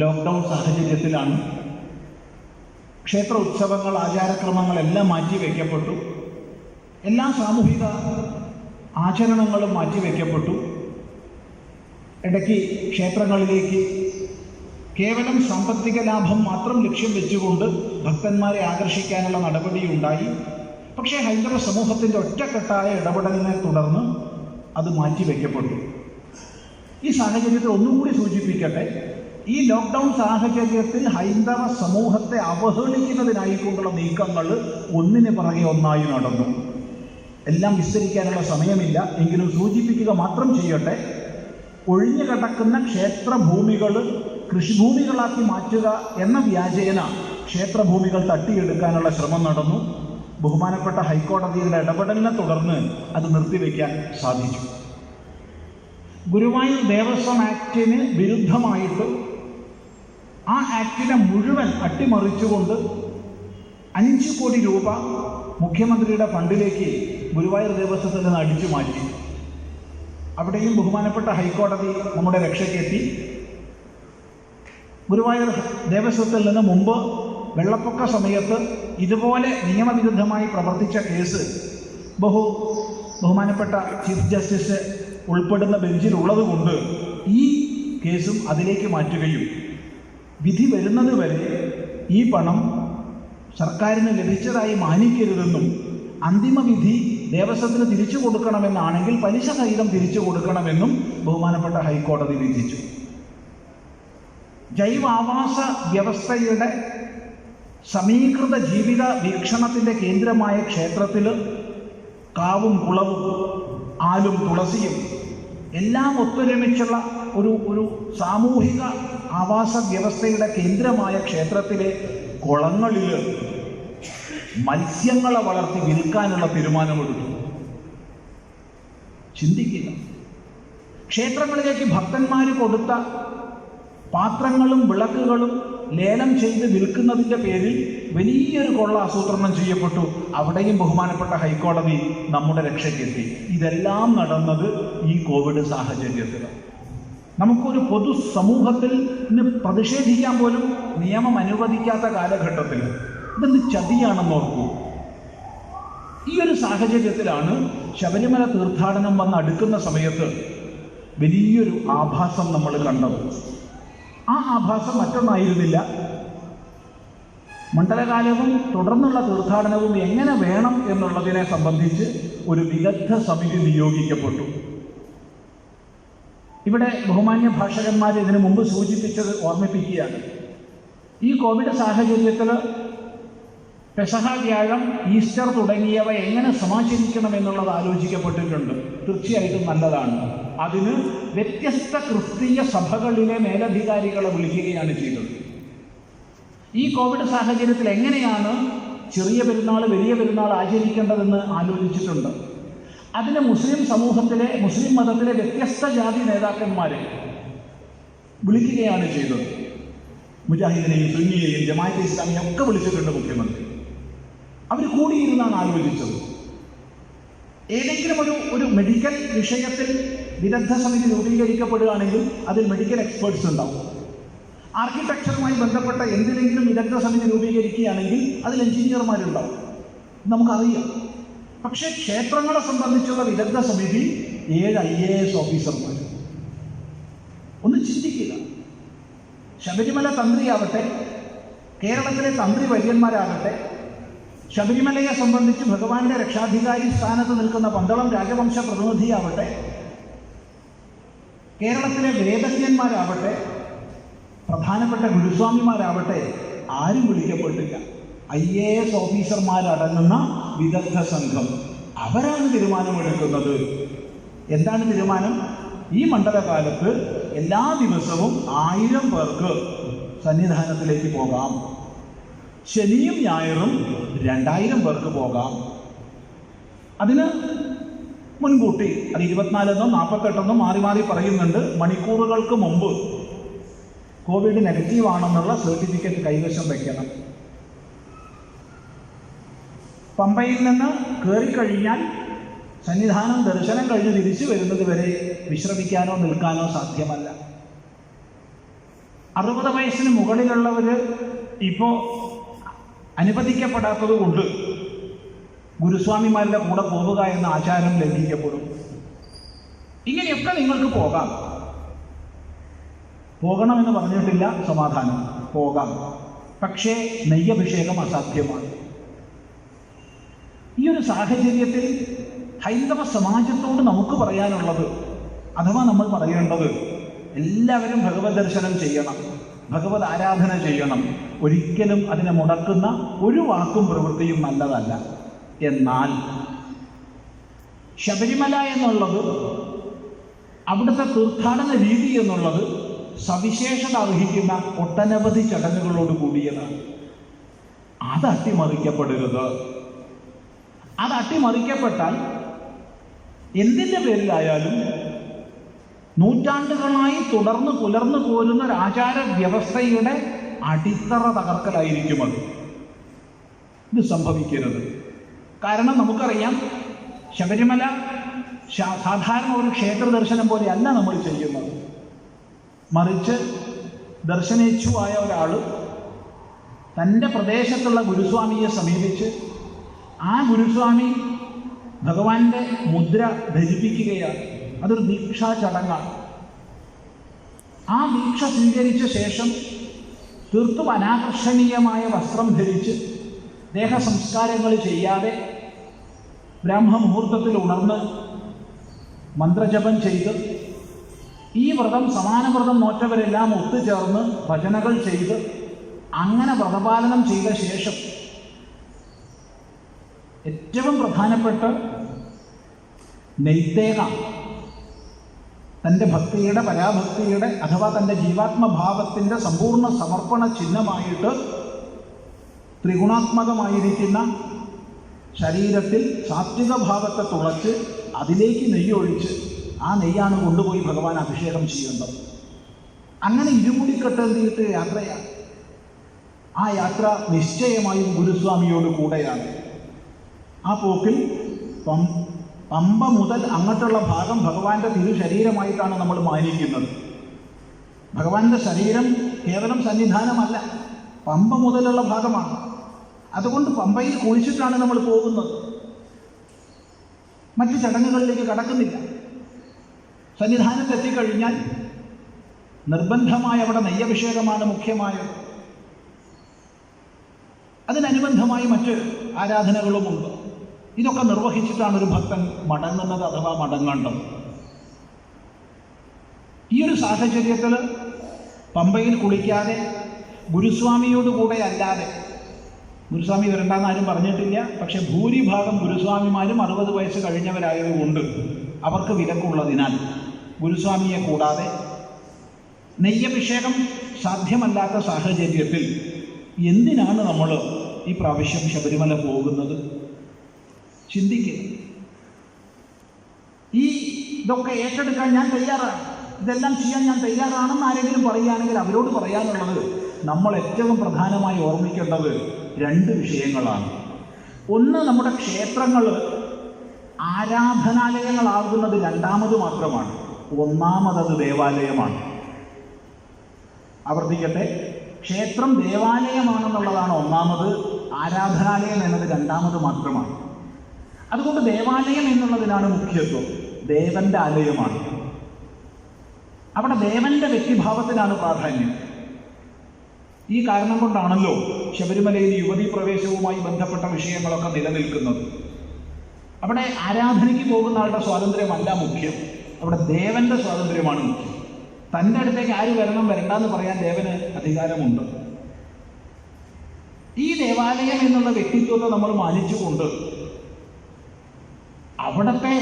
ലോക്ക്ഡൗൺ സാഹചര്യത്തിലാണ്. ക്ഷേത്ര ഉത്സവങ്ങൾ, ആചാരക്രമങ്ങളെല്ലാം മാറ്റിവെക്കപ്പെട്ടു. എല്ലാ സാമൂഹിക ആചരണങ്ങളും മാറ്റിവെക്കപ്പെട്ടു. ഇടയ്ക്ക് ക്ഷേത്രങ്ങളിലേക്ക് കേവലം സാമ്പത്തിക ലാഭം മാത്രം ലക്ഷ്യം വെച്ചുകൊണ്ട് ഭക്തന്മാരെ ആകർഷിക്കാനുള്ള നടപടിയുണ്ടായി. പക്ഷേ ഹൈന്ദവ സമൂഹത്തിൻ്റെ ഒറ്റക്കെട്ടായ ഇടപെടലിനെ തുടർന്ന് അത് മാറ്റിവെക്കപ്പെട്ടു. ഈ സാഹചര്യത്തിൽ ഒന്നുകൂടി സൂചിപ്പിക്കട്ടെ, ഈ ലോക്ക്ഡൗൺ സാഹചര്യത്തിൽ ഹൈന്ദവ സമൂഹത്തെ അവഹേളിക്കുന്നതിനായിക്കൊണ്ടുള്ള നീക്കങ്ങൾ ഒന്നിന് പുറകെ ഒന്നായി നടന്നു. എല്ലാം വിസ്തരിക്കാനുള്ള സമയമില്ല, എങ്കിലും സൂചിപ്പിക്കുക മാത്രം ചെയ്യട്ടെ. ഒഴിഞ്ഞു കിടക്കുന്ന ക്ഷേത്രഭൂമികൾ കൃഷിഭൂമികളാക്കി മാറ്റുക എന്ന വ്യാജേന ക്ഷേത്രഭൂമികൾ തട്ടിയെടുക്കാനുള്ള ശ്രമം നടന്നു. ബഹുമാനപ്പെട്ട ഹൈക്കോടതിയുടെ ഇടപെടലിനെ തുടർന്ന് അത് നിർത്തിവെക്കാൻ സാധിച്ചു. ഗുരുവായൂർ ദേവസ്വം ആക്ടിന് വിരുദ്ധമായിട്ട് ആ ആക്ടിനെ മുഴുവൻ അട്ടിമറിച്ചുകൊണ്ട് 5 കോടി രൂപ മുഖ്യമന്ത്രിയുടെ ഫണ്ടിലേക്ക് ഗുരുവായൂർ ദേവസ്വത്തിൽ നിന്ന് അടിച്ചു മാറ്റി. അവിടെയും ബഹുമാനപ്പെട്ട ഹൈക്കോടതി നമ്മുടെ രക്ഷയ്ക്കെത്തി. ഗുരുവായൂർ ദേവസ്വത്തിൽ നിന്ന് മുമ്പ് വെള്ളപ്പൊക്ക സമയത്ത് ഇതുപോലെ നിയമവിരുദ്ധമായി പ്രവർത്തിച്ച കേസ് ബഹുമാനപ്പെട്ട ചീഫ് ജസ്റ്റിസ് ഉൾപ്പെടുന്ന ബെഞ്ചിലുള്ളതുകൊണ്ട് ഈ കേസും അതിലേക്ക് മാറ്റുകയും വിധി വരുന്നത് വരെ ഈ പണം സർക്കാരിന് ലഭിച്ചതായി മാനിക്കരുതെന്നും അന്തിമ വിധി ദേവസ്വത്തിന് തിരിച്ചു കൊടുക്കണമെന്നാണെങ്കിൽ പലിശ സഹിതം തിരിച്ചു കൊടുക്കണമെന്നും ബഹുമാനപ്പെട്ട ഹൈക്കോടതി വിധിച്ചു. ജൈവാവാസ വ്യവസ്ഥയുടെ സമീകൃത ജീവിത വീക്ഷണത്തിൻ്റെ കേന്ദ്രമായ ക്ഷേത്രത്തിൽ കാവും കുളവും ആലും തുളസിയും എല്ലാം ഒത്തൊരുമിച്ചുള്ള ഒരു സാമൂഹിക ആവാസ വ്യവസ്ഥയുടെ കേന്ദ്രമായ ക്ഷേത്രത്തിലെ കുളങ്ങളിൽ മത്സ്യങ്ങളെ വളർത്തി വിൽക്കാനുള്ള തീരുമാനമെടുത്തു. ചിന്തിക്കുക, ക്ഷേത്രങ്ങളിലേക്ക് ഭക്തന്മാർ കൊടുത്ത പാത്രങ്ങളും വിളക്കുകളും ലേലം ചെയ്ത് വിൽക്കുന്നതിൻ്റെ പേരിൽ വലിയൊരു കൊള്ള ആസൂത്രണം ചെയ്യപ്പെട്ടു. അവിടെയും ബഹുമാനപ്പെട്ട ഹൈക്കോടതി നമ്മുടെ രക്ഷയ്ക്കെത്തി. ഇതെല്ലാം നടന്നത് ഈ കോവിഡ് സാഹചര്യത്തിൽ. നമുക്കൊരു പൊതു സമൂഹത്തിൽ പ്രതിഷേധിക്കാൻ പോലും നിയമം അനുവദിക്കാത്ത കാലഘട്ടത്തിൽ ഇതെന്ത് ചതിയാണെന്ന് ഓർക്കൂ. ഈ ഒരു സാഹചര്യത്തിലാണ് ശബരിമല തീർത്ഥാടനം വന്ന് അടുക്കുന്ന സമയത്ത് വലിയൊരു ആഭാസം നമ്മൾ കണ്ടത്. ആ ആഭാസം മറ്റൊന്നായിരുന്നില്ല, മണ്ഡലകാലവും തുടർന്നുള്ള തീർത്ഥാടനവും എങ്ങനെ വേണം എന്നുള്ളതിനെ സംബന്ധിച്ച് ഒരു വിദഗ്ധ സമിതി നിയോഗിക്കപ്പെട്ടു. ഇവിടെ ബഹുമാന്യ ഭാഷകന്മാർ ഇതിനു മുമ്പ് സൂചിപ്പിച്ചത് ഓർമ്മിപ്പിക്കുകയാണ്. ഈ കോവിഡ് സാഹചര്യത്തിൽ പെസഹ, വ്യാഴം, ഈസ്റ്റർ തുടങ്ങിയവ എങ്ങനെ സമാചരിക്കണമെന്നുള്ളത് ആലോചിക്കപ്പെട്ടിട്ടുണ്ട്. തീർച്ചയായിട്ടും നല്ലതാണ്. അതിന് വ്യത്യസ്ത ക്രിസ്തീയ സഭകളിലെ മേലധികാരികളെ വിളിക്കുകയാണ് ചെയ്തത്. ഈ കോവിഡ് സാഹചര്യത്തിൽ എങ്ങനെയാണ് ചെറിയ പെരുന്നാൾ, വലിയ പെരുന്നാൾ ആചരിക്കേണ്ടതെന്ന് ആലോചിച്ചിട്ടുണ്ട്. അതിന് മുസ്ലിം സമൂഹത്തിലെ, മുസ്ലിം മതത്തിലെ വ്യത്യസ്ത ജാതി നേതാക്കന്മാരെ വിളിക്കുകയാണ് ചെയ്തത്. മുജാഹിദിനെയും സുന്നിയെയും ജമാഅത്തെ ഇസ്ലാമിയെയും ഒക്കെ വിളിച്ചിട്ടുണ്ട് മുഖ്യമന്ത്രി. അവർ കൂടിയിരുന്നാണ് ആലോചിച്ചത്. ഏതെങ്കിലും ഒരു മെഡിക്കൽ വിഷയത്തിൽ വിദഗ്ധ സമിതി രൂപീകരിക്കപ്പെടുകയാണെങ്കിൽ അതിൽ മെഡിക്കൽ എക്സ്പേർട്സ് ഉണ്ടാവും. ആർക്കിടെക്ചറുമായി ബന്ധപ്പെട്ട എന്തിനെങ്കിലും വിദഗ്ധ സമിതി രൂപീകരിക്കുകയാണെങ്കിൽ അതിൽ എഞ്ചിനീയർമാരുണ്ടാവും, നമുക്കറിയാം. പക്ഷേ ക്ഷേത്രങ്ങളെ സംബന്ധിച്ചുള്ള വിദഗ്ധ സമിതി 7 IAS ഓഫീസർമാർ. ഒന്ന് ചിന്തിക്കുക. ശബരിമല തന്ത്രിയാവട്ടെ, കേരളത്തിലെ തന്ത്രി വര്യന്മാരാകട്ടെ, ശബരിമലയെ സംബന്ധിച്ച് ഭഗവാന്റെ രക്ഷാധികാരി സ്ഥാനത്ത് നിൽക്കുന്ന പന്തളം രാജവംശ പ്രതിനിധിയാവട്ടെ, കേരളത്തിലെ വേദജ്ഞന്മാരാവട്ടെ, പ്രധാനപ്പെട്ട ഗുരുസ്വാമിമാരാവട്ടെ, ആരും വിളിക്കപ്പെട്ടില്ല. IAS ഓഫീസർമാരടങ്ങുന്ന വിദഗ്ധ സംഘം അവരാണ് തീരുമാനമെടുക്കുന്നത്. എന്താണ് തീരുമാനം? ഈ മണ്ഡലകാലത്ത് എല്ലാ ദിവസവും 1000 പേർക്ക് സന്നിധാനത്തിലേക്ക് പോകാം. ശനിയും ഞായറും 2000 പേർക്ക് പോകാം. അതിന് മുൻകൂട്ടി അത് 24 48 മാറി മാറി പറയുന്നുണ്ട്. മണിക്കൂറുകൾക്ക് മുമ്പ് കോവിഡ് നെഗറ്റീവ് ആണെന്നുള്ള സർട്ടിഫിക്കറ്റ് കൈവശം വയ്ക്കണം. പമ്പയിൽ നിന്ന് കയറിക്കഴിഞ്ഞാൽ സന്നിധാനം ദർശനം കഴിഞ്ഞ് തിരിച്ചു വരുന്നത് വരെ വിശ്രമിക്കാനോ നിൽക്കാനോ സാധ്യമല്ല. 60 വയസ്സിന് മുകളിലുള്ളവർ ഇപ്പോൾ അനുവദിക്കപ്പെടാത്തത് കൊണ്ട് ഗുരുസ്വാമിമാരുടെ കൂടെ പോവുക എന്ന ആചാരം ലംഘിക്കപ്പെടും. ഇങ്ങനെയൊക്കെ നിങ്ങൾക്ക് പോകാം. പോകണമെന്ന് പറഞ്ഞിട്ടില്ല, സമാധാനം, പോകാം. പക്ഷേ നെയ്യഭിഷേകം അസാധ്യമാണ്. ഈ ഒരു സാഹചര്യത്തിൽ ഹൈന്ദവ സമാജത്തോട് നമുക്ക് പറയാനുള്ളത്, അഥവാ നമ്മൾ പറയേണ്ടത്, എല്ലാവരും ഭഗവത് ദർശനം ചെയ്യണം, ഭഗവത് ആരാധന ചെയ്യണം. ഒരിക്കലും അതിനെ മുടക്കുന്ന ഒരു വാക്കും പ്രവൃത്തിയും നല്ലതല്ല. എന്നാൽ ശബരിമല എന്നുള്ളത്, അവിടുത്തെ തീർത്ഥാടന രീതി എന്നുള്ളത് സവിശേഷത അർഹിക്കുന്ന ഒട്ടനവധി ചടങ്ങുകളോട് കൂടിയതാണ്. അത് അട്ടിമറിക്കപ്പെടരുത്. അത് അട്ടിമറിക്കപ്പെട്ടാൽ എന്തിൻ്റെ പേരിലായാലും നൂറ്റാണ്ടുകളായി തുടർന്ന് പുലർന്നു പോരുന്ന ഒരു ആചാര വ്യവസ്ഥയുടെ അടിത്തറ തകർക്കലായിരിക്കും അത്. ഇത് സംഭവിക്കരുത്. കാരണം നമുക്കറിയാം, ശബരിമല സാധാരണ ഒരു ക്ഷേത്ര ദർശനം പോലെയല്ല നമ്മൾ ചെയ്യുന്നത്. മറിച്ച് ദർശനേച്ഛുവായ ഒരാൾ തൻ്റെ പ്രദേശത്തുള്ള ഗുരുസ്വാമിയെ സമീപിച്ച് ആ ഗുരുസ്വാമി ഭഗവാന്റെ മുദ്ര ധരിപ്പിക്കുകയാണ്. അതൊരു ദീക്ഷാ ചടങ്ങാണ്. ആ ദീക്ഷ സ്വീകരിച്ച ശേഷം തീർത്തും അനാകർഷണീയമായ വസ്ത്രം ധരിച്ച് ദേഹസംസ്കാരങ്ങൾ ചെയ്യാതെ ബ്രാഹ്മമുഹൂർത്തത്തിൽ ഉണർന്ന് മന്ത്രജപം ചെയ്ത് ഈ വ്രതം സമാന വ്രതം നോറ്റവരെല്ലാം ഒത്തുചേർന്ന് ഭജനകൾ ചെയ്ത് അങ്ങനെ വ്രതപാലനം ചെയ്ത ശേഷം ഏറ്റവും പ്രധാനപ്പെട്ട നെയ്ത്തേക തൻ്റെ ഭക്തിയുടെ, പരാഭക്തിയുടെ അഥവാ തൻ്റെ ജീവാത്മഭാവത്തിൻ്റെ സമ്പൂർണ്ണ സമർപ്പണ ചിഹ്നമായിട്ട് ത്രിഗുണാത്മകമായിരിക്കുന്ന ശരീരത്തിൽ സാത്വിക ഭാവത്തെ തുളച്ച് അതിലേക്ക് നെയ്യൊഴിച്ച് ആ നെയ്യാണ് കൊണ്ടുപോയി ഭഗവാൻ അഭിഷേകം ചെയ്യേണ്ടത്. അങ്ങനെ ഇരുമുടിക്കെട്ടേന്തിയിട്ട് യാത്രയാണ്. ആ യാത്ര നിശ്ചയമായും ഗുരുസ്വാമിയോട് കൂടെയാണ്. ആ പോക്കിൽ പമ്പ മുതൽ അങ്ങോട്ടുള്ള ഭാഗം ഭഗവാന്റെ തിരുശരീരമായിട്ടാണ് നമ്മൾ മാനിക്കുന്നത്. ഭഗവാന്റെ ശരീരം കേവലം സന്നിധാനമല്ല, പമ്പ മുതലുള്ള ഭാഗമാണ്. അതുകൊണ്ട് പമ്പയിൽ കുളിച്ചിട്ടാണ് നമ്മൾ പോകുന്നത്. മറ്റ് ചടങ്ങുകളിലേക്ക് കടക്കുന്നില്ല. സന്നിധാനത്തെത്തിക്കഴിഞ്ഞാൽ നിർബന്ധമായ അവിടെ നെയ്യഭിഷേകമാണ് മുഖ്യമായത്. അതിനനുബന്ധമായി മറ്റ് ആരാധനകളുമുണ്ട്. ഇതൊക്കെ നിർവഹിച്ചിട്ടാണ് ഒരു ഭക്തൻ മടങ്ങുന്നത് അഥവാ മടങ്ങേണ്ടത്. ഈ ഒരു സാഹചര്യത്തിൽ പമ്പയിൽ കുളിക്കാതെ ഗുരുസ്വാമിയോടുകൂടെ അല്ലാതെ, ഗുരുസ്വാമി വരണ്ടെന്ന് ആരും പറഞ്ഞിട്ടില്ല, പക്ഷെ ഭൂരിഭാഗം ഗുരുസ്വാമിമാരും 60 വയസ്സ് കഴിഞ്ഞവരായതുകൊണ്ട് അവർക്ക് വിലക്കുള്ളതിനാൽ ഗുരുസ്വാമിയെ കൂടാതെ നെയ്യഭിഷേകം സാധ്യമല്ലാത്ത സാഹചര്യത്തിൽ എന്തിനാണ് നമ്മൾ ഈ പ്രാവശ്യം ശബരിമല പോകുന്നത്? ചിന്തിക്കുക. ഇതൊക്കെ ഏറ്റെടുക്കാൻ ഞാൻ തയ്യാറാണ്, ഇതെല്ലാം ചെയ്യാൻ ഞാൻ തയ്യാറാണെന്ന് ആരെങ്കിലും പറയുകയാണെങ്കിൽ അവരോട് പറയാനുള്ളത്, നമ്മൾ ഏറ്റവും പ്രധാനമായി ഓർമ്മിക്കേണ്ടത് 2 വിഷയങ്ങളാണ്. ഒന്ന്, നമ്മുടെ ക്ഷേത്രങ്ങൾ ആരാധനാലയങ്ങളാകുന്നത് രണ്ടാമത് മാത്രമാണ്. ഒന്നാമത് ദേവാലയമാണ്. ആവർത്തിക്കട്ടെ, ക്ഷേത്രം ദേവാലയമാണെന്നുള്ളതാണ് ഒന്നാമത്, ആരാധനാലയം എന്നത് രണ്ടാമത് മാത്രമാണ്. അതുകൊണ്ട് ദേവാലയം എന്നുള്ളതിനാണ് മുഖ്യത്വം. ദേവന്റെ ആലയമാണ്. അവിടെ ദേവന്റെ വ്യക്തിഭാവത്തിനാണ് പ്രാധാന്യം. ഈ കാരണം കൊണ്ടാണല്ലോ ശബരിമലയിൽ യുവതീ പ്രവേശവുമായി ബന്ധപ്പെട്ട വിഷയങ്ങളൊക്കെ നിലനിൽക്കുന്നത്. അവിടെ ആരാധനയ്ക്ക് പോകുന്ന ആളുടെ സ്വാതന്ത്ര്യമല്ല മുഖ്യം, അവിടെ ദേവന്റെ സ്വാതന്ത്ര്യമാണ് മുഖ്യം. തൻ്റെ അടുത്തേക്ക് ആര് വരണം വരണ്ടെന്ന് പറയാൻ ദേവന് അധികാരമുണ്ട്. ഈ ദേവാലയം എന്നുള്ള വ്യക്തിത്വത്തെ നമ്മൾ മാനിച്ചുകൊണ്ട് അവിടത്തെ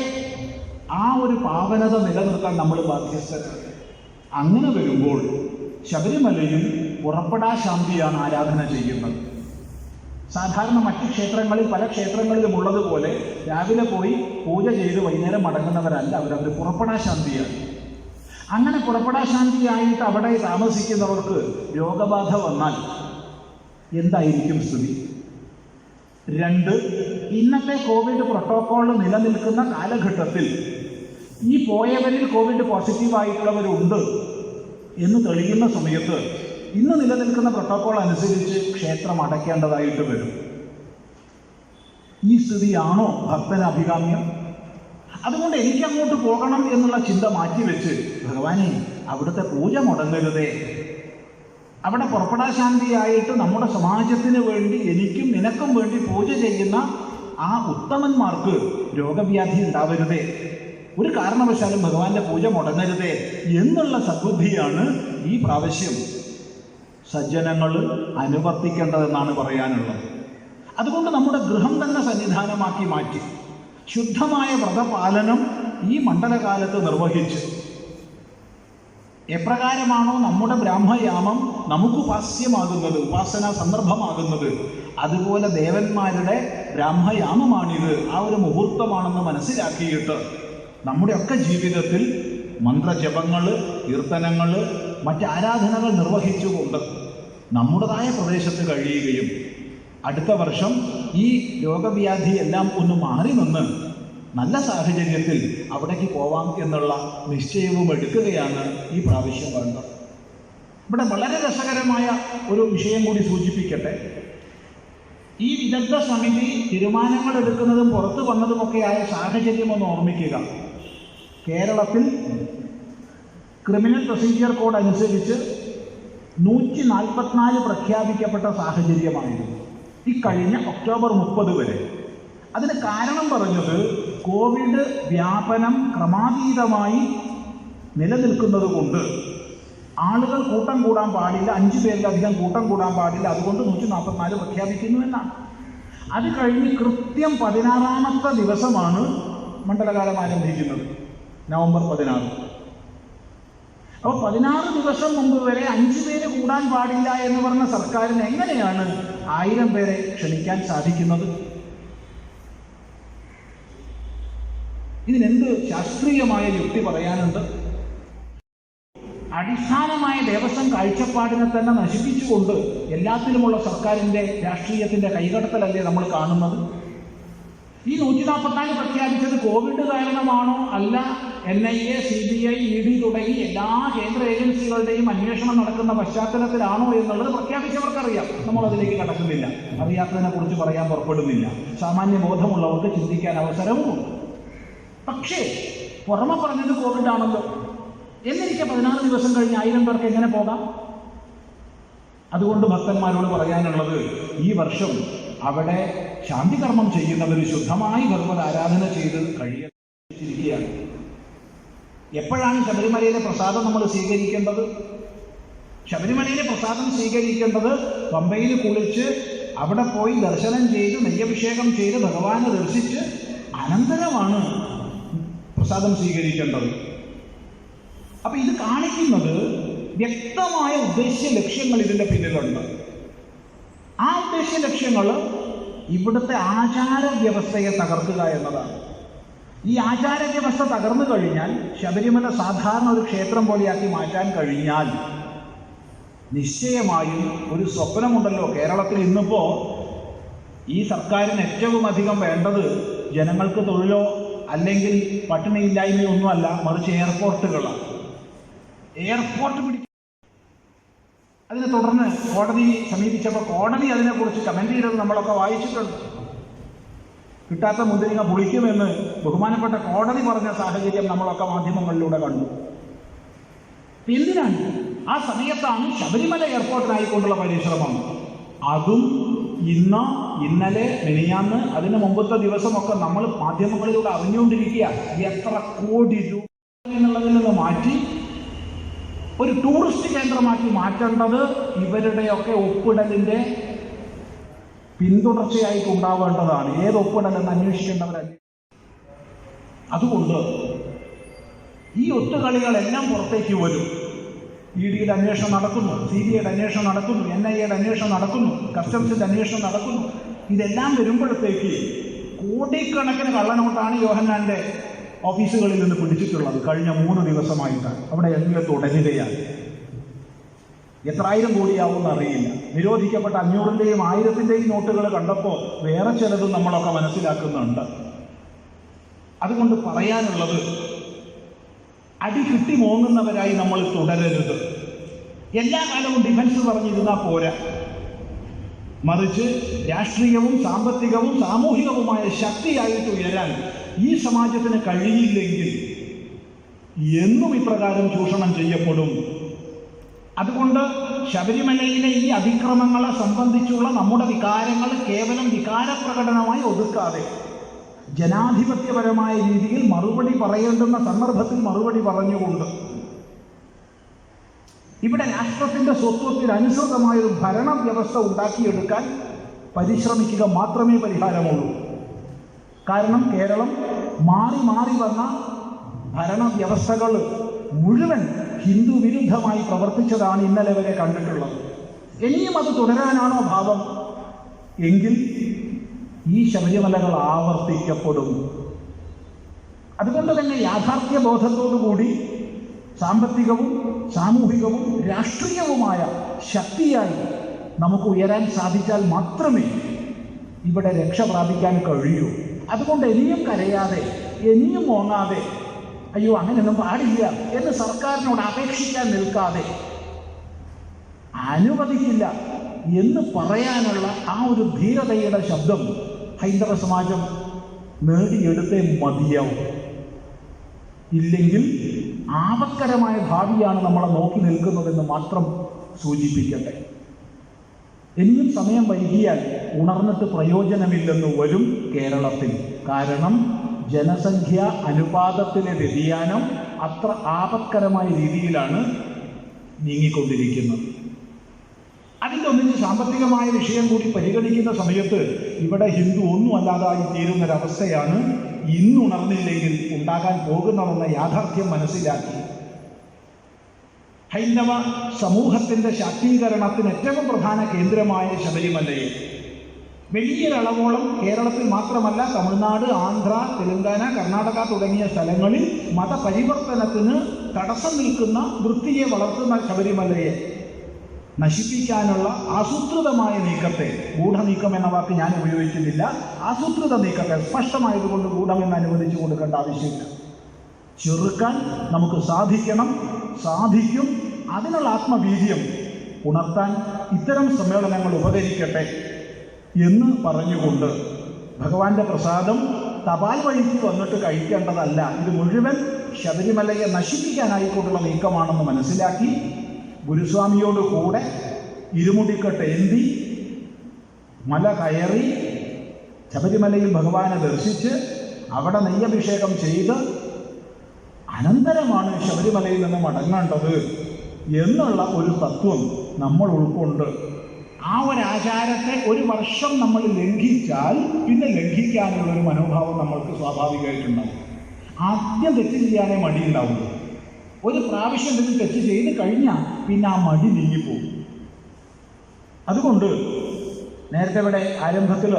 ആ ഒരു പാവനത നിലനിർത്താൻ നമ്മൾ ബാധ്യസ്ഥരാണ്. അങ്ങനെ വരുമ്പോൾ ശബരിമലയിൽ പുറപ്പെടാശാന്തിയാണ് ആരാധന ചെയ്യുന്നത്. സാധാരണ മറ്റ് ക്ഷേത്രങ്ങളിൽ പല ക്ഷേത്രങ്ങളിലും ഉള്ളതുപോലെ രാവിലെ പോയി പൂജ ചെയ്ത് വൈകുന്നേരം മടങ്ങുന്നവരല്ല അവർ പുറപ്പെടാശാന്തിയാണ്. അങ്ങനെ പുറപ്പെടാശാന്തിയായിട്ട് അവിടെ താമസിക്കുന്നവർക്ക് രോഗബാധ വന്നാൽ എന്തായിരിക്കും സ്ഥിതി? 2, ഇന്നത്തെ കോവിഡ് പ്രോട്ടോക്കോൾ നിലനിൽക്കുന്ന കാലഘട്ടത്തിൽ ഈ പോയവരിൽ കോവിഡ് പോസിറ്റീവായിട്ടുള്ളവരുണ്ട് എന്ന് തെളിയുന്ന സമയത്ത് ഇന്ന് നിലനിൽക്കുന്ന പ്രോട്ടോക്കോൾ അനുസരിച്ച് ക്ഷേത്രം അടയ്ക്കേണ്ടതായിട്ട് വരും. ഈ സ്ഥിതിയാണോ ഭക്തന് അഭികാമ്യം? അതുകൊണ്ട് എനിക്കങ്ങോട്ട് പോകണം എന്നുള്ള ചിന്ത മാറ്റിവെച്ച് ഭഗവാനെ അവിടുത്തെ പൂജ മുടങ്ങരുതേ, അവിടെ പുറപ്പെടാശാന്തിയായിട്ട് നമ്മുടെ സമാജത്തിന് വേണ്ടി എനിക്കും നിനക്കും വേണ്ടി പൂജ ചെയ്യുന്ന ആ ഉത്തമന്മാർക്ക് രോഗവ്യാധി ഉണ്ടാവരുതേ, ഒരു കാരണവശാലും ഭഗവാന്റെ പൂജ മുടങ്ങരുതേ എന്നുള്ള സദ്ബുദ്ധിയാണ് ഈ പ്രാവശ്യം സജ്ജനങ്ങൾ അനുവർത്തിക്കേണ്ടതെന്നാണ് പറയാനുള്ളത്. അതുകൊണ്ട് നമ്മുടെ ഗൃഹം തന്നെ സന്നിധാനമാക്കി മാറ്റി ശുദ്ധമായ വ്രതപാലനം ഈ മണ്ഡലകാലത്ത് നിർവഹിച്ച് എപ്രകാരമാണോ നമ്മുടെ ബ്രാഹ്മയാമം നമുക്ക് ഉപാസ്യമാകുന്നത്, ഉപാസന സന്ദർഭമാകുന്നത്, അതുപോലെ ദേവന്മാരുടെ ബ്രാഹ്മയാമമാണിത്, ആ ഒരു മുഹൂർത്തമാണെന്ന് മനസ്സിലാക്കിയിട്ട് നമ്മുടെയൊക്കെ ജീവിതത്തിൽ മന്ത്രജപങ്ങൾ, കീർത്തനങ്ങൾ, മറ്റ് ആരാധനകൾ നിർവഹിച്ചുകൊണ്ട് നമ്മുടേതായ പ്രദേശത്ത് കഴിയുകയും അടുത്ത വർഷം ഈ രോഗവ്യാധി എല്ലാം ഒന്ന് മാറി നിന്ന് നല്ല സാഹചര്യത്തിൽ അവിടേക്ക് പോവാം എന്നുള്ള നിശ്ചയവും എടുക്കുകയാണ് ഈ പ്രാവശ്യം വേണ്ടത്. ഇവിടെ വളരെ രസകരമായ ഒരു വിഷയം കൂടി സൂചിപ്പിക്കട്ടെ. ഈ വിദഗ്ധ സമിതി തീരുമാനങ്ങൾ എടുക്കുന്നതും പുറത്തു വന്നതുമൊക്കെയായ സാഹചര്യം ഒന്ന് ഓർമ്മിക്കുക. കേരളത്തിൽ ക്രിമിനൽ പ്രൊസീജിയർ കോഡ് അനുസരിച്ച് 144 പ്രഖ്യാപിക്കപ്പെട്ട സാഹചര്യമായിരുന്നു ഈ കഴിഞ്ഞ ഒക്ടോബർ 30 വരെ. അതിന് കാരണം പറഞ്ഞത് കോവിഡ് വ്യാപനം ക്രമാതീതമായി നിലനിൽക്കുന്നത് കൊണ്ട് ആളുകൾ കൂട്ടം കൂടാൻ പാടില്ല, 5 പേരിലധികം കൂട്ടം കൂടാൻ പാടില്ല, അതുകൊണ്ട് 144 പ്രഖ്യാപിക്കുന്നു എന്നാണ്. അത് കഴിഞ്ഞ് കൃത്യം 16ാമത്തെ ദിവസമാണ് മണ്ഡലകാലം ആരംഭിക്കുന്നത്, നവംബർ 16. അപ്പോൾ 16 ദിവസം മുമ്പ് വരെ 5 പേര് കൂടാൻ പാടില്ല എന്ന് പറഞ്ഞ സർക്കാരിന് എങ്ങനെയാണ് 1000 പേരെ ക്ഷണിക്കാൻ സാധിക്കുന്നത്? ഇതിനെന്ത് ശാസ്ത്രീയമായ യുക്തി പറയാനുണ്ട്? അടിസ്ഥാനമായ ദേവസ്വം കാഴ്ചപ്പാടിനെ തന്നെ നശിപ്പിച്ചുകൊണ്ട് എല്ലാത്തിലുമുള്ള സർക്കാരിൻ്റെ രാഷ്ട്രീയത്തിൻ്റെ കൈകടത്തലല്ലേ നമ്മൾ കാണുന്നത്? ഈ 144 പ്രഖ്യാപിച്ചത് കോവിഡ് കാരണമാണോ അല്ല NIA, CBI, ED തുടങ്ങി എല്ലാ കേന്ദ്ര ഏജൻസികളുടെയും അന്വേഷണം നടക്കുന്ന പശ്ചാത്തലത്തിലാണോ എന്നുള്ളത് പ്രഖ്യാപിച്ചവർക്കറിയാം. നമ്മളതിലേക്ക് കടക്കുന്നില്ല, അറിയാത്തതിനെ കുറിച്ച് പറയാൻ പുറപ്പെടുന്നില്ല. സാമാന്യ ബോധമുള്ളവർക്ക് ചിന്തിക്കാൻ അവസരവുമുണ്ട്. പക്ഷേ പുറമെ പറഞ്ഞത് കോവിഡ് ആണല്ലോ എന്നിരിക്കെ 16 ദിവസം കഴിഞ്ഞ് 1000 പേർക്ക് എങ്ങനെ പോകാം? അതുകൊണ്ട് ഭക്തന്മാരോട് പറയാനുള്ളത്, ഈ വർഷം അവിടെ ശാന്തികർമ്മം ചെയ്യുന്നവർ ശുദ്ധമായി ഭഗവത് ആരാധന ചെയ്ത് കഴിയുകയാണ്. എപ്പോഴാണ് ശബരിമലയിലെ പ്രസാദം നമ്മൾ സ്വീകരിക്കേണ്ടത്? ശബരിമലയിലെ പ്രസാദം സ്വീകരിക്കേണ്ടത് പമ്പയിൽ കുളിച്ച് അവിടെ പോയി ദർശനം ചെയ്ത് നെയ്യഭിഷേകം ചെയ്ത് ഭഗവാനെ ദർശിച്ച് അനന്തരമാണ് പ്രസാദം സ്വീകരിക്കേണ്ടത്. അപ്പൊ ഇത് കാണിക്കുന്നത് വ്യക്തമായ ഉദ്ദേശ്യ ലക്ഷ്യങ്ങൾ ഇതിൻ്റെ പിന്നിലുണ്ട്. ആ ഉദ്ദേശ്യ ലക്ഷ്യങ്ങൾ ഇവിടുത്തെ ആചാര വ്യവസ്ഥയെ തകർക്കുക എന്നതാണ്. ഈ ആചാര വ്യവസ്ഥ തകർന്നു കഴിഞ്ഞാൽ, ശബരിമല സാധാരണ ഒരു ക്ഷേത്രം പോലെയാക്കി മാറ്റാൻ കഴിഞ്ഞാൽ നിശ്ചയമായും ഒരു സ്വപ്നമുണ്ടല്ലോ കേരളത്തിൽ. ഇന്നിപ്പോൾ ഈ സർക്കാരിന് ഏറ്റവും അധികം വേണ്ടത് ജനങ്ങൾക്ക് തൊഴിലോ അല്ലെങ്കിൽ പട്ടിണിയില്ലായ്മയോ ഒന്നുമല്ല, മറിച്ച് എയർപോർട്ടുകളാണ്. എയർപോർട്ട് പിടിക്കും. അതിനെ തുടർന്ന് കോടതി സമീപിച്ചപ്പോൾ കോടതി അതിനെക്കുറിച്ച് കമന്റ് ചെയ്തത് നമ്മളൊക്കെ വായിച്ചിട്ടുണ്ട്. കിട്ടാത്ത മുന്തിരിങ്ങ പുളിക്കുമെന്ന് ബഹുമാനപ്പെട്ട കോടതി പറഞ്ഞ സാഹചര്യം നമ്മളൊക്കെ മാധ്യമങ്ങളിലൂടെ കണ്ടു. എന്തിനാണ് ആ സമയത്താണ് ശബരിമല എയർപോർട്ടിനായിക്കൊണ്ടുള്ള പരിശ്രമം. അതും ഇന്നലെ മെനിയാന്ന് അതിന് മുമ്പത്തെ ദിവസമൊക്കെ നമ്മൾ മാധ്യമങ്ങളിലൂടെ അറിഞ്ഞുകൊണ്ടിരിക്കുക. എത്ര കോടി രൂപ എന്നുള്ളതിൽ നിന്ന് മാറ്റി ഒരു ടൂറിസ്റ്റ് കേന്ദ്രമാക്കി മാറ്റേണ്ടത് ഇവരുടെയൊക്കെ ഒപ്പിടലിന്റെ പിന്തുടർച്ചയായിട്ട് ഉണ്ടാവേണ്ടതാണ്. ഏത് ഒപ്പിടലെന്ന് അന്വേഷിക്കേണ്ടവരല്ല. അതുകൊണ്ട് ഈ ഒത്തുകളികളെല്ലാം പുറത്തേക്ക് വരും. ഇഡിയുടെ അന്വേഷണം നടക്കുന്നു, CBIയുടെ അന്വേഷണം നടക്കുന്നു, NIAയുടെ അന്വേഷണം നടക്കുന്നു, കസ്റ്റംസിന്റെ അന്വേഷണം നടക്കുന്നു. ഇതെല്ലാം വരുമ്പോഴത്തേക്ക് കോടിക്കണക്കിന് കള്ളനോട്ടാണ് യോഹന്നാന്റെ ഓഫീസുകളിൽ നിന്ന് പിടിച്ചിട്ടുള്ളത്. കഴിഞ്ഞ 3 ദിവസമായിട്ട് അവിടെ എല്ലാം തുടരുകയാണ്. എത്രായിരം കോടിയാവുമെന്ന് അറിയില്ല. നിരോധിക്കപ്പെട്ട 500-ന്റെയും 1000-ന്റെയും നോട്ടുകൾ കണ്ടപ്പോൾ വേറെ ചിലതും നമ്മളൊക്കെ മനസ്സിലാക്കുന്നുണ്ട്. അതുകൊണ്ട് പറയാനുള്ളത്, അടി കിട്ടി മോങ്ങുന്നവരായി നമ്മൾ തുടരരുത്. എല്ലാ കാലവും ഡിഫൻസ് പറഞ്ഞിരുന്നാൽ പോരാ. മറിച്ച് രാഷ്ട്രീയവും സാമ്പത്തികവും സാമൂഹികവുമായ ശക്തിയായിട്ട് ഉയരാൻ ഈ സമാജത്തിന് കഴിയില്ലെങ്കിൽ എന്നും ഇപ്രകാരം ചൂഷണം ചെയ്യപ്പെടും. അതുകൊണ്ട് ശബരിമലയിലെ ഈ അതിക്രമങ്ങളെ സംബന്ധിച്ചുള്ള നമ്മുടെ വികാരങ്ങൾ കേവലം വികാരപ്രകടനമായി ഒതുക്കാതെ ജനാധിപത്യപരമായ രീതിയിൽ മറുപടി പറയേണ്ടുന്ന സന്ദർഭത്തിൽ മറുപടി പറഞ്ഞുകൊണ്ട് ഇവിടെ രാഷ്ട്രത്തിന്റെ സ്വത്വത്തിനനുസൃതമായൊരു ഭരണവ്യവസ്ഥ ഉണ്ടാക്കിയെടുക്കാൻ പരിശ്രമിക്കുക മാത്രമേ പരിഹാരമുള്ളൂ. കാരണം കേരളം മാറി മാറി വന്ന ഭരണവ്യവസ്ഥകൾ മുഴുവൻ ഹിന്ദു വിരുദ്ധമായി പ്രവർത്തിച്ചതാണ് ഇന്നലെ വരെ കണ്ടിട്ടുള്ളത്. ഇനിയും അത് തുടരാനാണോ ഭാവം എങ്കിൽ ഈ ശബരിമലകൾ ആവർത്തിക്കപ്പെടും. അതുകൊണ്ട് തന്നെ യാഥാർത്ഥ്യ ബോധത്തോടുകൂടി സാമ്പത്തികവും സാമൂഹികവും രാഷ്ട്രീയവുമായ ശക്തിയായി നമുക്ക് ഉയരാൻ സാധിച്ചാൽ മാത്രമേ ഇവിടെ രക്ഷ പ്രാപിക്കാൻ കഴിയൂ. അതുകൊണ്ട് ഇനിയും കരയാതെ ഇനിയും മോങ്ങാതെ അയ്യോ അങ്ങനെയൊന്നും പാടില്ല എന്ന് സർക്കാരിനോട് അപേക്ഷിക്കാൻ നിൽക്കാതെ അനുവദിക്കില്ല എന്ന് പറയാനുള്ള ആ ഒരു ധീരതയുടെ ശബ്ദം ഹൈന്ദവ സമാജം നേടിയെടുത്തേ മതിയാവും. ഇല്ലെങ്കിൽ ആപത്കരമായ ഭാവിയാണ് നമ്മളെ നോക്കി നിൽക്കുന്നതെന്ന് മാത്രം സൂചിപ്പിക്കട്ടെ. ഇനിയും സമയം വൈകിയാൽ ഉണർന്നിട്ട് പ്രയോജനമില്ലെന്ന് വരും കേരളത്തിൽ. കാരണം ജനസംഖ്യ അനുപാതത്തിലെ വ്യതിയാനം അത്ര ആപത്കരമായ രീതിയിലാണ് നീങ്ങിക്കൊണ്ടിരിക്കുന്നത്. അതിൻ്റെ ഒന്നിച്ച് സാമ്പത്തികമായ വിഷയം കൂടി പരിഗണിക്കുന്ന സമയത്ത് ഇവിടെ ഹിന്ദു ഒന്നും അല്ലാതായി തീരുന്നൊരവസ്ഥയാണ് ഇന്നുണർന്നില്ലെങ്കിൽ ഉണ്ടാകാൻ പോകുന്നതെന്ന യാഥാർത്ഥ്യം മനസ്സിലാക്കി ഹൈന്ദവ സമൂഹത്തിൻ്റെ ശാക്തീകരണത്തിന് ഏറ്റവും പ്രധാന കേന്ദ്രമായ ശബരിമലയെ വലിയൊരളവോളം കേരളത്തിൽ മാത്രമല്ല തമിഴ്നാട്, ആന്ധ്ര, തെലങ്കാന, കർണാടക തുടങ്ങിയ സ്ഥലങ്ങളിൽ മതപരിവർത്തനത്തിന് തടസ്സം നിൽക്കുന്ന വൃത്തിയെ വളർത്തുന്ന ശബരിമലയെ നശിപ്പിക്കാനുള്ള ആസൂത്രിതമായ നീക്കത്തെ, ഗൂഢനീക്കം എന്ന വാക്ക് ഞാൻ ഉപയോഗിക്കുന്നില്ല, ആസൂത്രിത നീക്കത്തെ, സ്പഷ്ടമായതുകൊണ്ട് ഗൂഢമെന്ന് അനുവദിച്ചു കൊടുക്കേണ്ട ആവശ്യമില്ല, ചെറുക്കാൻ നമുക്ക് സാധിക്കും. അതിനുള്ള ആത്മവീര്യം ഉണർത്താൻ ഇത്തരം സമ്മേളനങ്ങൾ ഉപകരിക്കട്ടെ എന്ന് പറഞ്ഞുകൊണ്ട് ഭഗവാന്റെ പ്രസാദം തപാൽ വഴിക്ക് വന്നിട്ട് കഴിക്കേണ്ടതല്ല, ഇത് മുഴുവൻ ശബരിമലയെ നശിപ്പിക്കാനായിക്കൊണ്ടുള്ള നീക്കമാണെന്ന് മനസ്സിലാക്കി ഗുരുസ്വാമിയോട് കൂടെ ഇരുമുടിക്കെട്ട് ഏന്തി മല കയറി ശബരിമലയിൽ ഭഗവാനെ ദർശിച്ച് അവിടെ നെയ്യഭിഷേകം ചെയ്ത് അനന്തരമാണ് ശബരിമലയിൽ നിന്ന് മടങ്ങേണ്ടത് എന്നുള്ള ഒരു തത്വം നമ്മൾ ഉൾക്കൊണ്ട് ആ ഒരാചാരത്തെ ഒരു വർഷം നമ്മൾ ലംഘിച്ചാൽ പിന്നെ ലംഘിക്കാനുള്ളൊരു മനോഭാവം നമ്മൾക്ക് സ്വാഭാവികമായിട്ടുണ്ടാവും. ആദ്യം തെറ്റ് ചെയ്യാനേ മടിയുണ്ടാവുള്ളൂ. ഒരു പ്രാവശ്യം എന്തെങ്കിലും തെറ്റ് ചെയ്ത് കഴിഞ്ഞാൽ പിന്നെ ആ മടി നീങ്ങിപ്പോകും. അതുകൊണ്ട് നേരത്തെ ഇവിടെ ആരംഭത്തിൽ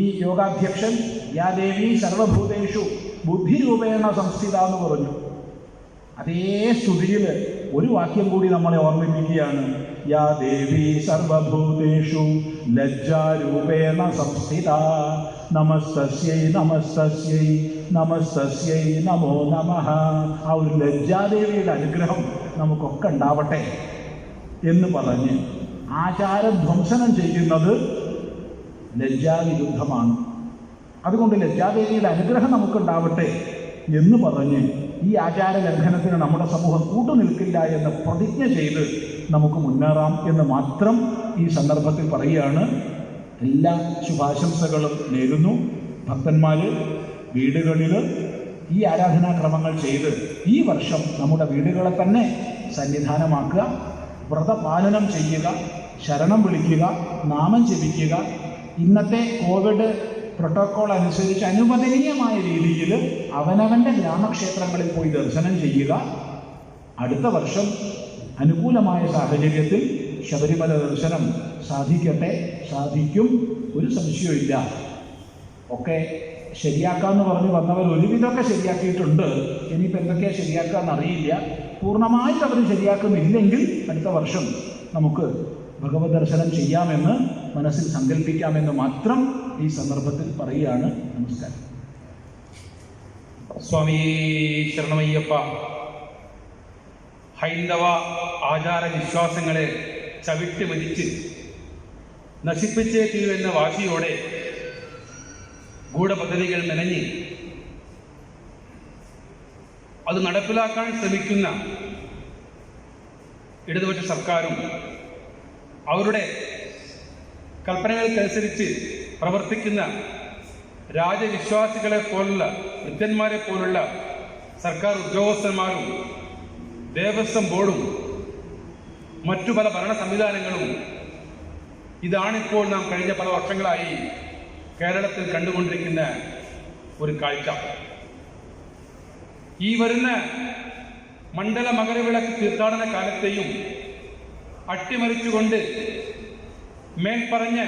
ഈ യോഗാധ്യക്ഷൻ യാ ദേവി സർവഭൂതേഷു ബുദ്ധിരൂപേണ സംസ്ഥിത എന്ന് പറഞ്ഞു. അതേ സ്തുതിയിൽ ഒരു വാക്യം കൂടി നമ്മളെ ഓർമ്മിപ്പിക്കുകയാണ്. യാ ദേവി സർവഭൂതേഷു ലജ്ജാരൂപേണ സംസ്ഥിത നമസ്തസ്യൈ നമസ്തസ്യൈ നമസ്തസ്യൈ നമോ നമഃ. ആ ഒരു ലജ്ജാദേവിയുടെ അനുഗ്രഹം നമുക്കൊക്കെ ഉണ്ടാവട്ടെ എന്ന് പറഞ്ഞ് ആചാരധ്വംസനം ചെയ്യുന്നത് ലജ്ജാവിരുദ്ധമാണ്. അതുകൊണ്ട് ലജ്ജാദേവിയുടെ അനുഗ്രഹം നമുക്കുണ്ടാവട്ടെ എന്ന് പറഞ്ഞ് ഈ ആചാര ലംഘനത്തിന് നമ്മുടെ സമൂഹം കൂട്ടുനിൽക്കില്ല എന്ന് പ്രതിജ്ഞ ചെയ്ത് നമുക്ക് മുന്നേറാം എന്ന് മാത്രം ഈ സന്ദർഭത്തിൽ പറയുകയാണ്. എല്ലാ ശുഭാശംസകളും നേരുന്നു. ഭക്തന്മാർ വീടുകളിൽ ഈ ആരാധനാക്രമങ്ങൾ ചെയ്ത് ഈ വർഷം നമ്മുടെ വീടുകളെ തന്നെ സന്നിധാനമാക്കുക, വ്രതപാലനം ചെയ്യുക, ശരണം വിളിക്കുക, നാമം ജപിക്കുക. ഇന്നത്തെ കോവിഡ് പ്രോട്ടോക്കോൾ അനുസരിച്ച് അനുവദനീയമായ രീതിയിൽ അവനവൻ്റെ ഗ്രാമക്ഷേത്രങ്ങളിൽ പോയി ദർശനം ചെയ്യുക. അടുത്ത വർഷം അനുകൂലമായ സാഹചര്യത്തിൽ ശബരിമല ദർശനം സാധിക്കട്ടെ, സാധിക്കും, ഒരു സംശയവുമില്ല. ഒക്കെ ശരിയാക്കാമെന്ന് പറഞ്ഞ് വന്നവർ ഒരുവിധമൊക്കെ ശരിയാക്കിയിട്ടുണ്ട്. ഇനിയിപ്പോൾ എന്തൊക്കെയാണ് ശരിയാക്കാമെന്ന് അറിയില്ല. പൂർണ്ണമായിട്ട് അവർ ശരിയാക്കുന്നില്ലെങ്കിൽ അടുത്ത വർഷം നമുക്ക് ഭഗവത് ദർശനം ചെയ്യാമെന്ന് മനസ്സിൽ സങ്കല്പിക്കാമെന്ന് മാത്രം ഈ സന്ദർഭത്തിൽ പറയുകയാണ്. നമസ്കാരം. സ്വാമി ശരണമയ്യപ്പ. ഹൈന്ദവ ആചാരവിശ്വാസങ്ങളെ ചവിട്ടി മതിച്ച് നശിപ്പിച്ചേ തീരുവെന്ന വാശിയോടെ ഗൂഢപദ്ധതികൾ മെനഞ്ഞ് അത് നടപ്പിലാക്കാൻ ശ്രമിക്കുന്ന ഇടതുപക്ഷ സർക്കാരും അവരുടെ കൽപ്പനകൾക്കനുസരിച്ച് പ്രവർത്തിക്കുന്ന രാജവിശ്വാസികളെ പോലുള്ള വൃദ്ധന്മാരെ പോലുള്ള സർക്കാർ ഉദ്യോഗസ്ഥന്മാരും ദേവസ്വം ബോർഡും മറ്റു പല ഭരണ സംവിധാനങ്ങളും ഇതാണിപ്പോൾ നാം കഴിഞ്ഞ പല വർഷങ്ങളായി കേരളത്തിൽ കണ്ടുകൊണ്ടിരിക്കുന്ന ഒരു കാഴ്ച. ഈ വരുന്ന മണ്ഡല മകരവിളക്ക് തീർത്ഥാടന കാലത്തെയും അട്ടിമറിച്ചുകൊണ്ട് മേൽപ്പറഞ്ഞ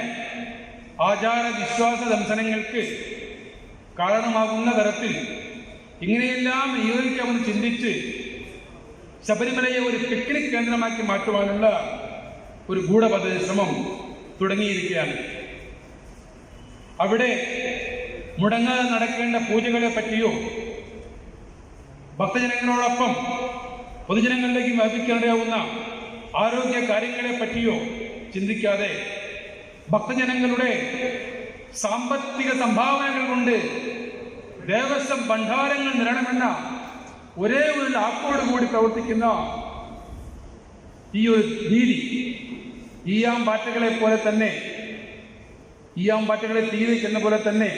ആചാരവിശ്വാസ ദംശനങ്ങൾക്ക് കാരണമാകുന്ന തരത്തിൽ ഇങ്ങനെയെല്ലാം നിയോഗിക്കാമെന്ന് ചിന്തിച്ച് ശബരിമലയെ ഒരു പിക്നിക് കേന്ദ്രമാക്കി മാറ്റുവാനുള്ള ഒരു ഗൂഢപദ്ധതി ശ്രമം തുടങ്ങിയിരിക്കുകയാണ്. അവിടെ മുടങ്ങാതെ നടക്കേണ്ട പൂജകളെ പറ്റിയോ ഭക്തജനങ്ങളോടൊപ്പം പൊതുജനങ്ങളിലേക്ക് വ്യാപിക്കാനിടയാവുന്ന ആരോഗ്യ കാര്യങ്ങളെ പറ്റിയോ ചിന്തിക്കാതെ ഭക്തജനങ്ങളുടെ സാമ്പത്തിക സംഭാവനകൾ കൊണ്ട് ദേവസ്വം ഭണ്ഡാരങ്ങൾ നിറയണമെന്ന ഒരേ ഒരു ലാക്കോട് കൂടി പ്രവർത്തിക്കുന്ന ഈ ഒരു രീതി ഈയാമ്പാറ്റകളെ പോലെ തന്നെ, ഈയാമ്പാറ്റകളെ തീ വയ്ക്കുന്ന പോലെ തന്നെ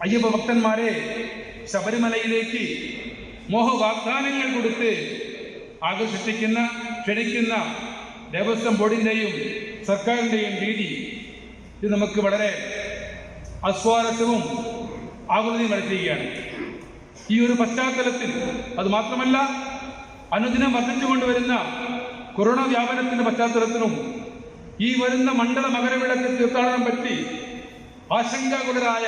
അയ്യപ്പ ഭക്തന്മാരെ ശബരിമലയിലേക്ക് മോഹവാഗ്ദാനങ്ങൾ കൊടുത്ത് ആകർഷിക്കുന്ന ക്ഷണിക്കുന്ന ദേവസ്വം ബോർഡിൻ്റെയും സർക്കാരിൻ്റെയും രീതി ഇത് നമുക്ക് വളരെ അസ്വാരസ്യവും ആകുലതയും വരുത്തുകയാണ്. ഈ ഒരു പശ്ചാത്തലത്തിൽ അത് മാത്രമല്ല, അനുദിനം വർദ്ധിച്ചുകൊണ്ടുവരുന്ന കൊറോണ വ്യാപനത്തിന്റെ പശ്ചാത്തലത്തിലും ഈ വരുന്ന മണ്ഡല മകരവിളക്ക് തീർത്ഥാടനം പറ്റി ആശങ്കാകുലരായ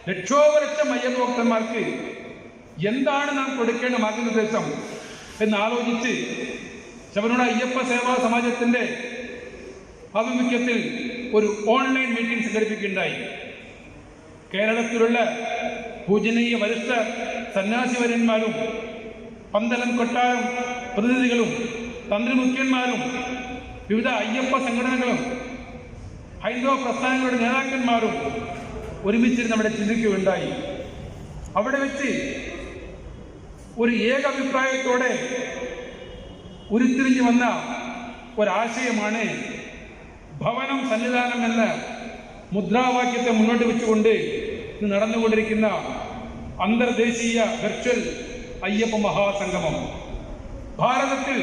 ലക്ഷോപലക്ഷം അയ്യപ്പ ഭക്തന്മാർക്ക് എന്താണ് നാം കൊടുക്കേണ്ട മാർഗനിർദ്ദേശം എന്നാലോചിച്ച് ശബരിമല അയ്യപ്പ സേവാ സമാജത്തിന്റെ ആഭിമുഖ്യത്തിൽ ഒരു ഓൺലൈൻ മീറ്റിംഗ് സംഘടിപ്പിക്കുകയുണ്ടായി. കേരളത്തിലുള്ള പൂജനീയ വരിഷ്ഠ സന്യാസിവര്യന്മാരും പന്തളം കൊട്ടാരം പ്രതിനിധികളും തന്ത്രിമുഖ്യന്മാരും വിവിധ അയ്യപ്പ സംഘടനകളും ഹൈന്ദവ പ്രസ്ഥാനങ്ങളുടെ നേതാക്കന്മാരും ഒരുമിച്ചിരുന്ന് അവിടെ ചിന്തിക്കുകയുണ്ടായി. അവിടെ വെച്ച് ഒരു ഏകാഭിപ്രായത്തോടെ ഉരുത്തിരിഞ്ഞു വന്ന ഒരാശയമാണ് ഭവനം സന്നിധാനം എന്ന മുദ്രാവാക്യത്തെ മുന്നോട്ട് വെച്ചുകൊണ്ട് ഇന്ന് നടന്നുകൊണ്ടിരിക്കുന്ന അന്തർദേശീയ വെർച്വൽ അയ്യപ്പ മഹാസംഗമം. ഭാരതത്തിൽ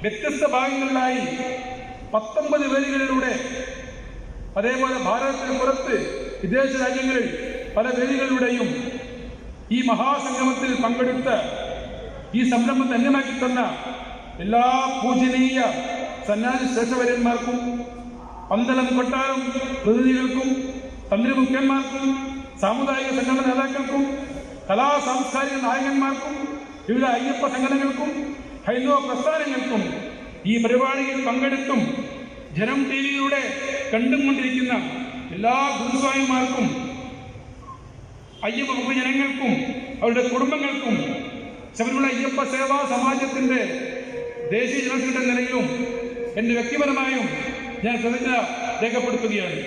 വ്യത്യസ്ത ഭാഗങ്ങളിലായി 19 വേദികളിലൂടെ, അതേപോലെ ഭാരതത്തിന് പുറത്ത് വിദേശ രാജ്യങ്ങളിൽ പല വേദികളിലൂടെയും ഈ മഹാസംഗമത്തിൽ പങ്കെടുത്ത് ഈ സംരംഭം ധന്യമാക്കി തന്ന എല്ലാ പൂജനീയ സന്യാസി ശ്രേഷ്ഠവര്യന്മാർക്കും പന്തളം കൊട്ടാരം പ്രതിനിധികൾക്കും തന്ത്രിമുഖ്യന്മാർക്കും സാമുദായിക സംഘടന നേതാക്കൾക്കും കലാ സാംസ്കാരിക നായകന്മാർക്കും വിവിധ അയ്യപ്പ സംഘടനകൾക്കും ഹൈന്ദവ പ്രസ്ഥാനങ്ങൾക്കും ഈ പരിപാടിയിൽ പങ്കെടുത്തും ജനം ടിവിയിലൂടെ കണ്ടുകൊണ്ടിരിക്കുന്ന എല്ലാ ഗുരുസ്വാമിമാർക്കും അയ്യപ്പ ഭക്തജനങ്ങൾക്കും അവരുടെ കുടുംബങ്ങൾക്കും ശബരിമല അയ്യപ്പ സേവാ സമാജത്തിന്റെ ദേശീയ ജനറൽ സെക്രട്ടറി നിലയിലും എൻ്റെ വ്യക്തിപരമായും ഞാൻ കൃതജ്ഞത രേഖപ്പെടുത്തുകയാണ്.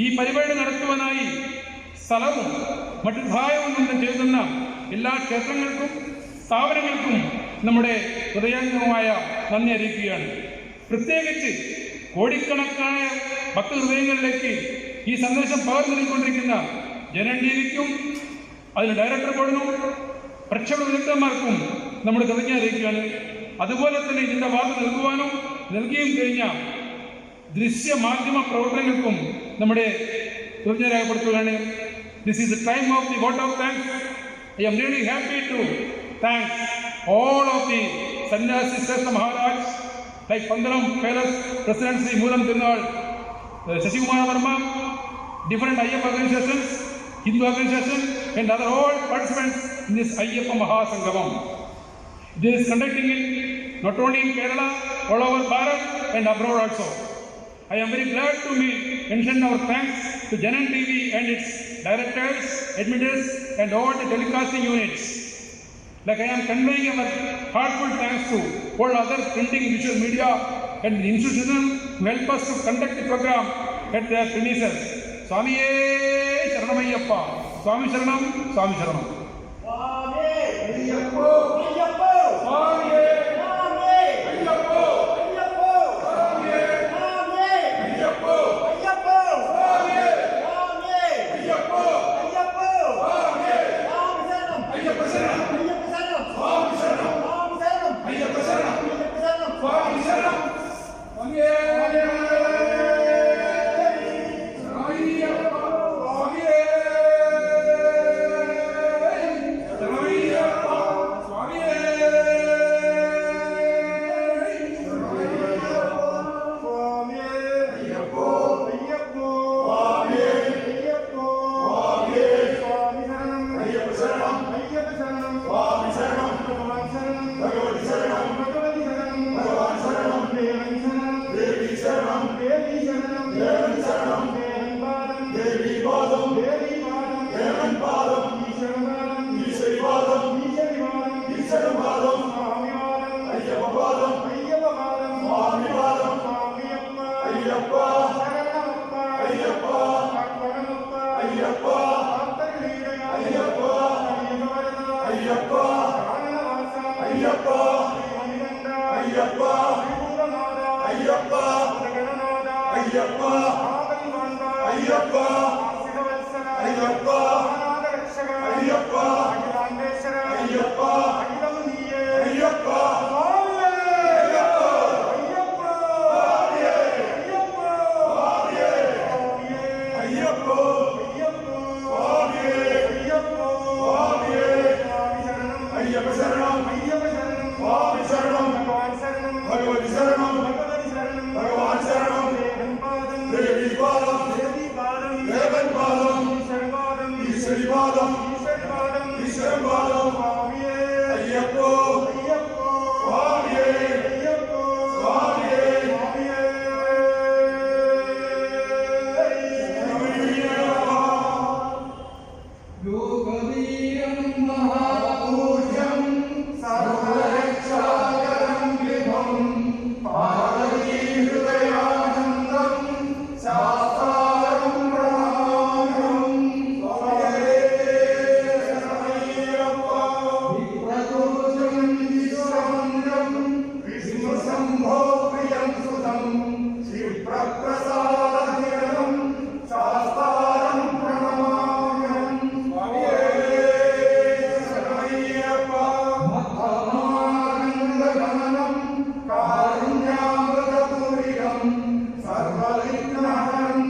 ഈ പരിപാടി നടത്തുവാനായി സ്ഥലവും മറ്റു സഹായവും ഒന്നും ചെയ്യുന്ന എല്ലാ ക്ഷേത്രങ്ങൾക്കും സ്ഥാപനങ്ങൾക്കും നമ്മുടെ ഹൃദയാംഗമായ നന്ദി അറിയിക്കുകയാണ്. പ്രത്യേകിച്ച് കോടിക്കണക്കായ ഭക്തഹൃദയങ്ങളിലേക്ക് ഈ സന്ദേശം പകർന്നു നൽകിക്കൊണ്ടിരിക്കുന്ന ജനൻ ടിവിക്കും അതിന് ഡയറക്ടർ ബോർഡിനും പ്രക്ഷേപണ വിദഗ്ധന്മാർക്കും നമ്മൾ കൃതജ്ഞത അറിയിക്കുകയാണ്. അതുപോലെ തന്നെ ഇതിൻ്റെ വാർത്ത നൽകുകയും കഴിഞ്ഞ ദൃശ്യമാധ്യമ പ്രവർത്തനങ്ങൾക്കും നമ്മുടെ കൃതജ്ഞത രേഖപ്പെടുത്തുകയാണ്. This is the time of the vote of thanks. I am really happy to thank all of the Sannyasi Shrestha Maharaj, like Pandaram Palace President Sri Moolam Tirunal, Shashikumara Verma, different Ayyappa organizations, Hindu organizations, and other all participants in this Ayyappa Mahasangamam. This is conducting it not only in Kerala, all over Bharat and abroad also. I am very glad to mention our thanks to Janan TV and its directors, editors, and all the telecasting units. Like I am conveying our heartfelt thanks to all other printing visual media and the institutions who help us to conduct the program at their premises. Swamiye Sharanamayappa. Swami Sharanam, Swami Sharanam. Swami Ayyappo, Ayyappo, Swami Swami Ayyappo, Ayyappo, Swami Swami Ayyappo, Ayyappo, Swami Swami Ayyappo, Ayyappo, Swami Swami Sharanam, Ayyappa Sharanam, Swami Sharanam, Ayyappa Sharanam, Swami Sharanam, Swami Sarva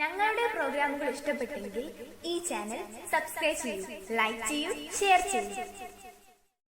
ഞങ്ങളുടെ പ്രോഗ്രാമുകൾ ഇഷ്ടപ്പെട്ടെങ്കിൽ ഈ channel subscribe ചെയ്യൂ, like ചെയ്യൂ, share ചെയ്യൂ.